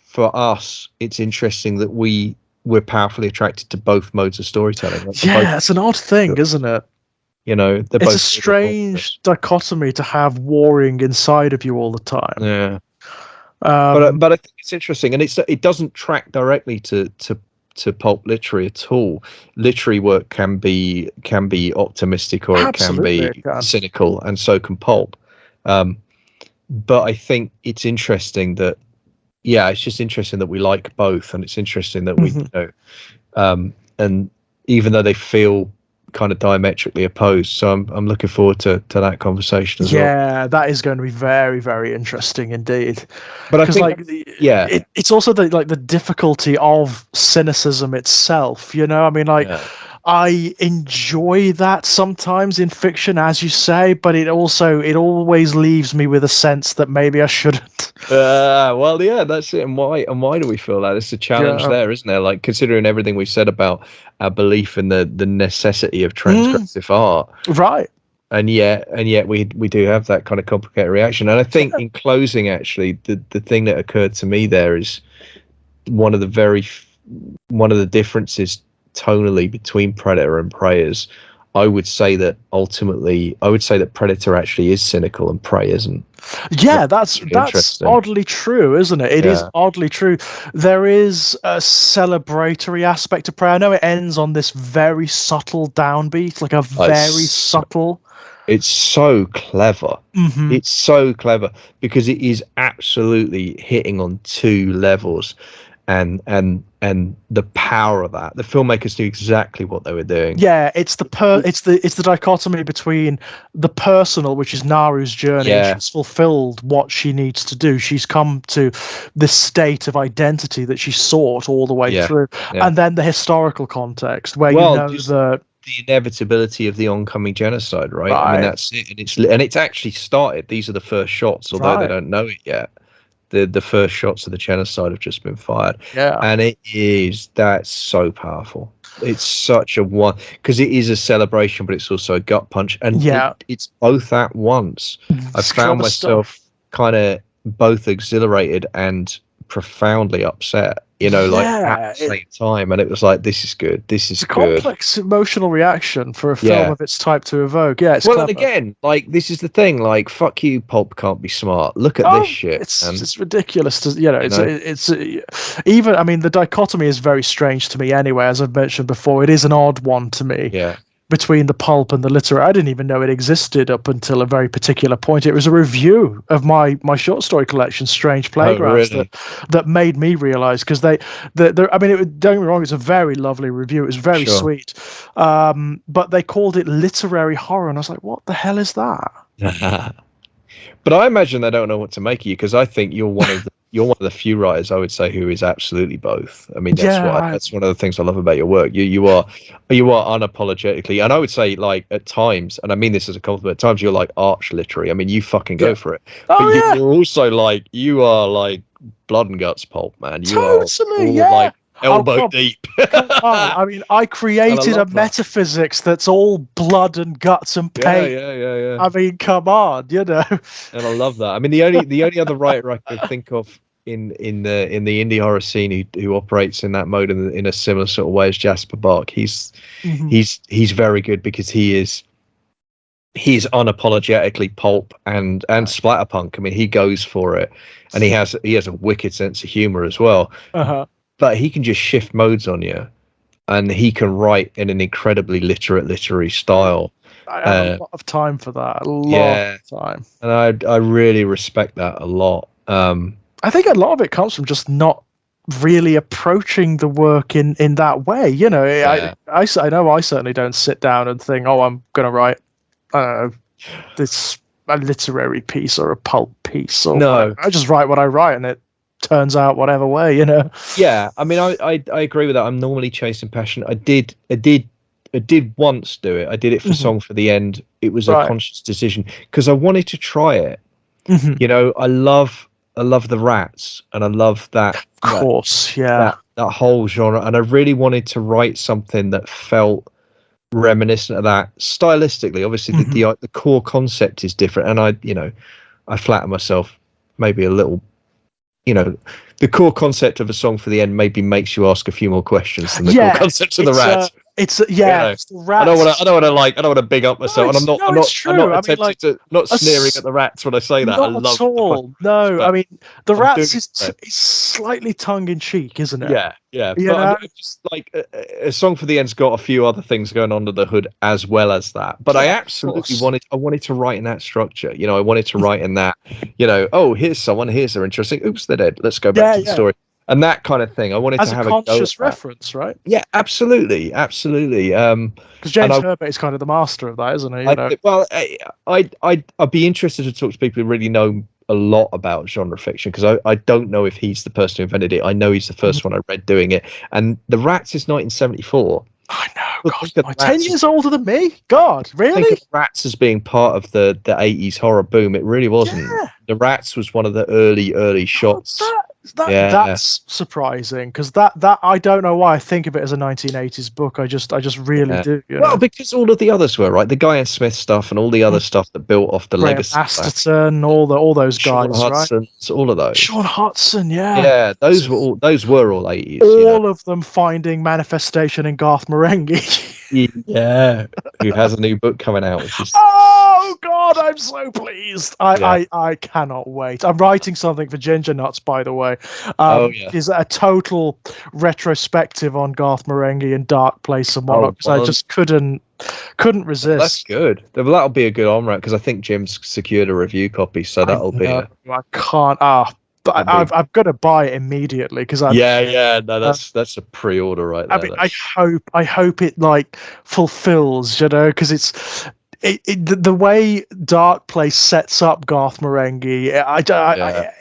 for us it's interesting that we're powerfully attracted to both modes of storytelling. It's an odd thing, isn't it? It's a strange dichotomy to have warring inside of you all the time. Yeah, but I think it's interesting, and it doesn't track directly to pulp literary at all. Literary work can be optimistic, or Absolutely, it can be cynical, and so can pulp. But I think it's interesting that, it's just interesting that we like both, and it's interesting that we and even though they feel kind of diametrically opposed, so I'm looking forward to that conversation as well. Yeah, that is going to be very, very interesting indeed. But I think, it's also the difficulty of cynicism itself. I mean, I enjoy that sometimes in fiction, as you say, but it always leaves me with a sense that maybe I shouldn't. Well, yeah, that's it. And why do we feel that? It's a challenge there, isn't there? Like, considering everything we said about our belief in the necessity of transgressive art, right? And yet we do have that kind of complicated reaction. And I think in closing, actually, the thing that occurred to me there is one of the differences tonally between Predator and Prey is, I would say that Predator actually is cynical and Prey isn't. Yeah, that's oddly true, isn't it? It is oddly true. There is a celebratory aspect to Prey. I know it ends on this very subtle downbeat, like a very subtle. It's so clever. Mm-hmm. It's so clever because it is absolutely hitting on two levels. And the power of that, the filmmakers knew exactly what they were doing. Yeah, it's the dichotomy between the personal, which is Naru's journey. And she's fulfilled what she needs to do. She's come to this state of identity that she sought all the way through, and then the historical context where the inevitability of the oncoming genocide, right? I mean, that's it, and it's actually started. These are the first shots, although they don't know it yet. The first shots of the genocide have just been fired. Yeah. And that's so powerful. It's such a one, because it is a celebration, but it's also a gut punch. And it's both at once. I found myself kind of both exhilarated and profoundly upset, at the same time. And it was like, this is good. This is good. Complex emotional reaction for a film of its type to evoke. Yeah, it's well, clever. And again, like, this is the thing. Like, fuck you, pulp can't be smart. Look at this shit. It's ridiculous. It's even. I mean, the dichotomy is very strange to me. Anyway, as I've mentioned before, it is an odd one to me. Yeah. Between the pulp and the literary. I didn't even know it existed up until a very particular point. It was a review of my short story collection, Strange Playgrounds, that made me realize, because I mean, don't get me wrong, it's a very lovely review. It was very sweet. But they called it literary horror, and I was like, what the hell is that? But I imagine they don't know what to make of you, because I think you're one of the few writers, I would say, who is absolutely both. I mean, that's one of the things I love about your work. You are unapologetically, and I would say, like, at times, and I mean this as a compliment, at times you're like arch literary. I mean, you fucking go for it. But you're also like, you are like blood and guts pulp, man. You are like elbow deep. Come on. I mean, I created a metaphysics that's all blood and guts and pain. Yeah. I mean, come on, And I love that. I mean, the only other writer I could think of in the indie horror scene who operates in that mode in a similar sort of way as Jasper Bark. He's very good, because he's unapologetically pulp and splatterpunk. I mean, he goes for it, and he has a wicked sense of humor as well. But he can just shift modes on you, and he can write in an incredibly literary style. I have a lot of time for that. A lot of time. And I really respect that a lot. I think a lot of it comes from just not really approaching the work in that way. I know I certainly don't sit down and think, I'm going to write this a literary piece or a pulp piece. Or whatever. I just write what I write, and it turns out whatever way. Yeah, I mean, I agree with that. I'm normally chasing passion. I did once do it. I did it for Song for the End. It was a conscious decision, because I wanted to try it. I love the Rats, and I love that. Of course, that whole genre, and I really wanted to write something that felt reminiscent of that stylistically. Obviously, the core concept is different, and I flatter myself maybe a little. The core concept of A Song for the End maybe makes you ask a few more questions than the core concept of the Rats. It's it's the rats. I don't want to big up myself, and I'm not attempting to not sneering at the rats when I say that. I love at all. No, I mean the rats is slightly tongue in cheek, isn't it? Yeah. But I'm just like a Song for the End's got a few other things going on under the hood as well as that. But I absolutely wanted to write in that structure. You know, I wanted to write in that. You know, oh, here's someone. Here's they're interesting. Oops, they're dead. Let's go back to the story. And that kind of thing. I wanted to have a conscious reference, right? Yeah, absolutely. Because James Herbert is kind of the master of that, isn't he? I'd be interested to talk to people who really know a lot about genre fiction, because I don't know if he's the person who invented it. I know he's the first one I read doing it. And The Rats is 1974. I know. God, 10 years older than me. God, really? Think of Rats as being part of the 80s horror boom. It really wasn't. Yeah. The Rats was one of the early shots. That's surprising, because that I don't know why I think of it as a 1980s book. I just really do. Well, because all of the others were, right. The Guy Smith stuff and all the other stuff that built off the legacy. Masterton, all those guys, Sean Hudson, right? All of those. Sean Hudson, yeah. Yeah, those were all 80s. All of them finding manifestation in Garth Marenghi. Yeah, who has a new book coming out, which is oh God, I'm so pleased. I cannot wait. I'm writing something for Ginger Nuts, by the way. Is a total retrospective on Garth Marenghi and Dark Place and whatnot, because I just couldn't resist. Well, that's good. That'll be a good on-ramp, because I think Jim's secured a review copy, so that'll be I can't but I've got to buy it immediately, because that's a pre-order right there. I mean, I hope it like fulfills, because it's the way Dark Place sets up Garth Marenghi.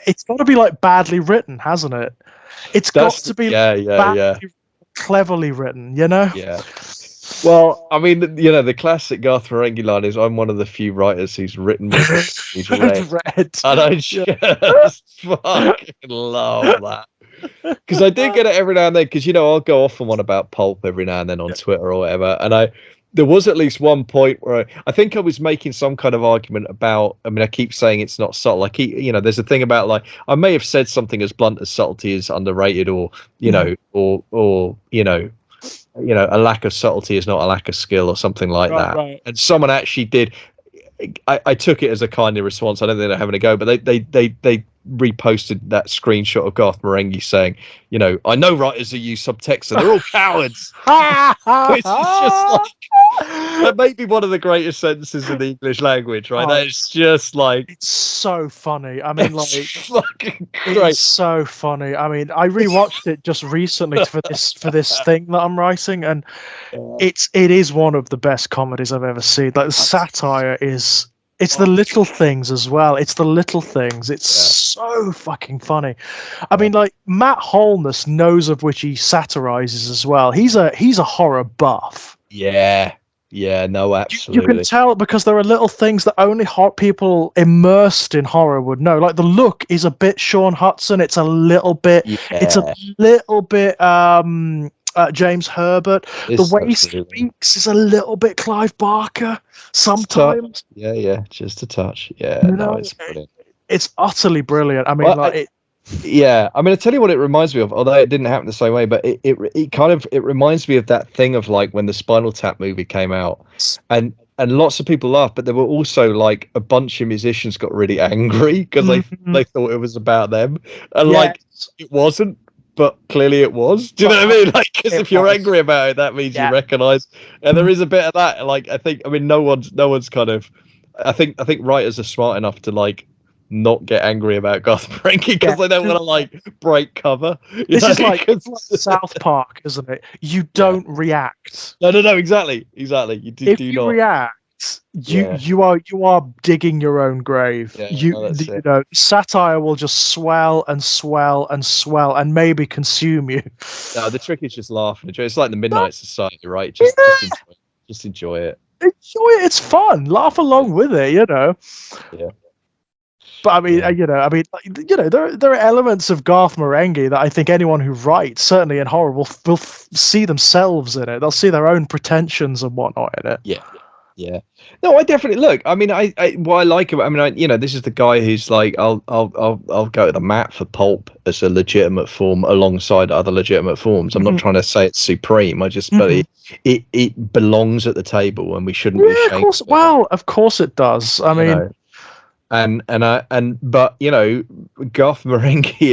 It's got to be like badly written, hasn't it? It's got to be cleverly written, Yeah. Well, I mean, the classic Garth Marenghi line is, "I'm one of the few writers who's written what he's read." And I just fucking love that. Because I do get it every now and then, because, I'll go off on one about pulp every now and then on Twitter or whatever. And there was at least one point where I think I was making some kind of argument about, I keep saying it's not subtle. There's a thing about, like, I may have said something as blunt as subtlety is underrated, or, a lack of subtlety is not a lack of skill, or something like that. Right. And someone actually did. I took it as a kindly response. I don't think they're having a go, but they reposted that screenshot of Garth Marenghi saying, "I know writers who use subtext, and they're all cowards." Which is just like, that may be one of the greatest sentences in the English language, right? That is just like, it's so funny. I mean, like, fucking great. It's so funny. I mean, I rewatched it just recently for this thing that I'm writing, and it is one of the best comedies I've ever seen. Like, the satire is. It's the little things as well. It's the little things. It's so fucking funny. I mean, like, Matt Holness knows of which he satirizes as well. He's a horror buff. Yeah, no, absolutely. You can tell, because there are little things that only people immersed in horror would know. Like, the look is a bit Sean Hudson. It's a little bit. Yeah. It's a little bit. James Herbert. The way he speaks is a little bit Clive Barker sometimes. Yeah, just a touch. Yeah, it's brilliant. It's utterly brilliant. I mean, I tell you what it reminds me of, although it didn't happen the same way, but it reminds me of that thing of, like, when the Spinal Tap movie came out, and lots of people laughed, but there were also, like, a bunch of musicians got really angry because they thought it was about them, and like, it wasn't. But clearly it was. Do you know what I mean? Like, because if you're angry about it, that means you recognise. And there is a bit of that. Like, no one's kind of. I think writers are smart enough to, like, not get angry about Garth Marenghi, because they don't want to, like, break cover. This is like South Park, isn't it? You don't react. No, exactly. You do not. If you react, you are digging your own grave. Satire will just swell and swell and swell and maybe consume you. No, the trick is just laughing. It's like the Midnight Society, right? Just enjoy it. Enjoy it. It's fun. Laugh along with it. Yeah. But I mean, there are elements of Garth Marenghi that I think anyone who writes, certainly in horror, will see themselves in it. They'll see their own pretensions and whatnot in it. Yeah. Yeah. No, I definitely look. I mean, I what I like about. I mean, this is the guy who's like, I'll go to the mat for pulp as a legitimate form alongside other legitimate forms. I'm not trying to say it's supreme. I just, but it belongs at the table, and we shouldn't be ashamed. Of course. Well, of course it does. I mean. But Garth Marenghi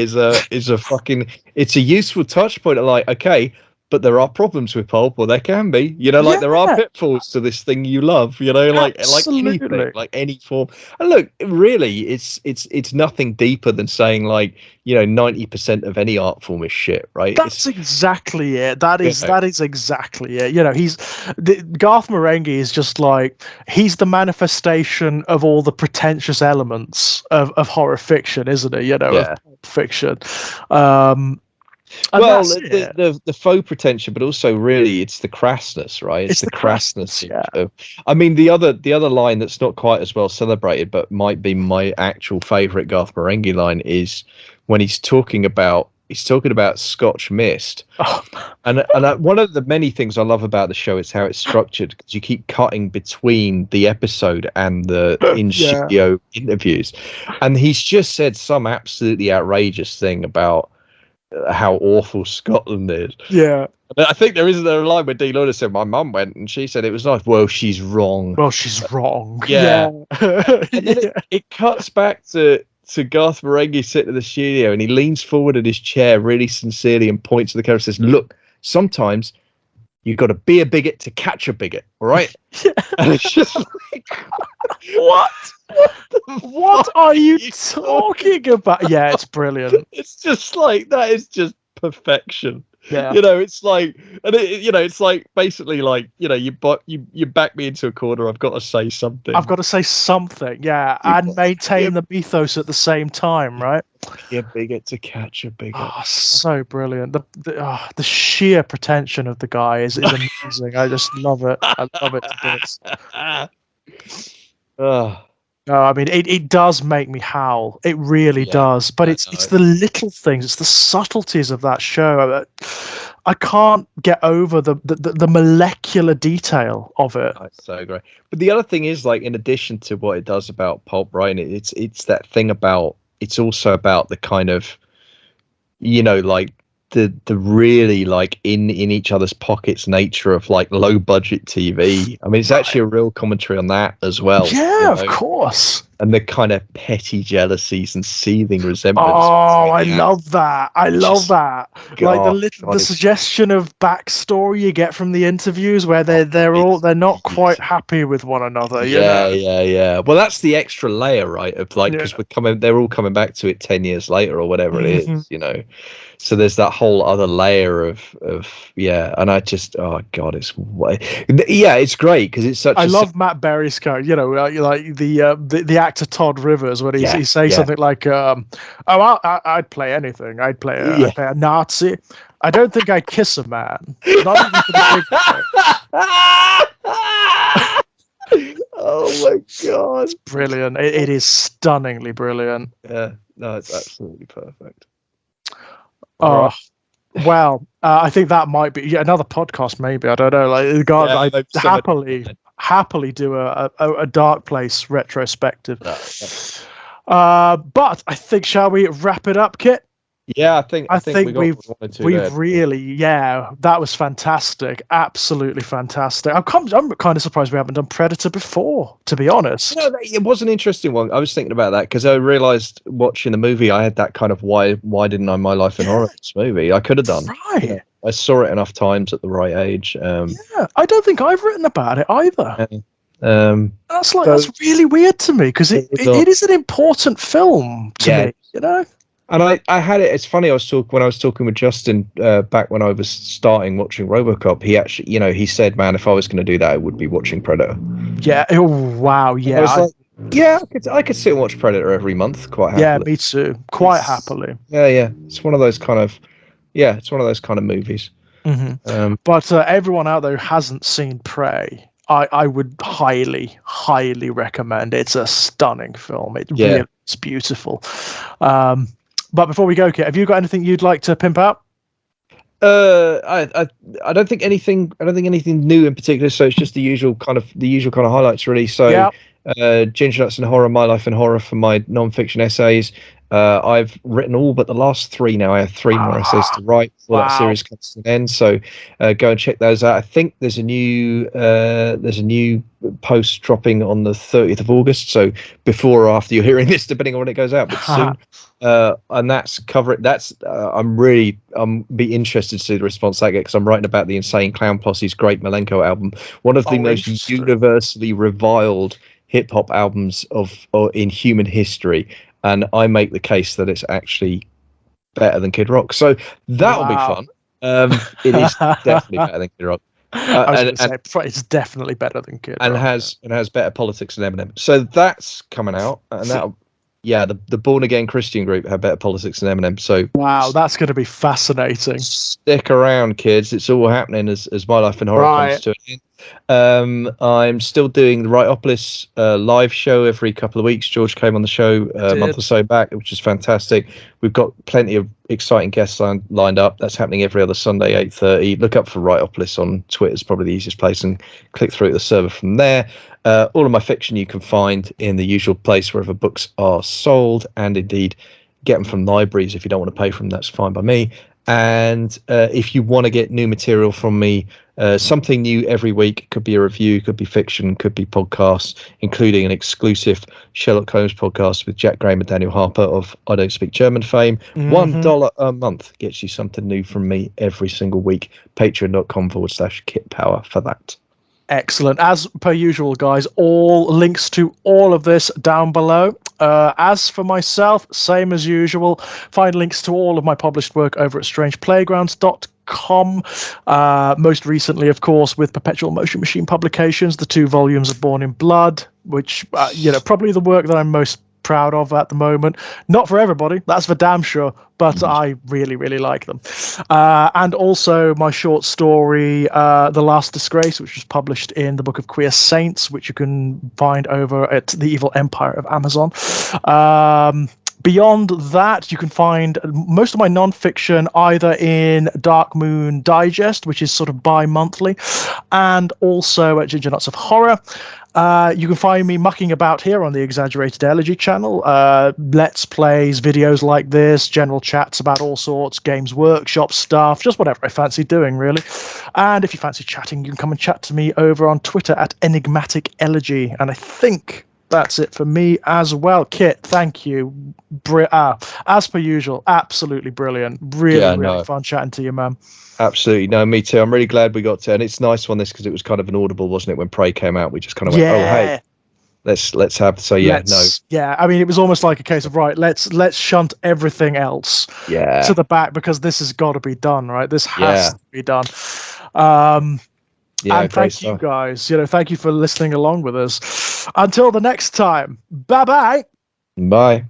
is a fucking, it's a useful touch point of like, okay, but there are problems with pulp, or there can be, like there are pitfalls to this thing you love, like anything, like any form. And look, really, it's nothing deeper than saying like, 90% of any art form is shit, right? That's exactly it. That is exactly it. Garth Marenghi is just like, he's the manifestation of all the pretentious elements of horror fiction, isn't he? Of pulp fiction. Well, the faux pretension, but also really it's the crassness, right? It's the crassness. I mean, the other line that's not quite as well celebrated, but might be my actual favorite Garth Marenghi line is when he's talking about Scotch Mist. And one of the many things I love about the show is how it's structured, because you keep cutting between the episode and the in-studio interviews, and he's just said some absolutely outrageous thing about how awful Scotland is. Yeah. I think there is a line where Dean Lauder said, my mum went and she said it was nice. Well, she's wrong. Yeah. And then it cuts back to Garth Marenghi sitting in the studio, and he leans forward in his chair really sincerely and points to the camera and says, look, sometimes you've got to be a bigot to catch a bigot, all right? And it's just like, what? What are you talking about? Yeah, it's brilliant. It's just like, that is just perfection. Yeah. It's like, and it's like basically like, you back me into a corner. I've got to say something. Yeah, and maintain the mythos at the same time, right? Be a bigot to catch a bigot. Oh, so brilliant. The sheer pretension of the guy is amazing. I just love it. I love it to bits. No, I mean, it does make me howl. It really does. But it's the little things, it's the subtleties of that show. I can't get over the molecular detail of it. That's so great. But the other thing is, like, in addition to what it does about pulp, right? It's that thing about, it's also about the kind of, like the really like in each other's pockets nature of like low budget TV. I mean, it's actually a real commentary on that as well. Yeah, of course. And the kind of petty jealousies and seething resentments. Oh, I love that. I love that. Like the suggestion of backstory you get from the interviews where they're not quite happy with one another. Yeah. Well, that's the extra layer, right? Of like, because they're all coming back to it 10 years later or whatever it is, So there's that whole other layer of and I just, oh god, it's great because it's such. I love Matt Berry's character. Like the actor Todd Rivers when he says something like, I'd play anything. I'd play a Nazi. I don't think I'd kiss a man. Not even for the big Oh my god, it's brilliant. It is stunningly brilliant. Yeah, no, it's absolutely perfect. Oh, well, I think that might be another podcast. Maybe, I don't know. Like, God, I'd happily do a Dark Place retrospective. But I think, shall we wrap it up, Kit? Yeah, I think we've really, that was fantastic, absolutely fantastic. I'm kind of surprised we haven't done Predator before, to be honest. It was an interesting one. I was thinking about that because I realized watching the movie, I had that kind of why didn't I My Life in Horror this movie? I could have done. Right. I saw it enough times at the right age. I don't think I've written about it either. That's really weird to me because it is an important film to me, And I had it. It's funny. When I was talking with Justin back when I was starting watching Robocop. He actually, he said, "Man, if I was going to do that, it would be watching Predator." Yeah. Oh wow. Yeah. I was like, I could sit and watch Predator every month quite happily. Yeah, me too. Quite happily. Yeah. It's one of those kind of, movies. Mm-hmm. But everyone out there who hasn't seen Prey, I would highly, highly recommend. It's a stunning film. Really is beautiful. But before we go, Kit, have you got anything you'd like to pimp out? I don't think anything. I don't think anything new in particular. So it's just the usual kind of highlights, really. So, Ginger Nuts and Horror, My Life in Horror for my non-fiction essays. I've written all but the last 3 now. I have 3 more essays to write before that series comes to an end. So go and check those out. I think there's a new post dropping on the 30th of August. So before or after you're hearing this, depending on when it goes out, but soon. And that's covering. I'm be interested to see the response I get, because I'm writing about the Insane Clown Posse's Great Malenko album, one of the most universally reviled hip hop albums in human history. And I make the case that it's actually better than Kid Rock. So that'll be fun. It is definitely better than Kid Rock. I was going to say it's definitely better than Kid Rock. And has better politics than Eminem. So that's coming out, and the Born Again Christian group have better politics than Eminem. So that's going to be fascinating. Stick around, kids. It's all happening as My Life in Horror comes to an end. I'm still doing the Writeopolis live show every couple of weeks. George came on the show a month or so back, which is fantastic. We've got plenty of exciting guests lined up. That's happening every other Sunday, 8:30. Look up for Writeopolis on Twitter. It's probably the easiest place, and click through the server from there. All of my fiction you can find in the usual place wherever books are sold, and indeed get them from libraries. If you don't want to pay for them, that's fine by me. And if you want to get new material from me, something new every week, could be a review, could be fiction, could be podcasts, including an exclusive Sherlock Holmes podcast with Jack Graham and Daniel Harper of I Don't Speak German fame. $1 a month gets you something new from me every single week. Patreon.com/kitpower for that. Excellent. As per usual, guys, all links to all of this down below. As for myself, same as usual. Find links to all of my published work over at strangeplaygrounds.com. Most recently, of course, with Perpetual Motion Machine Publications, the 2 volumes of Born in Blood, which, probably the work that I'm most proud of at the moment. Not for everybody, that's for damn sure, but I really, really like them. And also my short story, The Last Disgrace, which was published in the Book of Queer Saints, which you can find over at The Evil Empire of Amazon. Beyond that, you can find most of my non-fiction either in Dark Moon Digest, which is sort of bi-monthly, and also at Ginger Nuts of Horror. You can find me mucking about here on the Exaggerated Elegy channel. Let's plays, videos like this, general chats about all sorts, games workshop stuff, just whatever I fancy doing, really. And if you fancy chatting, you can come and chat to me over on Twitter at Enigmatic Elegy. And I think that's it for me as well. Kit, thank you. As per usual, absolutely brilliant. Really fun chatting to you, man. Absolutely. No, me too. I'm really glad we got to, and it's nice on this because it was kind of an audible, wasn't it? When Prey came out, we just kind of went, oh, hey, let's have, so yeah, Yeah, I mean, it was almost like a case of, right, let's shunt everything else to the back, because this has got to be done, right? This has to be done. And thank you guys. Thank you for listening along with us. Until the next time, bye-bye. Bye.